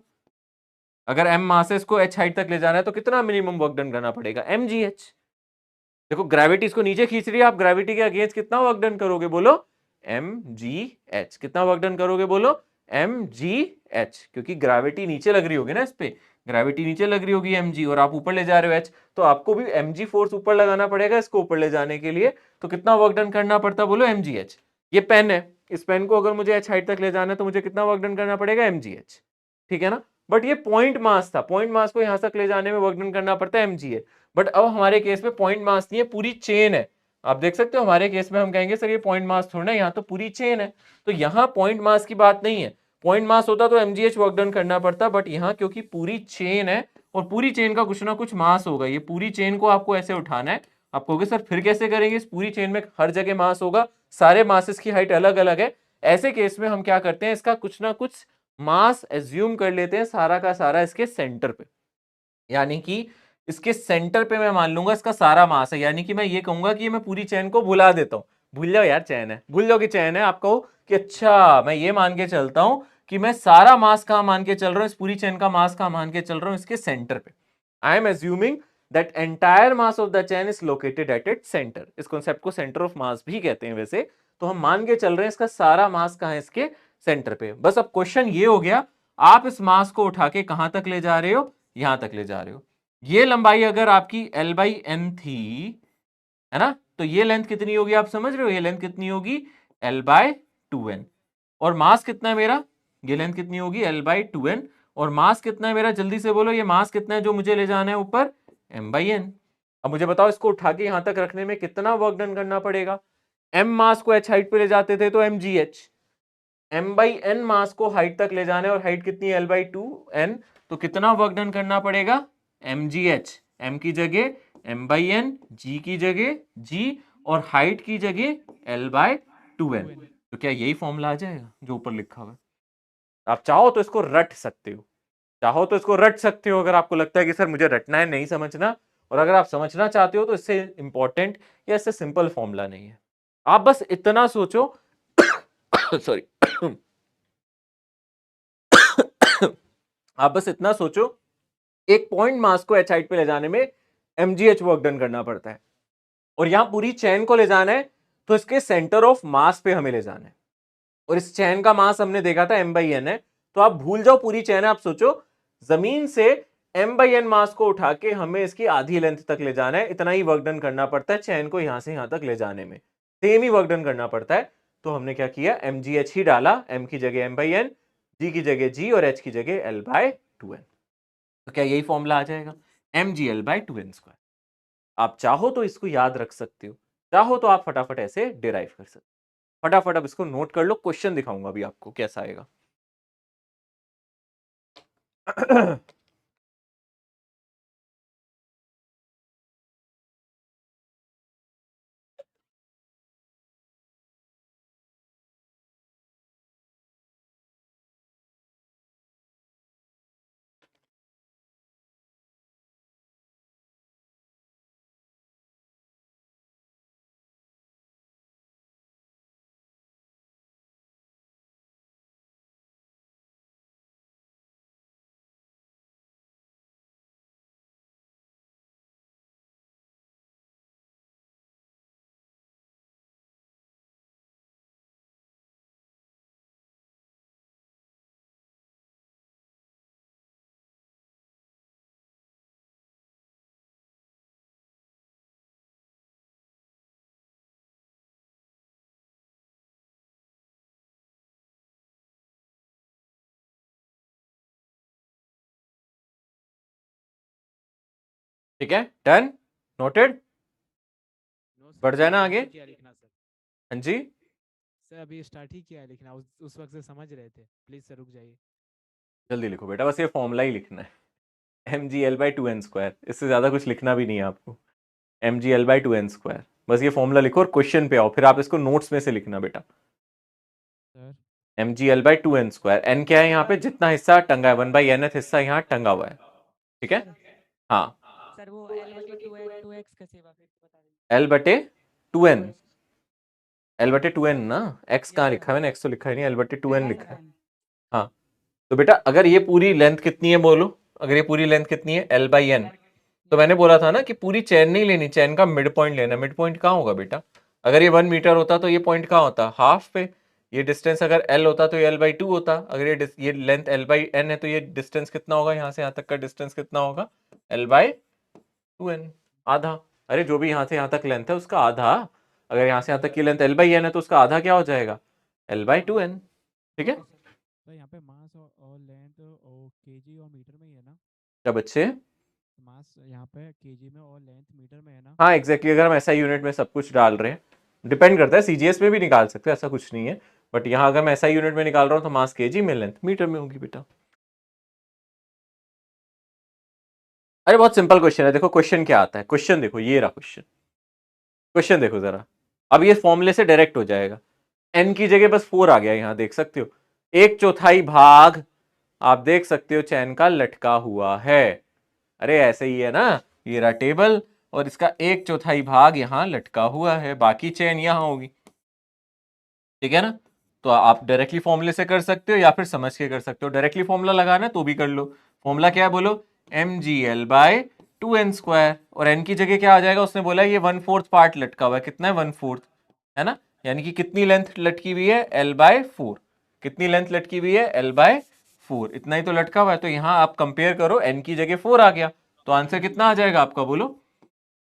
अगर m मास है, इसको h हाइट तक ले जाना है तो कितना मिनिमम वर्क डन करना पड़ेगा? mgh। देखो ग्रेविटी इसको नीचे खींच रही है, आप ग्रेविटी के अगेंस्ट कितना वर्क डन करोगे? बोलो mgh। कितना वर्क डन करोगे? बोलो mgh, क्योंकि ग्रेविटी नीचे लग रही होगी ना, इस पे ग्रेविटी नीचे लग रही होगी mg, और आप ऊपर ले जा रहे हो h, तो आपको भी mg फोर्स ऊपर लगाना पड़ेगा इसको ऊपर ले जाने के लिए। तो कितना वर्क डन करना पड़ता? बोलो mgh। ये पेन है, इस पेन को अगर मुझे h हाइट तक ले जाना है तो मुझे कितना वर्क डन करना पड़ेगा? mgh, ठीक है ना। बट ये पॉइंट मास था, पॉइंट मास को यहां तक ले जाने में वर्क डन करना पड़ता है mgh। बट अब हमारे केस में पॉइंट मास नहीं है, पूरी चेन है। आप देख सकते हो हमारे केस में हम कहेंगे सर ये पॉइंट मास थोड़ा ना, यहाँ तो पूरी चेन है, तो यहाँ पॉइंट मास की बात नहीं है। पॉइंट मास होता तो mgh वर्क डन करना पड़ता, बट यहाँ क्योंकि पूरी चेन है और पूरी चेन का कुछ ना कुछ मास होगा, ये पूरी चेन को आपको ऐसे उठाना है। आप कहोगे सर फिर कैसे करेंगे? इस पूरी चेन में हर जगह मास होगा, सारे मासेस की हाइट अलग अलग है। ऐसे केस में हम क्या करते हैं, इसका कुछ ना कुछ मास एज्यूम कर लेते हैं, सारा का सारा इसके सेंटर पे, यानी कि इसके सेंटर पे मैं मान लूंगा इसका सारा मास है। यानी कि मैं ये कहूंगा कि मैं पूरी चेन को भुला देता हूं, भूल जाओ यार चेन है, भूल जाओ कि चेन है, आप कहो कि अच्छा मैं ये मान के चलता हूं कि मैं सारा मास कहां मान के चल रहा हूं, इस पूरी चेन का मास कहां मान के चल रहा हूं? इसके सेंटर पे। I am assuming that entire mass of the chain is located at its centre. इस कॉन्सेप्ट को सेंटर ऑफ मास भी कहते हैं वैसे, तो हम मान के चल रहे हैं इसका सारा मास कहां है? इसके सेंटर पे। बस अब क्वेश्चन ये हो गया, आप इस मास को उठा के कहां तक ले जा रहे हो? यहां तक ले जा रहे हो। ये लंबाई अगर आपकी l/n थी, है ना, तो ये लेंथ कितनी होगी? आप समझ रहे हो ये लेंथ कितनी होगी? l/2n। और मास कितना है मेरा? ये लेंथ कितनी होगी? l/2n। और मास कितना है मेरा? जल्दी से बोलो, ये मास कितना है जो मुझे ले जाना है ऊपर? m/n। अब मुझे बताओ इसको उठा के यहां तक रखने में कितना वर्क डन करना पड़ेगा? m मास को h हाइट पे ले जाते थे तो mgh, m/n मास को हाइट तक ले जाना है और हाइट कितनी है? l/2n, तो कितना वर्क डन करना पड़ेगा? mgh। m की जगह m/n, g की जगह g, और हाइट की जगह l/2n। तो क्या यही फॉर्मूला आ जाएगा जो ऊपर लिखा हुआ है? आप चाहो तो इसको रट सकते हो, चाहो तो इसको रट सकते हो, अगर आपको लगता है कि सर मुझे रटना है, नहीं समझना। और अगर आप समझना चाहते हो तो इससे इंपॉर्टेंट या इससे सिंपल फॉर्मूला नहीं है। आप बस इतना सोचो सॉरी आप बस इतना सोचो, एक पॉइंट मास को h हाइट पे ले जाने में mgh वर्क डन करना पड़ता है, और यहां पूरी चेन को ले जाना है तो इसके सेंटर ऑफ मास पे हमें ले जाना है, और इस चेन का मास हमने देखा था m/n है। तो आप भूल जाओ पूरी चेन है, आप सोचो जमीन से m/n मास को उठा के हमें इसकी आधी लेंथ तक ले जाना है, इतना ही वर्क डन करना पड़ता है चेन को यहां से यहां तक ले जाने में, सेम ही वर्क डन करना पड़ता है। तो हमने क्या किया? mgh ही डाला, m की जगह m/n, g की जगह g और h की जगह l/2n। तो क्या यही फॉर्मूला आ जाएगा? mgl/2n²। आप चाहो तो इसको याद रख सकते हो, चाहो तो आप फटाफट ऐसे डिराइव कर सकते हो। फटाफट अब इसको नोट कर लो, क्वेश्चन दिखाऊंगा अभी आपको कैसा आएगा। ठीक है, डन, नोटेड। बढ़ जाए ना आगे।
क्या लिखना सर?
हाँ जी,
सर अभी स्टार्ट ही किया है लिखना, उस वक्त से समझ रहे थे, प्लीज सर रुक जाइए।
जल्दी लिखो बेटा, बस ये फॉर्मूला ही लिखना है, mgl/2n²। इससे ज्यादा कुछ लिखना भी नहीं है आपको, mgl/2n²। बस ये फॉर्मूला लिखो और क्वेश्चन पे आओ, फिर आप इसको नोट्स में से लिखना बेटा।
Sir
mgl/2n²। n क्या है यहाँ पे? जितना हिस्सा टंगा है, 1/nth हिस्सा यहाँ टंगा हुआ है। ठीक है, हाँ।
सर वो L/2x कैसे हुआ फिर बता दीजिए।
L/2n, L/2n ना, x कहाँ
Yes,
लिखा है मैंने, x तो लिखा ही नहीं, L/2n लिखा है।
sir.
हाँ, तो बेटा अगर ये पूरी लेंथ कितनी है बोलो, अगर ये पूरी लेंथ कितनी है L/n, तो मैंने बोला था ना कि पूरी चेन नहीं लेनी, चेन का मिड पॉइंट लेना। मिड पॉइंट कहाँ होगा बेटा, अगर ये 1 मीटर होता तो ये पॉइंट कहाँ होता, हाफ पे। ये डिस्टेंस अगर L होता तो ये L/2 होता। अगर ये लेंथ L/n है तो ये डिस्टेंस कितना होगा, यहाँ से यहाँ तक का डिस्टेंस कितना होगा, L/2n, आधा। अरे जो भी यहाँ से यहाँ तक लेंथ है उसका आधा, अगर यहाँ से यहाँ तक की लेंथ L/n है तो उसका आधा क्या हो जाएगा, L/2n। ठीक है,
तो यहाँ पे मास और लेंथ और केजी और मीटर में ही है ना,
क्या बच्चे,
मास यहाँ पे केजी में और लेंथ मीटर में है ना।
हाँ एग्जैक्टली, अगर हम SI यूनिट में सब कुछ डाल रहे हैं, डिपेंड करता है, CGS में भी निकाल सकते हैं, ऐसा कुछ नहीं है, बट यहाँ अगर मैं SI यूनिट में निकाल रहा हूँ तो मास केजी में, लेंथ मीटर में होगी बेटा। अरे बहुत सिंपल क्वेश्चन है, देखो क्वेश्चन क्या आता है, क्वेश्चन देखो, ये रहा क्वेश्चन, क्वेश्चन देखो जरा। अब ये फॉर्मूले से डायरेक्ट हो जाएगा, n की जगह बस 4 आ गया, यहाँ देख सकते हो 1/4 भाग, आप देख सकते हो चैन का लटका हुआ है। अरे ऐसे ही है ना, ये रहा टेबल, और इसका 1/4 भाग यहाँ लटका हुआ है, बाकी चेन यहाँ होगी। ठीक है ना, तो आप डायरेक्टली फॉर्मूले से कर सकते हो या फिर समझ के कर सकते हो। डायरेक्टली फॉर्मूला लगाना है तो भी कर लो। फॉर्मूला क्या है बोलो, mgl/2n², और n की जगह क्या आ जाएगा, उसने बोला ये 1/4 पार्ट लटका हुआ है, कितना है 1/4, है ना, यानी कि कितनी लेंथ लटकी हुई है, L/4। कितनी लेंथ लटकी हुई है, L/4, इतना ही तो लटका हुआ है। तो यहाँ आप कंपेयर करो, n की जगह 4 आ गया, तो आंसर कितना आ जाएगा आपका बोलो,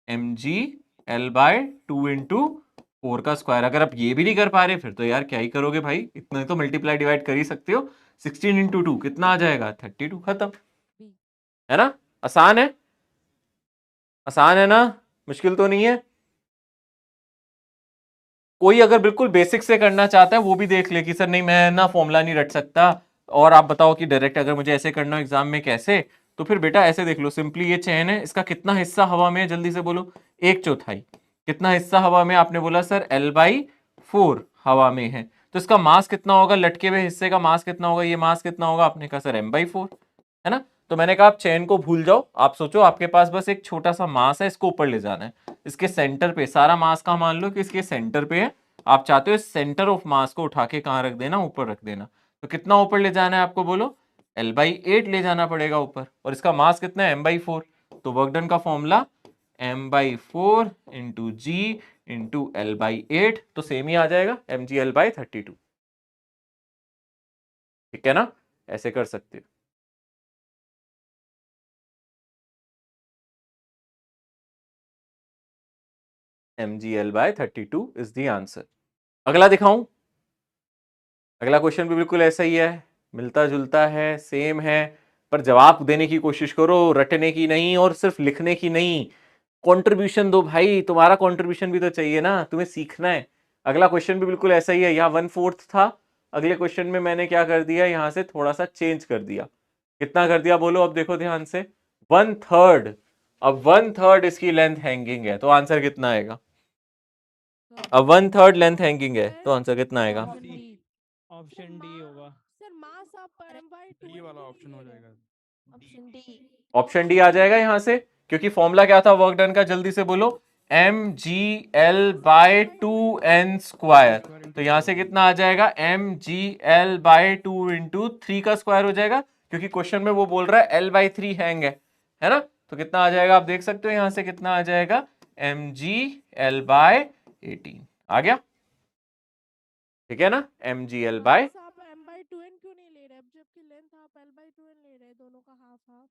mgl/2 इंटू 4 का स्क्वायर। अगर आप ये भी नहीं कर पा रहे फिर तो यार क्या ही करोगे भाई, इतना तो मल्टीप्लाई डिवाइड कर ही सकते हो। 16 इंटू 2 कितना आ जाएगा, 32, खत्म, है ना, आसान है, आसान है ना, मुश्किल तो नहीं है। कोई अगर बिल्कुल बेसिक से करना चाहता है वो भी देख ले कि सर नहीं मैं ना फॉर्मूला नहीं रट सकता, और आप बताओ कि डायरेक्ट अगर मुझे ऐसे करना हो एग्जाम में कैसे, तो फिर बेटा ऐसे देख लो, सिंपली ये चेन है, इसका कितना हिस्सा हवा में है, जल्दी से बोलो, 1/4। कितना हिस्सा हवा में, आपने बोला सर L/4 हवा में है, तो इसका मास कितना होगा, लटके हुए हिस्से का मास कितना होगा, ये मास कितना होगा, आपने कहा सर m/4, है ना। तो मैंने कहा आप चेन को भूल जाओ, आप सोचो आपके पास बस एक छोटा सा मास है, इसको ऊपर ले जाना है, इसके सेंटर पे, सारा मास का मान लो कि इसके सेंटर पे है, आप चाहते हो इस सेंटर ऑफ मास को उठा के कहां रख देना, ऊपर रख देना। तो कितना ऊपर ले जाना है आपको बोलो, L/8 ले जाना पड़ेगा ऊपर, और इसका मास कितना है, m/4। तो वर्क डन का formula m/4 into g into L/8, तो सेम ही आ जाएगा, mgl/32। ठीक है ना, ऐसे कर सकते हो। mgl/32 is the answer. अगला दिखाऊं, अगला क्वेश्चन भी बिल्कुल ऐसा ही है, मिलता जुलता है, सेम है, पर जवाब देने की कोशिश करो, रटने की नहीं और सिर्फ लिखने की नहीं। कंट्रीब्यूशन दो भाई, तुम्हारा कंट्रीब्यूशन भी तो चाहिए ना, तुम्हें सीखना है। अगला क्वेश्चन भी बिल्कुल ऐसा ही है, यहाँ 1/4 था, अगले क्वेश्चन में मैंने क्या कर दिया, यहाँ से थोड़ा सा चेंज कर दिया। कितना कर दिया बोलो, अब देखो ध्यान से, 1/3। अब 1/3 इसकी लेंथ हैंगिंग है, तो आंसर कितना आएगा, अब 1/3 लेंथ हैंगिंग है तो आंसर कितना आएगा,
ऑप्शन डी होगा।
सर मास ऑफ m/2
ये वाला ऑप्शन हो जाएगा,
ऑप्शन डी।
ऑप्शन डी आ जाएगा यहाँ से, क्योंकि फॉर्मूला क्या था वर्क डन का, जल्दी से बोलो, mgl/2n²। तो यहाँ से कितना आ जाएगा, mgl/2 इंटू 3 का स्क्वायर हो जाएगा, क्योंकि क्वेश्चन में वो बोल रहा है L/3 हैंग है ना। तो कितना आ जाएगा, आप देख सकते हो यहाँ से कितना आ जाएगा, mgl/18 आ गया। ठीक है ना, mgl/,
मास आप m/2n क्यों नहीं ले रहे, अब जबकि लेंथ आप L/2n ले रहे हैं, दोनों का हाफ हाफ।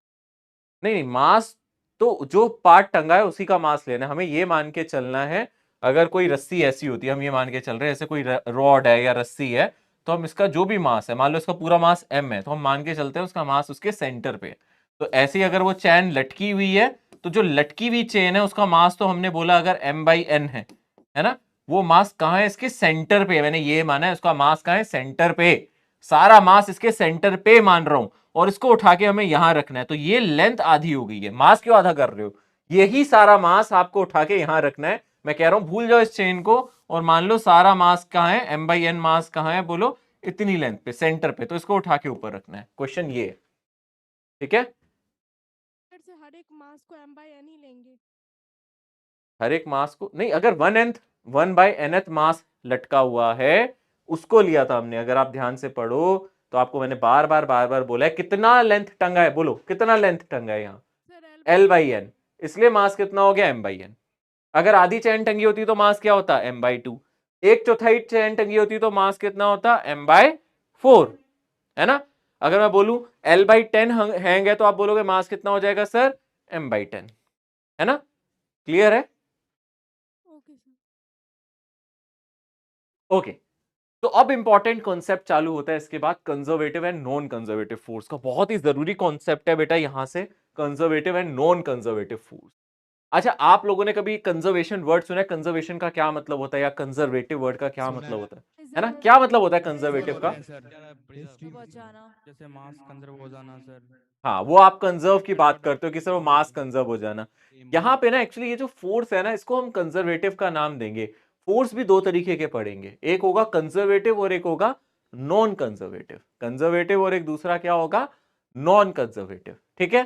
नहीं मास तो जो पार्ट टंगा है उसी का मास लेना है, हमें ये मान के चलना है। अगर कोई रस्सी ऐसी होती है, हम ये मान के चल रहे हैं, ऐसे कोई रॉड है या रस्सी है, तो हम इसका जो भी मास है, मान लो इसका पूरा मास m है, तो हम मान के चलते हैं उसका मास उसके सेंटर पे। तो ऐसे ही अगर वो चैन लटकी हुई है, तो जो लटकी हुई चेन है उसका मास तो हमने बोला अगर m/n है ना, वो मास कहाँ है, इसके सेंटर पे। मैंने ये माना है उसका मास कहाँ है, सेंटर पे, सारा मास इसके सेंटर पे मान रहा हूं, और इसको उठा के हमें यहां रखना है। तो ये लेंथ आधी हो गई है, मास क्यों आधा कर रहे हो, यही सारा मास आपको उठा के यहां रखना है। मैं कह रहा हूं भूल जाओ इस चेन को, और मान लो सारा मास कहां है, m/n मास कहां है बोलो, इतनी लेंथ पे, सेंटर पे, तो इसको उठा के ऊपर रखना है। क्वेश्चन ये है, ठीक है।
हर एक मास को m/n ही लेंगे।
हर एक मास को नहीं, अगर 1/nth मास लटका हुआ है उसको लिया था हमने। अगर आप ध्यान से पढ़ो तो आपको मैंने बार बार बोला है कितना लेंथ टंगा है, बोलो कितना लेंथ टंगा है यहाँ,
सर
L/n, इसलिए मास कितना हो गया m/n। अगर आधी चैन टंगी होती तो मास क्या होता m/2, एक चौथाई चैन टंगी होती तो मास कितना होता m/4, है ना। अगर मैं बोलूं L/10 हैंग है तो आप बोलोगे मास कितना हो जाएगा सर m/10, है ना। क्लियर है?
Okay sir.
ओके तो अब इंपॉर्टेंट कॉन्सेप्ट चालू होता है इसके बाद, conservative and non conservative force का। बहुत ही जरूरी कॉन्सेप्ट है बेटा यहां से, conservative and non conservative force. अच्छा, आप लोगों ने कभी कंजर्वेशन वर्ड सुना है? कंजर्वेशन का क्या मतलब होता है या कंजर्वेटिव वर्ड का क्या मतलब होता है ना? क्या मतलब होता है कंजर्वेटिव का?
बचाना।
जैसे मास कंजर्व हो जाना सर।
हाँ, वो आप कंजर्व की बात करते हो कि सर वो मास कंजर्व हो जाना। यहाँ पे ना एक्चुअली ये जो फोर्स है ना इसको हम कंजर्वेटिव का नाम देंगे। फोर्स भी दो तरीके के पढ़ेंगे, एक होगा कंजर्वेटिव और एक होगा नॉन कंजर्वेटिव। कंजर्वेटिव और एक दूसरा क्या होगा, नॉन कंजर्वेटिव। ठीक है।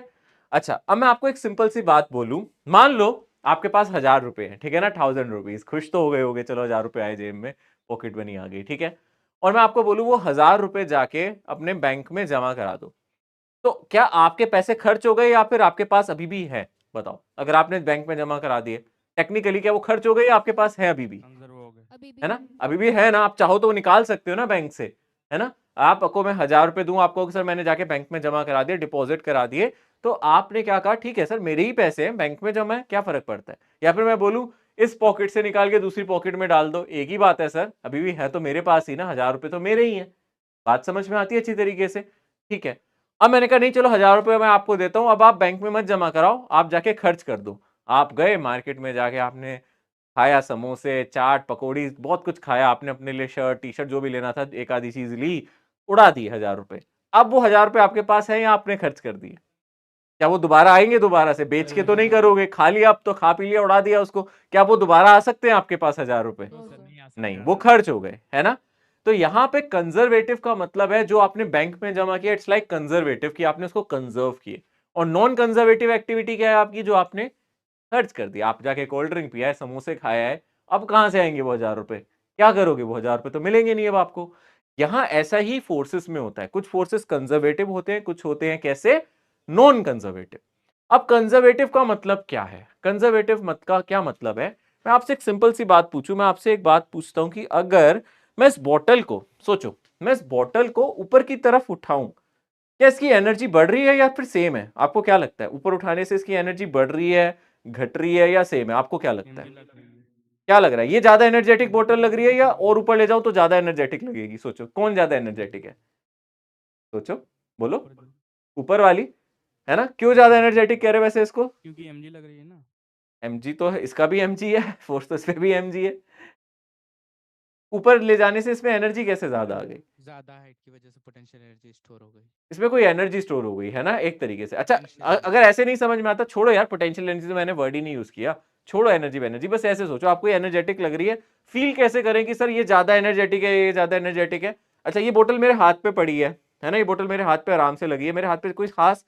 अच्छा, अब मैं आपको एक सिंपल सी बात बोलूं, मान लो आपके पास 1000 रुपए है, ठीक है ना, 1000 रुपीज। खुश तो हो गए होगे, चलो 1000 रुपए आए जेब में, पॉकेट मनी आ गई, ठीक है। और मैं आपको बोलूं वो 1000 रुपए जाके अपने बैंक में जमा करा दो, तो क्या आपके पैसे खर्च हो गए या फिर आपके पास अभी भी है? बताओ, अगर आपने बैंक में जमा करा दिए, टेक्निकली क्या वो खर्च हो गए या आपके पास है अभी भी?
अभी भी
है ना, अभी भी है ना। आप चाहो तो वो निकाल सकते हो ना बैंक से, है ना। आपको मैं 1000 रुपए दूं आपको, सर मैंने जाके बैंक में जमा करा दिए, डिपॉजिट करा दिए, तो आपने क्या कहा, ठीक है सर मेरे ही पैसे हैं, बैंक में जमा है, क्या फर्क पड़ता है। या फिर मैं बोलूं इस पॉकेट से निकाल के दूसरी पॉकेट में डाल दो, एक ही बात है सर, अभी भी है तो मेरे पास ही ना, 1000 रुपए तो मेरे ही है। बात समझ में आती है अच्छी तरीके से? ठीक है। अब मैंने कहा नहीं चलो 1000 रुपए मैं आपको देता हूं, अब आप बैंक में मत जमा कराओ, आप जाके खर्च कर दो। आप गए मार्केट में, जाके आपने खाया, समोसे चाट पकौड़ी बहुत कुछ खाया, आपने अपने लिए शर्ट टी शर्ट जो भी लेना था एक आधी चीज ली, उड़ा दी 1000 रुपए। अब वो 1000 रुपए आपके पास है या आपने खर्च कर दिए? क्या वो दोबारा आएंगे? दोबारा से बेच के तो नहीं करोगे, खा लिया अब तो, खा पी लिया उड़ा दिया उसको, क्या वो दोबारा आ सकते हैं आपके पास 1000 रुपए? नहीं, वो खर्च हो गए, है ना। तो यहां पे कंजर्वेटिव का मतलब है जो आपने बैंक में जमा किया, इट्स लाइक कंजर्वेटिव कि आपने उसको कंजर्व किए। और नॉन कंजर्वेटिव एक्टिविटी क्या है आपकी, जो आपने खर्च कर दिया। आप जाके कोल्ड ड्रिंक पिया है, समोसे खाया है, अब कहां से आएंगे वो 1000 रुपए? क्या करोगे, वो 1000 रुपए तो मिलेंगे नहीं अब आपको। यहां ऐसा ही फोर्सेस में होता है, कुछ फोर्सेस कंजर्वेटिव होते हैं, कुछ होते हैं कैसे, नॉन कंजर्वेटिव। अब कंजर्वेटिव का मतलब क्या है, कंजर्वेटिव मत का क्या मतलब है? मैं आपसे एक सिंपल सी बात पूछूं, मैं आपसे एक बात पूछता हूं कि अगर मैं इस बॉटल को, सोचो मैं इस बॉटल को ऊपर की तरफ उठाऊं, क्या इसकी एनर्जी बढ़ रही है या फिर सेम है? आपको क्या लगता है, ऊपर उठाने से इसकी एनर्जी बढ़ रही है, घट रही है या सेम है? आपको क्या लगता है, क्या लग रहा है? ये ज्यादा एनर्जेटिक बॉटल लग रही है या और ऊपर ले जाऊं तो ज्यादा एनर्जेटिक लगेगी? सोचो कौन ज्यादा एनर्जेटिक है, सोचो, बोलो। ऊपर वाली, है ना। क्यों ज्यादा एनर्जेटिक कह रहे वैसे इसको?
क्योंकि एमजी लग रही है ना।
एमजी तो है, इसका भी एमजी है, फोर्स तो इसमें भी एमजी है। ऊपर ले जाने से इसमें एनर्जी कैसे ज्यादा आ गई?
ज्यादा हाइट की वजह से पोटेंशियल एनर्जी स्टोर हो गई।
इसमें कोई एनर्जी स्टोर हो गई है ना एक तरीके से। अच्छा, अगर ऐसे नहीं समझ में आता, छोड़ो यार, पोटेंशियल एनर्जी तो मैंने वर्ड ही नहीं यूज किया, छोड़ो एनर्जी एनर्जी, बस ऐसे सोचो आपको एनर्जेटिक लग रही है, फील कैसे करें कि सर ये ज्यादा एनर्जेटिक है, ये ज्यादा एनर्जेटिक है। अच्छा, ये बोतल मेरे हाथ पे पड़ी है ना, ये बोतल मेरे हाथ पे आराम से लगी है, मेरे हाथ पे कोई खास,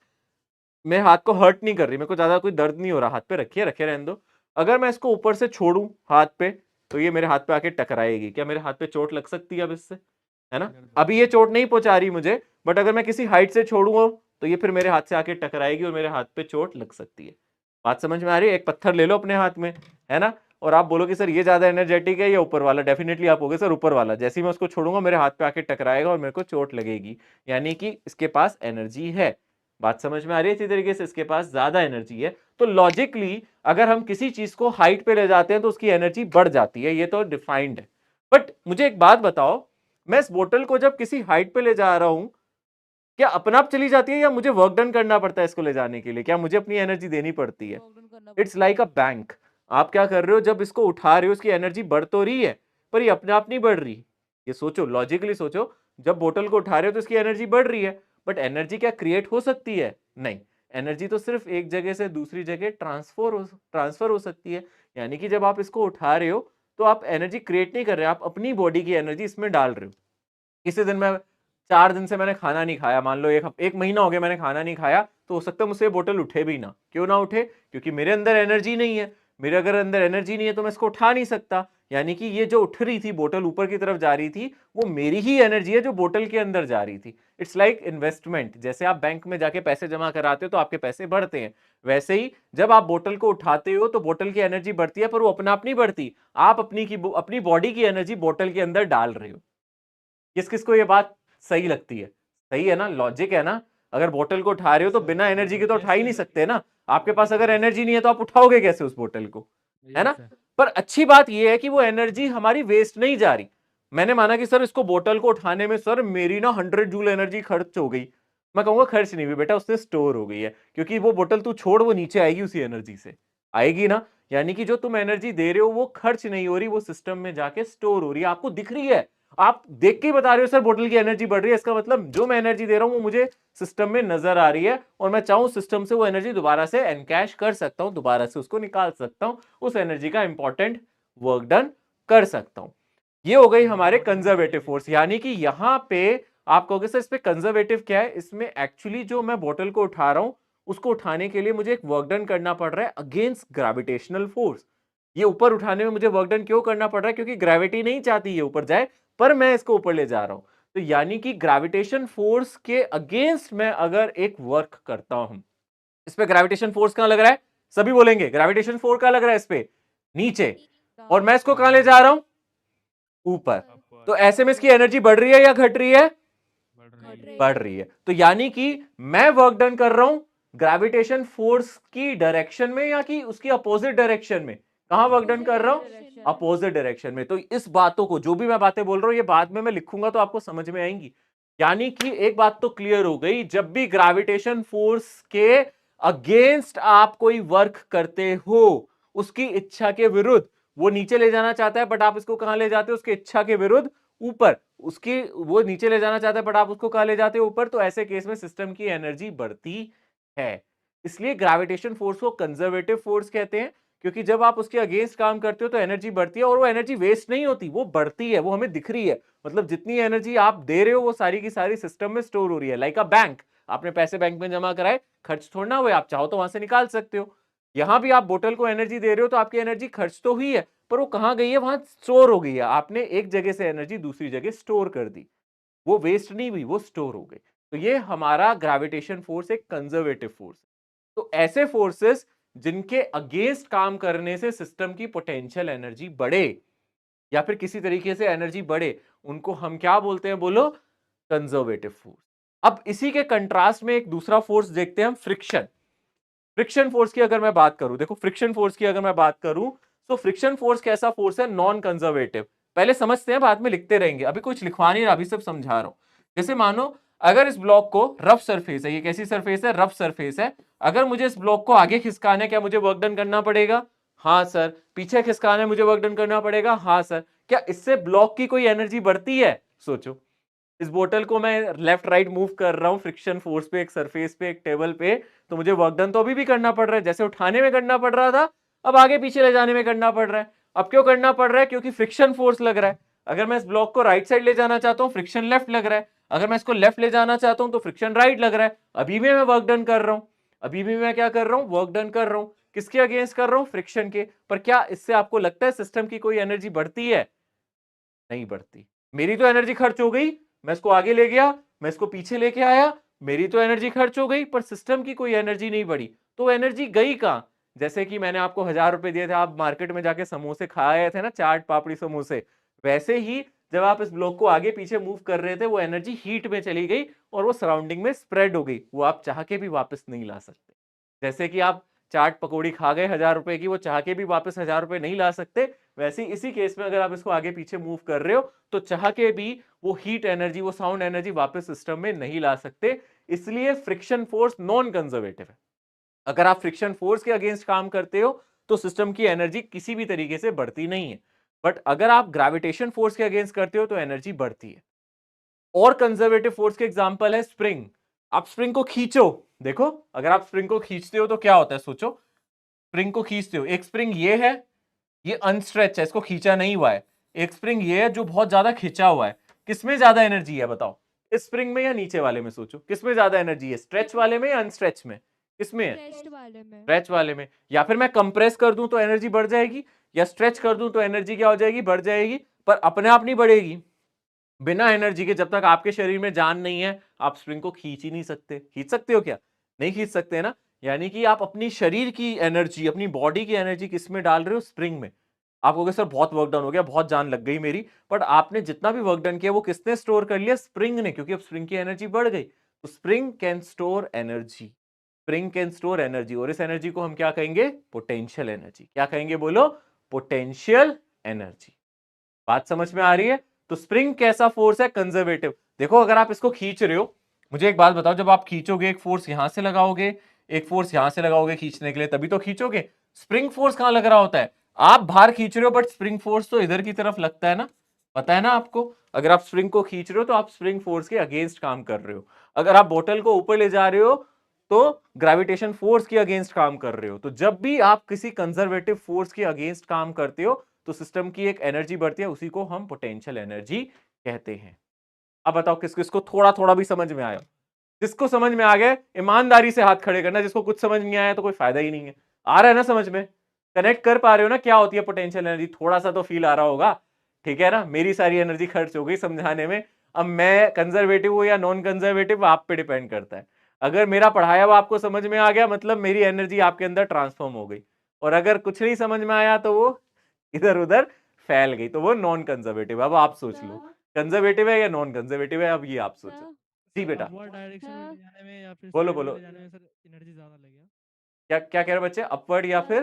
मेरे हाथ को हर्ट नहीं कर रही, मेरे को ज्यादा कोई दर्द नहीं हो रहा, हाथ पे रखिए, रखे रहने दो। अगर मैं इसको ऊपर से छोड़ूं हाथ पे, तो ये मेरे हाथ पे आके टकराएगी, क्या मेरे हाथ पे चोट लग सकती है अब इससे, है ना। अभी ये चोट नहीं पहुंचा रही मुझे, बट अगर मैं किसी हाइट से छोड़ूंगा तो ये फिर मेरे हाथ से आके टकराएगी और मेरे हाथ पे चोट लग सकती है। बात समझ में आ रही है? एक पत्थर ले लो अपने हाथ में, है ना, और आप बोलो कि सर ये ज्यादा एनर्जेटिक है या ऊपर वाला, डेफिनेटली आप होगे सर ऊपर वाला। जैसे ही मैं उसको छोड़ूंगा मेरे हाथ पे आके टकराएगा और मेरे को चोट लगेगी, यानी कि इसके पास एनर्जी है। बात समझ में आ रही है? इसी तरीके से इसके पास ज्यादा एनर्जी है। तो लॉजिकली अगर हम किसी चीज को हाइट पे ले जाते हैं तो उसकी एनर्जी बढ़ जाती है, ये तो डिफाइंड है। बट मुझे एक बात बताओ, मैं इस बोतल को जब किसी हाइट पे ले जा रहा हूं, क्या अपने आप चली जाती है या मुझे वर्क डन करना पड़ता है इसको ले जाने के लिए? क्या मुझे अपनी एनर्जी देनी पड़ती है? It's like a bank. आप क्या कर रहे हो, जब इसको उठा रहे हो उसकी एनर्जी बढ़ तो रही है, पर ये अपने आप नहीं बढ़ रही। ये सोचो, लॉजिकली सोचो, जब बोतल को उठा रहे हो तो इसकी एनर्जी बढ़ रही है, बट एनर्जी क्या क्रिएट हो सकती है? नहीं, एनर्जी तो सिर्फ एक जगह से दूसरी जगह ट्रांसफर हो सकती है। यानी कि जब आप इसको उठा रहे हो तो आप एनर्जी क्रिएट नहीं कर रहे, आप अपनी बॉडी की एनर्जी इसमें डाल रहे हो। किसी दिन मैं 4 दिन से मैंने खाना नहीं खाया, मान लो एक महीना हो गया मैंने खाना नहीं खाया, तो हो सकता है मुझसे बोतल उठे भी ना। क्यों ना उठे? क्योंकि मेरे अंदर एनर्जी नहीं है। मेरे अगर अंदर एनर्जी नहीं है तो मैं इसको उठा नहीं सकता। यानी कि ये जो उठ रही थी, बोतल ऊपर की तरफ जा रही थी, वो मेरी ही एनर्जी है जो बोतल के अंदर जा रही थी। It's like investment. जैसे आप बैंक में जाके पैसे जमा कराते हो तो आपके पैसे बढ़ते हैं, वैसे ही जब आप बोतल को उठाते हो तो बोतल की एनर्जी बढ़ती है, पर वो अपना आप नहीं बढ़ती। आप अपनी बॉडी की एनर्जी बोतल के अंदर डाल रहे हो। किस किस को ये बात सही लगती है? सही है ना? लॉजिक है ना? अगर बोतल को उठा रहे हो तो बिना एनर्जी के तो उठा ही नहीं सकते ना। आपके पास अगर एनर्जी नहीं है तो आप उठाओगे कैसे उस बोतल को? है ना? पर अच्छी बात यह है कि वो एनर्जी हमारी वेस्ट नहीं जा रही। मैंने माना कि सर इसको बोतल को उठाने में सर मेरी ना 100 जूल एनर्जी खर्च हो गई। मैं कहूंगा खर्च नहीं हुई बेटा, उससे स्टोर हो गई है, क्योंकि वो बोतल तू छोड़, वो नीचे आएगी उसी एनर्जी से, आएगी ना। यानी कि जो तुम एनर्जी दे रहे हो वो खर्च नहीं हो रही, वो सिस्टम में जाके स्टोर हो रही है। आपको दिख रही है, आप देख के ही बता रहे हो सर बोतल की एनर्जी बढ़ रही है, इसका मतलब जो मैं एनर्जी दे रहा हूं वो मुझे सिस्टम में नजर आ रही है, और मैं चाहूं सिस्टम से वो एनर्जी दोबारा से एनकैश कर सकता हूं, दोबारा से उसको निकाल सकता हूं, उस एनर्जी का इंपॉर्टेंट वर्क डन कर सकता हूं। ये हो गई हमारे कंजर्वेटिव फोर्स। यानी कि यहां पे आप कहोगे सर इस पे कंजर्वेटिव क्या है? इसमें एक्चुअली जो मैं बोतल को उठा रहा हूं उसको उठाने के लिए मुझे एक वर्क डन करना पड़ रहा है अगेंस्ट ग्रेविटेशनल फोर्स। ये ऊपर उठाने में मुझे वर्क डन क्यों करना पड़ रहा है? क्योंकि ग्रेविटी नहीं चाहती ये ऊपर जाए, पर मैं इसको ऊपर ले जा रहा हूं। तो यानी कि ग्रेविटेशन फोर्स के अगेंस्ट मैं अगर एक वर्क करता हूं, इस पे ग्रेविटेशन फोर्स कहां लग रहा है? सभी बोलेंगे ग्रेविटेशन फोर्स कहां लग रहा है? इस पे नीचे, और मैं इसको कहां ले जा रहा हूं? ऊपर। तो ऐसे में इसकी एनर्जी बढ़ रही है या घट रही है? बढ़ रही है। तो यानी कि मैं वर्क डन कर रहा हूं ग्रेविटेशन फोर्स की डायरेक्शन में या कि उसकी अपोजिट डायरेक्शन में? कहां वर्क डन कर रहा हूं? अपोजिट डायरेक्शन में। तो इस बातों को, जो भी मैं बातें बोल रहा हूं, ये बाद में मैं लिखूंगा तो आपको समझ में आएंगी। यानी कि एक बात तो क्लियर हो गई, जब भी ग्रेविटेशन फोर्स के अगेंस्ट आप कोई वर्क करते हो, उसकी इच्छा के विरुद्ध, वो नीचे ले जाना चाहता है बट आप इसको कहां ले जाते हो? उसकी इच्छा के विरुद्ध ऊपर। उसकी वो नीचे ले जाना चाहता है बट आप उसको कहां ले जाते हो? ऊपर। तो ऐसे केस में सिस्टम की एनर्जी बढ़ती है। इसलिए ग्रेविटेशन फोर्स को कंजर्वेटिव फोर्स कहते हैं, क्योंकि जब आप उसके अगेंस्ट काम करते हो तो एनर्जी बढ़ती है, और वो एनर्जी वेस्ट नहीं होती, वो बढ़ती है, वो हमें दिख रही है। मतलब जितनी एनर्जी आप दे रहे हो वो सारी की सारी सिस्टम में स्टोर हो रही है। लाइक अ बैंक, आपने पैसे बैंक में जमा कराए, खर्च थोड़ा हुए, आप चाहो तो वहां से निकाल सकते हो। यहां भी आप बोतल को एनर्जी दे रहे हो तो आपकी एनर्जी खर्च तो हुई है, पर वो कहां गई है? वहां स्टोर हो गई है। आपने एक जगह से एनर्जी दूसरी जगह स्टोर कर दी, वो वेस्ट नहीं हुई, वो स्टोर हो गई। तो ये हमारा ग्रेविटेशन फोर्स एक कंजर्वेटिव फोर्स। तो ऐसे फोर्सेस जिनके अगेंस्ट काम करने से सिस्टम की पोटेंशियल एनर्जी बढ़े या फिर किसी तरीके से एनर्जी बढ़े, उनको हम क्या बोलते हैं? बोलो, कंजर्वेटिव फोर्स। अब इसी के कंट्रास्ट में एक दूसरा फोर्स देखते हैं हम, फ्रिक्शन। फ्रिक्शन फोर्स की अगर मैं बात करूं, देखो फ्रिक्शन फोर्स की अगर मैं बात करूं तो फ्रिक्शन फोर्स कैसा फोर्स है? Non conservative. पहले समझते हैं, बाद में लिखते रहेंगे, अभी कुछ लिखवा नहीं रहा, अभी सब समझा रहा हूं। जैसे मानो अगर इस ब्लॉक को, रफ सरफेस है, ये कैसी सरफेस है? रफ सरफेस है। अगर मुझे इस ब्लॉक को आगे खिसकाना है, क्या मुझे वर्क डन करना पड़ेगा? हाँ सर। पीछे खिसकाना है, मुझे वर्क डन करना पड़ेगा? हाँ सर। क्या इससे ब्लॉक की कोई एनर्जी बढ़ती है? सोचो, इस बोतल को मैं लेफ्ट राइट मूव कर रहा हूं फ्रिक्शन फोर्स पे, एक सरफेस पे, एक टेबल पे, तो मुझे वर्क डन तो अभी भी करना पड़ रहा है। जैसे उठाने में करना पड़ रहा था, अब आगे पीछे ले जाने में करना पड़ रहा है। अब क्यों करना पड़ रहा है? क्योंकि फ्रिक्शन फोर्स लग रहा है। अगर मैं इस ब्लॉक को राइट साइड ले जाना चाहता हूं, फ्रिक्शन लेफ्ट लग रहा है। अगर मैं इसको लेफ्ट ले जाना चाहता हूं तो फ्रिक्शन राइट लग रहा है। अभी भी मैं वर्क डन कर रहा हूं, अभी भी मैं क्या कर रहा हूं? वर्क डन कर रहा हूं। किसके अगेंस्ट कर रहा हूं? फ्रिक्शन के। पर क्या इससे आपको लगता है सिस्टम की कोई एनर्जी बढ़ती है? नहीं बढ़ती। मेरी तो एनर्जी खर्च हो गई, मैं इसको आगे ले गया, मैं इसको पीछे लेके आया, मेरी तो एनर्जी खर्च हो गई, पर सिस्टम की कोई एनर्जी नहीं बढ़ी। तो एनर्जी गई कहां? जैसे कि मैंने आपको 1000 रुपए दिए थे, आप मार्केट में जाके समोसे खा आए थे ना, चाट पापड़ी समोसे, वैसे ही जब आप इस ब्लॉक को आगे पीछे मूव कर रहे थे, वो एनर्जी हीट में चली गई और वो सराउंडिंग में स्प्रेड हो गई। वो आप चाह के भी वापस नहीं ला सकते। जैसे कि आप चाट पकौड़ी खा गए 1000 रुपए की, वो चाह के भी वापस 1000 रुपए नहीं ला सकते, वैसे इसी केस में अगर आप इसको आगे पीछे मूव कर रहे हो तो चाह के भी वो हीट एनर्जी, वो साउंड एनर्जी वापस सिस्टम में नहीं ला सकते। इसलिए फ्रिक्शन फोर्स नॉन कंजर्वेटिव है। अगर आप फ्रिक्शन फोर्स के अगेंस्ट काम करते हो तो सिस्टम की एनर्जी किसी भी तरीके से बढ़ती नहीं है, बट अगर आप ग्रेविटेशन फोर्स के अगेंस्ट करते हो तो एनर्जी बढ़ती है। और कंजर्वेटिव फोर्स के एग्जांपल है स्प्रिंग। आप स्प्रिंग को खींचो, देखो अगर आप स्प्रिंग को खींचते हो तो क्या होता है? सोचो, स्प्रिंग को खींचते हो, एक स्प्रिंग ये है, ये अनस्ट्रेच है, इसको खींचा नहीं हुआ है। एक स्प्रिंग ये है जो बहुत ज्यादा खिंचा हुआ है। किसमें ज्यादा एनर्जी है बताओ? स्प्रिंग में या नीचे वाले में सोचो, किसमें ज्यादा एनर्जी है, स्ट्रेच वाले में या अनस्ट्रेच में, किसमें है,
स्ट्रेच्ड वाले में।
स्ट्रेच वाले में। या फिर मैं कंप्रेस कर दूं तो एनर्जी बढ़ जाएगी, या स्ट्रेच कर दूं तो एनर्जी क्या हो जाएगी, बढ़ जाएगी, पर अपने आप नहीं बढ़ेगी। बिना एनर्जी के, जब तक आपके शरीर में जान नहीं है, आप स्प्रिंग को खींच ही नहीं सकते। खींच सकते हो क्या, नहीं खींच सकते ना। यानी कि आप अपनी शरीर की एनर्जी, अपनी बॉडी की एनर्जी किस में डाल रहे हो, स्प्रिंग में। आप कहोगे सर बहुत वर्क डन हो गया, बहुत जान लग गई मेरी, बट आपने जितना भी वर्क डन किया वो किसने स्टोर कर लिया, स्प्रिंग ने, क्योंकि अब स्प्रिंग की एनर्जी बढ़ गई। तो spring can store energy, spring can store energy, और इस एनर्जी को हम क्या कहेंगे, पोटेंशियल एनर्जी। क्या कहेंगे बोलो, पोटेंशियल एनर्जी। बात समझ में आ रही है। तो स्प्रिंग कैसा फोर्स है, कंजर्वेटिव। देखो अगर आप इसको खींच रहे हो, मुझे एक बात बताओ, जब आप खींचोगे एक फोर्स यहां से लगाओगे, एक फोर्स यहां से लगाओगे खींचने के लिए, तभी तो खींचोगे। स्प्रिंग फोर्स कहां लग रहा होता है, आप बाहर खींच रहे हो, बट स्प्रिंग फोर्स तो इधर की तरफ लगता है ना, पता है ना आपको। अगर आप स्प्रिंग को खींच रहे हो तो आप स्प्रिंग फोर्स के अगेंस्ट काम कर रहे हो। अगर आप बोतल को ऊपर ले जा रहे हो तो ग्रेविटेशन फोर्स के अगेंस्ट काम कर रहे हो। तो जब भी आप किसी कंजर्वेटिव फोर्स के अगेंस्ट काम करते हो तो सिस्टम की एक एनर्जी बढ़ती है, उसी को हम पोटेंशियल एनर्जी कहते हैं। अब बताओ किस किस को थोड़ा थोड़ा भी समझ में आया। जिसको समझ में आ गया ईमानदारी से हाथ खड़े करना, जिसको कुछ समझ नहीं आया तो कोई फायदा ही नहीं है। आ रहा है ना समझ में, कनेक्ट कर पा रहे हो ना क्या होती है पोटेंशियल एनर्जी, थोड़ा सा तो फील आ रहा होगा, ठीक है ना। मेरी सारी एनर्जी खर्च हो गई समझाने में, अब मैं कंजर्वेटिव हूं या नॉन कंजर्वेटिव आप पे डिपेंड करता है। अगर मेरा पढ़ाया हुआ आपको समझ में आ गया, मतलब मेरी एनर्जी आपके अंदर ट्रांसफॉर्म हो गई, और अगर कुछ नहीं समझ में आया तो वो इधर उधर फैल गई, तो वो नॉन कंजर्वेटिव। अब आप सोच लो कंजर्वेटिव है या नॉन कंजर्वेटिव है, अब ये आप सोचो। जी बेटा
अपवर्ड डायरेक्शन में ले जाने में या फिर
बोलो,
साइड में
बोलो।
ले जाने में सर एनर्जी ज्यादा लगेगा।
क्या क्या कह रहे हो बच्चे, अपवर्ड या फिर,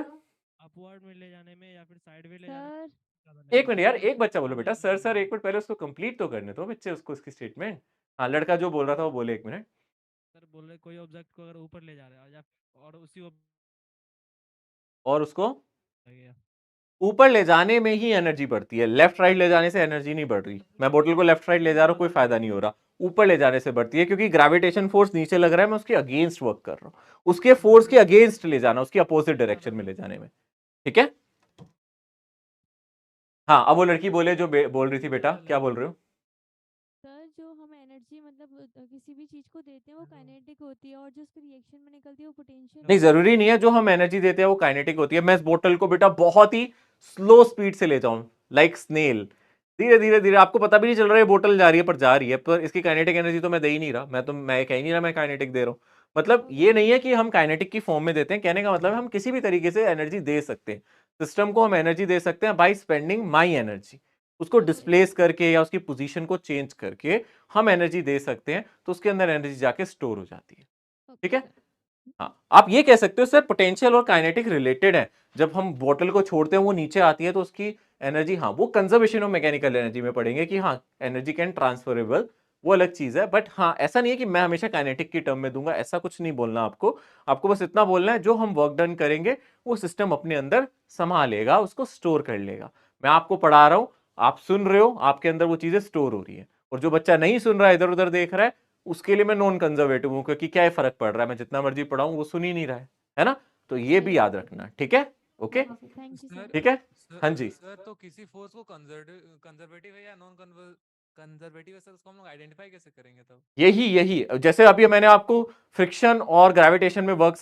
अपवर्ड में ले जाने में या फिर साइड में ले जाने में
सर
ज्यादा लगेगा।
एक मिनट यार, एक बच्चा बोलो बेटा, सर सर एक मिनट पहले उसको कंप्लीट तो करने दो बच्चे, उसको उसकी स्टेटमेंट। हाँ लड़का जो बोल रहा था वो बोले, एक मिनट।
सर बोल रहे कोई ऑब्जेक्ट को अगर ऊपर ले जा रहे हैं या और उसी
और उसको
लगेगा।
ऊपर ले जाने में ही एनर्जी बढ़ती है, लेफ्ट राइट ले जाने से एनर्जी नहीं बढ़ रही। मैं बोतल को लेफ्ट राइट ले जा रहा हूँ, कोई फायदा नहीं हो रहा। ऊपर ले जाने से बढ़ती है, क्योंकि ग्रेविटेशन फोर्स नीचे लग रहा है, मैं उसके अगेंस्ट वर्क कर रहा हूँ। उसके फोर्स के अगेंस्ट ले जाना, उसकी अपोजिट डायरेक्शन में ले जाने में, ठीक है। हाँ अब वो लड़की बोले जो बोल रही थी, बेटा क्या बोल रहे हो।
सर जो हम एनर्जी मतलब किसी भी चीज को देते हैं वो काइनेटिक होती है और जो उसके रिएक्शन में निकलती है वो पोटेंशियल।
नहीं जरूरी नहीं है जो हम एनर्जी देते हैं वो काइनेटिक होती है। मैं इस बोतल को बेटा बहुत ही स्लो स्पीड से ले जाऊं, लाइक स्नेल, धीरे धीरे धीरे, आपको पता भी नहीं चल रहा है बोतल जा रही है पर जा रही है, पर इसकी काइनेटिक एनर्जी तो मैं दे ही नहीं रहा। मैं कह ही नहीं रहा मैं काइनेटिक दे रहा हूं। मतलब ये नहीं है कि हम काइनेटिक की फॉर्म में देते हैं, कहने का मतलब है हम किसी भी तरीके से एनर्जी दे सकते हैं। सिस्टम को हम एनर्जी दे सकते हैं बाई स्पेंडिंग माई एनर्जी, उसको डिस्प्लेस करके या उसकी पोजीशन को चेंज करके हम एनर्जी दे सकते हैं, तो उसके अंदर एनर्जी जाके स्टोर हो जाती है, ठीक है। हाँ आप ये कह सकते हो सर पोटेंशियल और काइनेटिक रिलेटेड है। जब हम बोतल को छोड़ते हैं वो नीचे आती है तो उसकी एनर्जी, हाँ वो कंजर्वेशन ऑफ मैकेनिकल एनर्जी में पढ़ेंगे कि हाँ एनर्जी कैन ट्रांसफरेबल, वो अलग चीज है। बट हाँ ऐसा नहीं है कि मैं हमेशा काइनेटिक की टर्म में दूंगा, ऐसा कुछ नहीं बोलना आपको। आपको बस इतना बोलना है जो हम वर्क डन करेंगे वो सिस्टम अपने अंदर संभालेगा, उसको स्टोर कर लेगा। मैं आपको पढ़ा रहा हूं, आप सुन रहे हो, आपके अंदर वो चीजें स्टोर हो रही है। और जो बच्चा नहीं सुन रहा है, इधर उधर देख रहा है, उसके लिए मैं नॉन कंजर्वेटिव हूं, क्योंकि क्या फर्क पड़ रहा है, मैं जितना मर्जी पढ़ाऊं वो सुन ही नहीं रहा है ना। तो ये भी याद रखना, ठीक है, ओके ठीक है। हाँ जी
सर तो किसी फोर्स को कंजर्वेटिव है या नॉन कंजर्वेटिव है सर, उसको हम लोग आइडेंटिफाई कैसे करेंगे तब।
यही जैसे अभी मैंने आपको फ्रिक्शन और ग्रेविटेशन में वर्क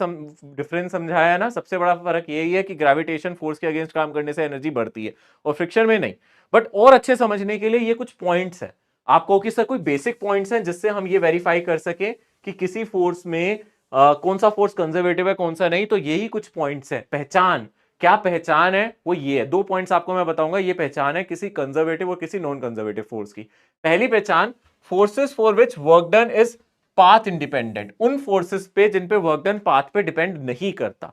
डिफरेंस समझाया है ना, सबसे बड़ा फर्क यही है कि ग्रेविटेशन फोर्स के अगेंस्ट काम करने से एनर्जी बढ़ती है और फ्रिक्शन में नहीं। बट और अच्छे समझने के लिए ये कुछ पॉइंट्स है आपको कि सर कोई बेसिक पॉइंट्स हैं जिससे हम ये वेरीफाई कर सके कि किसी फोर्स में कौन सा फोर्स कंजर्वेटिव है कौन सा नहीं। तो यही कुछ पॉइंट्स है, पहचान, क्या पहचान है वो ये है। 2 पॉइंट्स आपको मैं बताऊंगा, ये पहचान है किसी कंजर्वेटिव और किसी नॉन कंजर्वेटिव फोर्स की। पहली पहचान, forces for which work done is path independent, उन फोर्सेस पे जिन पे वर्क डन पाथ पे डिपेंड नहीं करता,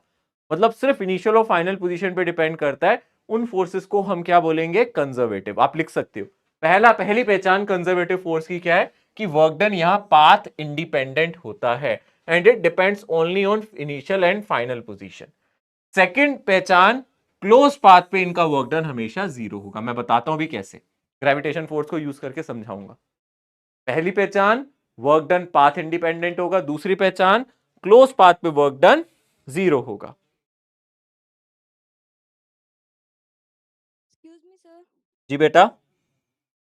मतलब सिर्फ इनिशियल और फाइनल पोजीशन पे डिपेंड करता है, उन फोर्सेस को हम क्या बोलेंगे, कंजर्वेटिव। आप लिख सकते हो पहली पहचान कंजर्वेटिव फोर्स की क्या है कि वर्क डन यहां पाथ इंडिपेंडेंट होता है and it depends only on initial and final position. Second पहचान, क्लोज पाथ पे इनका वर्क डन हमेशा 0 होगा। मैं बताता हूं भी कैसे, ग्रेविटेशन फोर्स को यूज करके समझाऊंगा। पहली पहचान, वर्क डन पाथ इंडिपेंडेंट होगा। दूसरी पहचान, क्लोज पाथ पे वर्क डन 0 होगा।
एक्सक्यूज मी सर,
जी बेटा,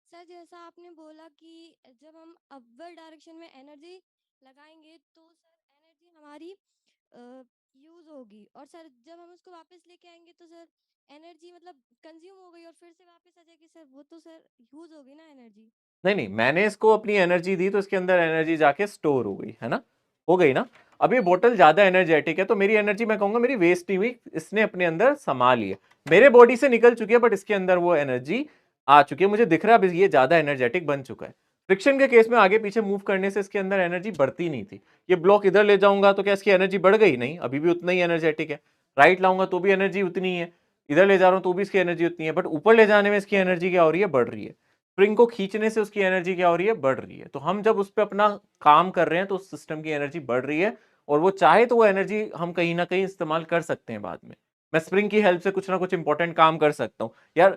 सर जैसा आपने बोला कि जब हम अपवर्ड डायरेक्शन में एनर्जी लगाएंगे तो सर एनर्जी हमारी यूज होगी, और सर जब हम उसको वापस लेके आएंगे तो सर एनर्जी मतलब कंज्यूम हो गई और फिर से वापस आ जाएगी सर, वो तो सर यूज होगी ना एनर्जी।
नहीं नहीं, मैंने इसको अपनी एनर्जी दी तो इसके अंदर एनर्जी जाके स्टोर हो गई है ना, हो गई ना। अब ये बोतल ज्यादा एनर्जेटिक है तो मेरी एनर्जी मैं कहूंगा मेरी वेस्ट नहीं हुई, इसने अपने अंदर संभाल लिया, मेरे बॉडी से निकल चुकी है बट इसके अंदर वो एनर्जी आ चुकी है, मुझे दिख रहा है ये ज्यादा एनर्जेटिक बन चुका है। फ्रिक्शन के केस में आगे पीछे मूव करने से इसके अंदर एनर्जी बढ़ती नहीं थी, ये ब्लॉक इधर ले जाऊंगा तो क्या इसकी एनर्जी बढ़ गई? नहीं, अभी भी उतना ही एनर्जेटिक है। राइट लाऊंगा तो भी एनर्जी उतनी है, इधर ले जा रहा हूं तो भी इसकी एनर्जी उतनी है, बट ऊपर ले जाने में इसकी एनर्जी क्या हो रही है? बढ़ रही है। स्प्रिंग को खींचने से उसकी एनर्जी क्या हो रही है? बढ़ रही है। तो हम जब उस पर अपना काम कर रहे हैं तो उस सिस्टम की एनर्जी बढ़ रही है, और वो चाहे तो वो एनर्जी हम कहीं ना कहीं इस्तेमाल कर सकते हैं बाद में। मैं स्प्रिंग की हेल्प से कुछ ना कुछ इंपॉर्टेंट काम कर सकता हूँ यार।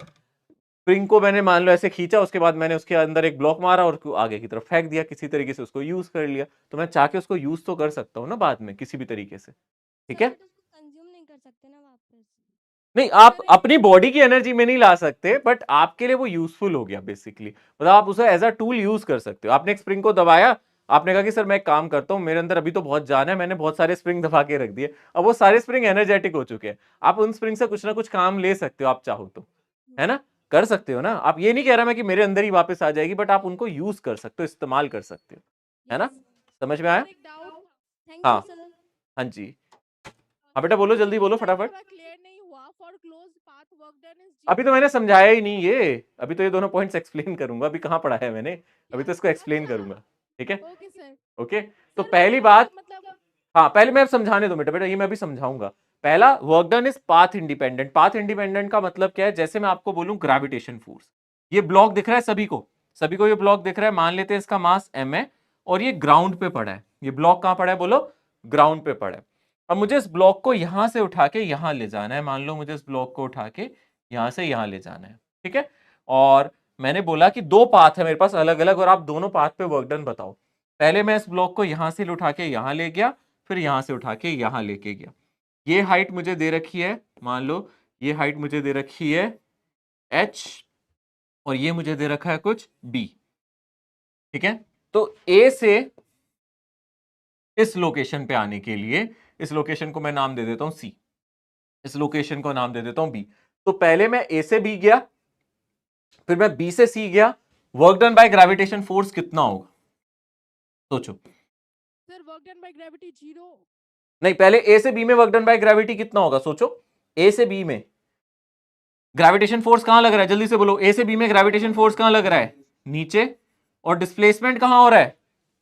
स्प्रिंग को मैंने मान लो ऐसे खींचा, उसके बाद मैंने उसके अंदर एक ब्लॉक मारा और उसको आगे की तरफ फेंक दिया, किसी तरीके से उसको यूज कर लिया, तो मैं चाह के उसको यूज तो कर सकता हूँ ना बाद में किसी भी तरीके से, ठीक है?
कंज्यूम नहीं कर सकते ना वापस।
नहीं, आप अपनी बॉडी की एनर्जी में नहीं ला सकते, बट आपके लिए वो यूजफुल हो गया बेसिकली, मतलब आप उसे एज अ टूल यूज कर सकते हो। आपने एक स्प्रिंग को दबाया, आपने कहा कि सर मैं एक काम करता हूं, मेरे अंदर अभी तो बहुत जान है, मैंने बहुत सारे स्प्रिंग दबा के रख दिए, अब वो सारे स्प्रिंग एनर्जेटिक हो चुके हैं, आप उन स्प्रिंग से कुछ ना कुछ काम ले सकते हो, आप चाहो तो, है ना, कर सकते हो ना। आप ये नहीं कह रहा मैं कि मेरे अंदर ही वापस आ जाएगी, बट आप उनको यूज कर सकते हो, इस्तेमाल कर सकते हो, है ना? समझ में आया? हाँ हाँ जी, हाँ बेटा बोलो, जल्दी बोलो फटाफट। अभी तो मैंने समझाया ही नहीं ये, अभी तो ये दोनों पॉइंट्स एक्सप्लेन करूंगा, अभी कहाँ पढ़ाया है मैंने, अभी तो इसको एक्सप्लेन करूंगा, ठीक है? ओके, तो पहली बात, हाँ पहले मैं समझाने दो बेटा, ये मैं अभी समझाऊंगा। पहला, work done is path independent. Path independent का मतलब क्या है? जैसे मैं आपको बोलूं ग्रेविटेशन फोर्स, ये ब्लॉक दिख रहा है सभी को ये ब्लॉक दिख रहा है, मान लेते हैं इसका मास m है और ये ग्राउंड पे पड़ा है, ये ब्लॉक कहां पड़ा है? बोलो, ग्राउंड पे पड़ा है। अब मुझे इस ब्लॉक को यहां से उठा के यहां ले जाना है, मान लो मुझे इस ब्लॉक को उठा के यहां से यहां ले जाना है, ठीक है? और मैंने बोला कि दो पाथ है मेरे पास अलग अलग, और आप दोनों पाथ पे वर्क डन बताओ। पहले मैं इस ब्लॉक को यहां से उठा के यहां ले गया, फिर यहां से उठा के यहां लेके गया। ये हाइट मुझे दे रखी है, मान लो ये हाइट मुझे दे रखी है h, और ये मुझे दे रखा है कुछ b, ठीक है? तो a से इस लोकेशन पे आने के लिए, इस लोकेशन को मैं नाम दे देता हूं c, इस लोकेशन को नाम दे देता हूं b। तो पहले मैं a से b गया, फिर मैं b से c गया, work done bye gravitation force कितना होगा? सोचो
sir, work done by gravity 0।
नहीं, पहले ए से बी में वर्क डन बाय ग्रेविटी कितना होगा? सोचो, ए से बी में ग्रेविटेशन फोर्स कहां लग रहा है? जल्दी से बोलो, ए से बी में ग्रेविटेशन फोर्स कहां लग रहा है? नीचे। और डिस्प्लेसमेंट कहां हो रहा है?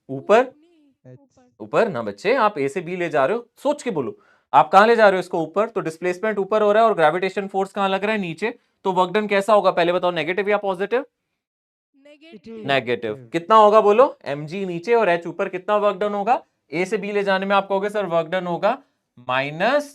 ऊपर। ऊपर ना बच्चे, आप ए से बी ले जा रहे हो, सोच के बोलो, आप कहां ले जा रहे हो इसको? ऊपर। तो डिस्प्लेसमेंट ऊपर हो रहा है और ग्रेविटेशन फोर्स कहां लग रहा है? नीचे। तो वर्क डन कैसा होगा पहले बताओ, नेगेटिव या पॉजिटिव? नेगेटिव। कितना होगा बोलो? mg नीचे और h ऊपर। कितना वर्क डन होगा? ए से बी ले जाने में आप कहोगे सर वर्क डन होगा -mgh,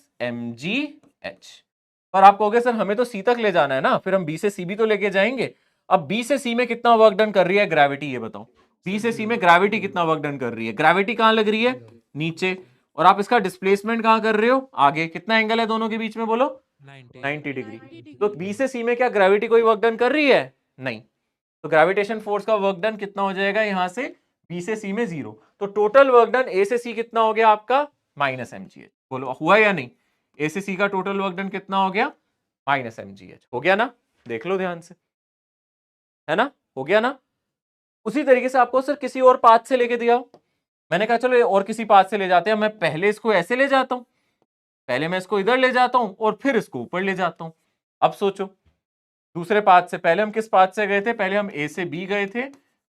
पर आप कहोगे सर हमें तो सी तक ले जाना है ना, फिर हम बी से सी भी तो लेके जाएंगे। अब बी से सी में कितना वर्क डन कर रही है ग्रेविटी? ये बताओ, बी से सी में ग्रेविटी कितना वर्क डन कर रही है? ग्रेविटी कहां लग रही है? नीचे। और आप इसका डिस्प्लेसमेंट कहां कर रहे हो? आगे। कितना एंगल है दोनों के बीच में बोलो? 90 डिग्री। तो बी से सी में क्या ग्रेविटी कोई वर्क डन कर रही है? नहीं। तो ग्रेविटेशन फोर्स का वर्क डन कितना हो जाएगा यहां से? बी से सी में 0। तो टोटल वर्क डन ए से सी कितना हो गया आपका? -mgh। बोलो हुआ या नहीं? ए से सी का टोटल वर्क डन कितना हो गया? -mgh। हो गया ना? देख लो ध्यान से, है ना? हो गया ना? उसी तरीके से आपको सर किसी और पाथ से लेके दिया हो, मैंने कहा चलो और किसी पाथ से ले जाते हैं, मैं पहले इसको ऐसे ले जाता हूं, पहले मैं इसको इधर ले जाता हूं और फिर इसको ऊपर ले जाता हूं। अब सोचो दूसरे पाथ से, पहले हम किस पाथ से गए थे? पहले हम ए से बी गए थे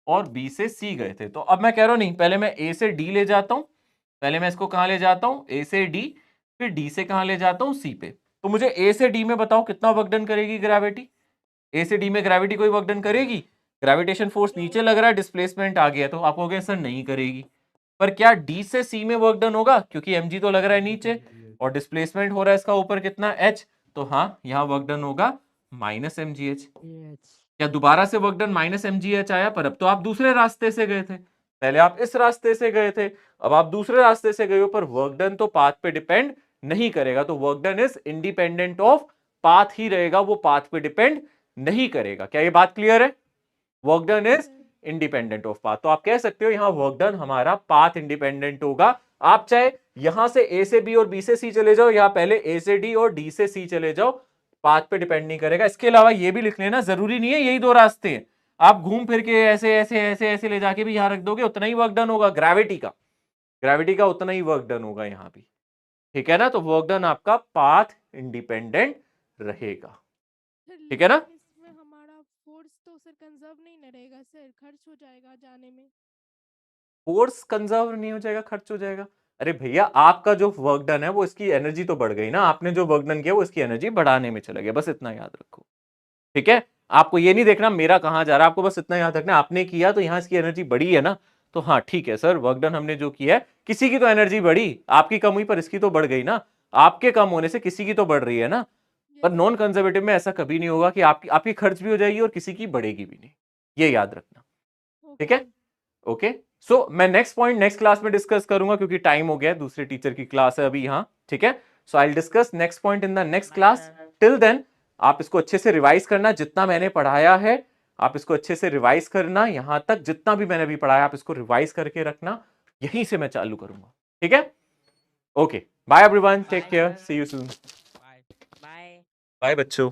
और बी से सी गए थे। तो अब मैं कह रहा हूं नहीं, पहले मैं ए से डी ले जाता हूं, पहले मैं इसको कहां ले जाता हूं? ए से डी, फिर डी से कहां ले जाता हूं? सी पे। तो मुझे ए से डी में बताओ कितना वर्क डन करेगी ग्रेविटी? ए से डी में ग्रेविटी कोई वर्क डन करेगी? ग्रेविटेशन फोर्स नीचे लग रहा है, डिस्प्लेसमेंट आ गया, तो आप कहोगे सर नहीं करेगी। पर क्या डी से सी में वर्क डन होगा? क्योंकि mg तो लग रहा है नीचे और डिस्प्लेसमेंट हो रहा है इसका ऊपर कितना? h। तो हाँ, यहाँ वर्क डन होगा -mgh। क्या दोबारा से वर्क डन -mgh आया? पर अब तो आप दूसरे रास्ते से गए थे, पहले आप इस रास्ते से गए थे, अब आप दूसरे रास्ते से गए हो, पर वर्क डन तो पाथ पे डिपेंड नहीं करेगा। तो work done is independent of path ही रहेगा, वो पाथ पे डिपेंड नहीं करेगा। क्या ये बात क्लियर है? Work done is independent of path. तो आप कह सकते हो यहां वर्क डन हमारा पाथ इंडिपेंडेंट होगा। आप चाहे यहां से ए से बी और बी से सी चले जाओ, या पहले ए से डी और डी से सी चले जाओ, पाथ पे डिपेंड नहीं करेगा। इसके अलावा ये भी लिख लेना, जरूरी नहीं है यही दो रास्ते हैं, आप घूम फिर के ऐसे ऐसे ऐसे ऐसे ले जाके भी यहां रख दोगे, उतना ही वर्क डन होगा। ग्रेविटी का उतना ही वर्क डन होगा यहां भी, ठीक है ना। तो वर्क डन आपका पाथ इंडिपेंडेंट रहेगा, ठीक है ना।
इसमें हमारा फोर्स तो सर कंजर्व नहीं न रहेगा सर, खर्च हो जाएगा जाने में।
फोर्स कंजर्व नहीं हो जाएगा, खर्च हो जाएगा। अरे भैया आपका जो वर्क डन है वो इसकी एनर्जी तो बढ़ गई ना, आपने जो वर्क डन किया वो इसकी एनर्जी बढ़ाने में चला गया, बस इतना याद रखो, ठीक है। आपको ये नहीं देखना मेरा कहां जा रहा है, आपको बस इतना याद रखना आपने किया तो यहां इसकी एनर्जी बढ़ी है ना, तो हाँ ठीक है सर, वर्क डन हमने जो किया है, किसी की तो एनर्जी बढ़ी, आपकी कम हुई पर इसकी तो बढ़ गई ना, आपके कम होने से किसी की तो बढ़ रही है ना। पर नॉन कंजर्वेटिव में ऐसा कभी नहीं होगा कि आपकी खर्च भी हो जाएगी और किसी की बढ़ेगी भी नहीं, ये याद रखना, ठीक है। ओके, सो मैं नेक्स्ट पॉइंट नेक्स्ट क्लास में डिस्कस करूंगा क्योंकि टाइम हो गया, दूसरे टीचर की क्लास है अभी यहाँ, ठीक है। So I will discuss next point in the next class. Till then आप इसको अच्छे से रिवाइज करना, जितना मैंने पढ़ाया है आप इसको अच्छे से रिवाइज करना, यहां तक जितना भी मैंने अभी पढ़ाया आप इसको रिवाइज करके रखना, यहीं से मैं चालू करूंगा, ठीक है। Okay, bye everyone, take care, see you soon, bye bye बच्चों।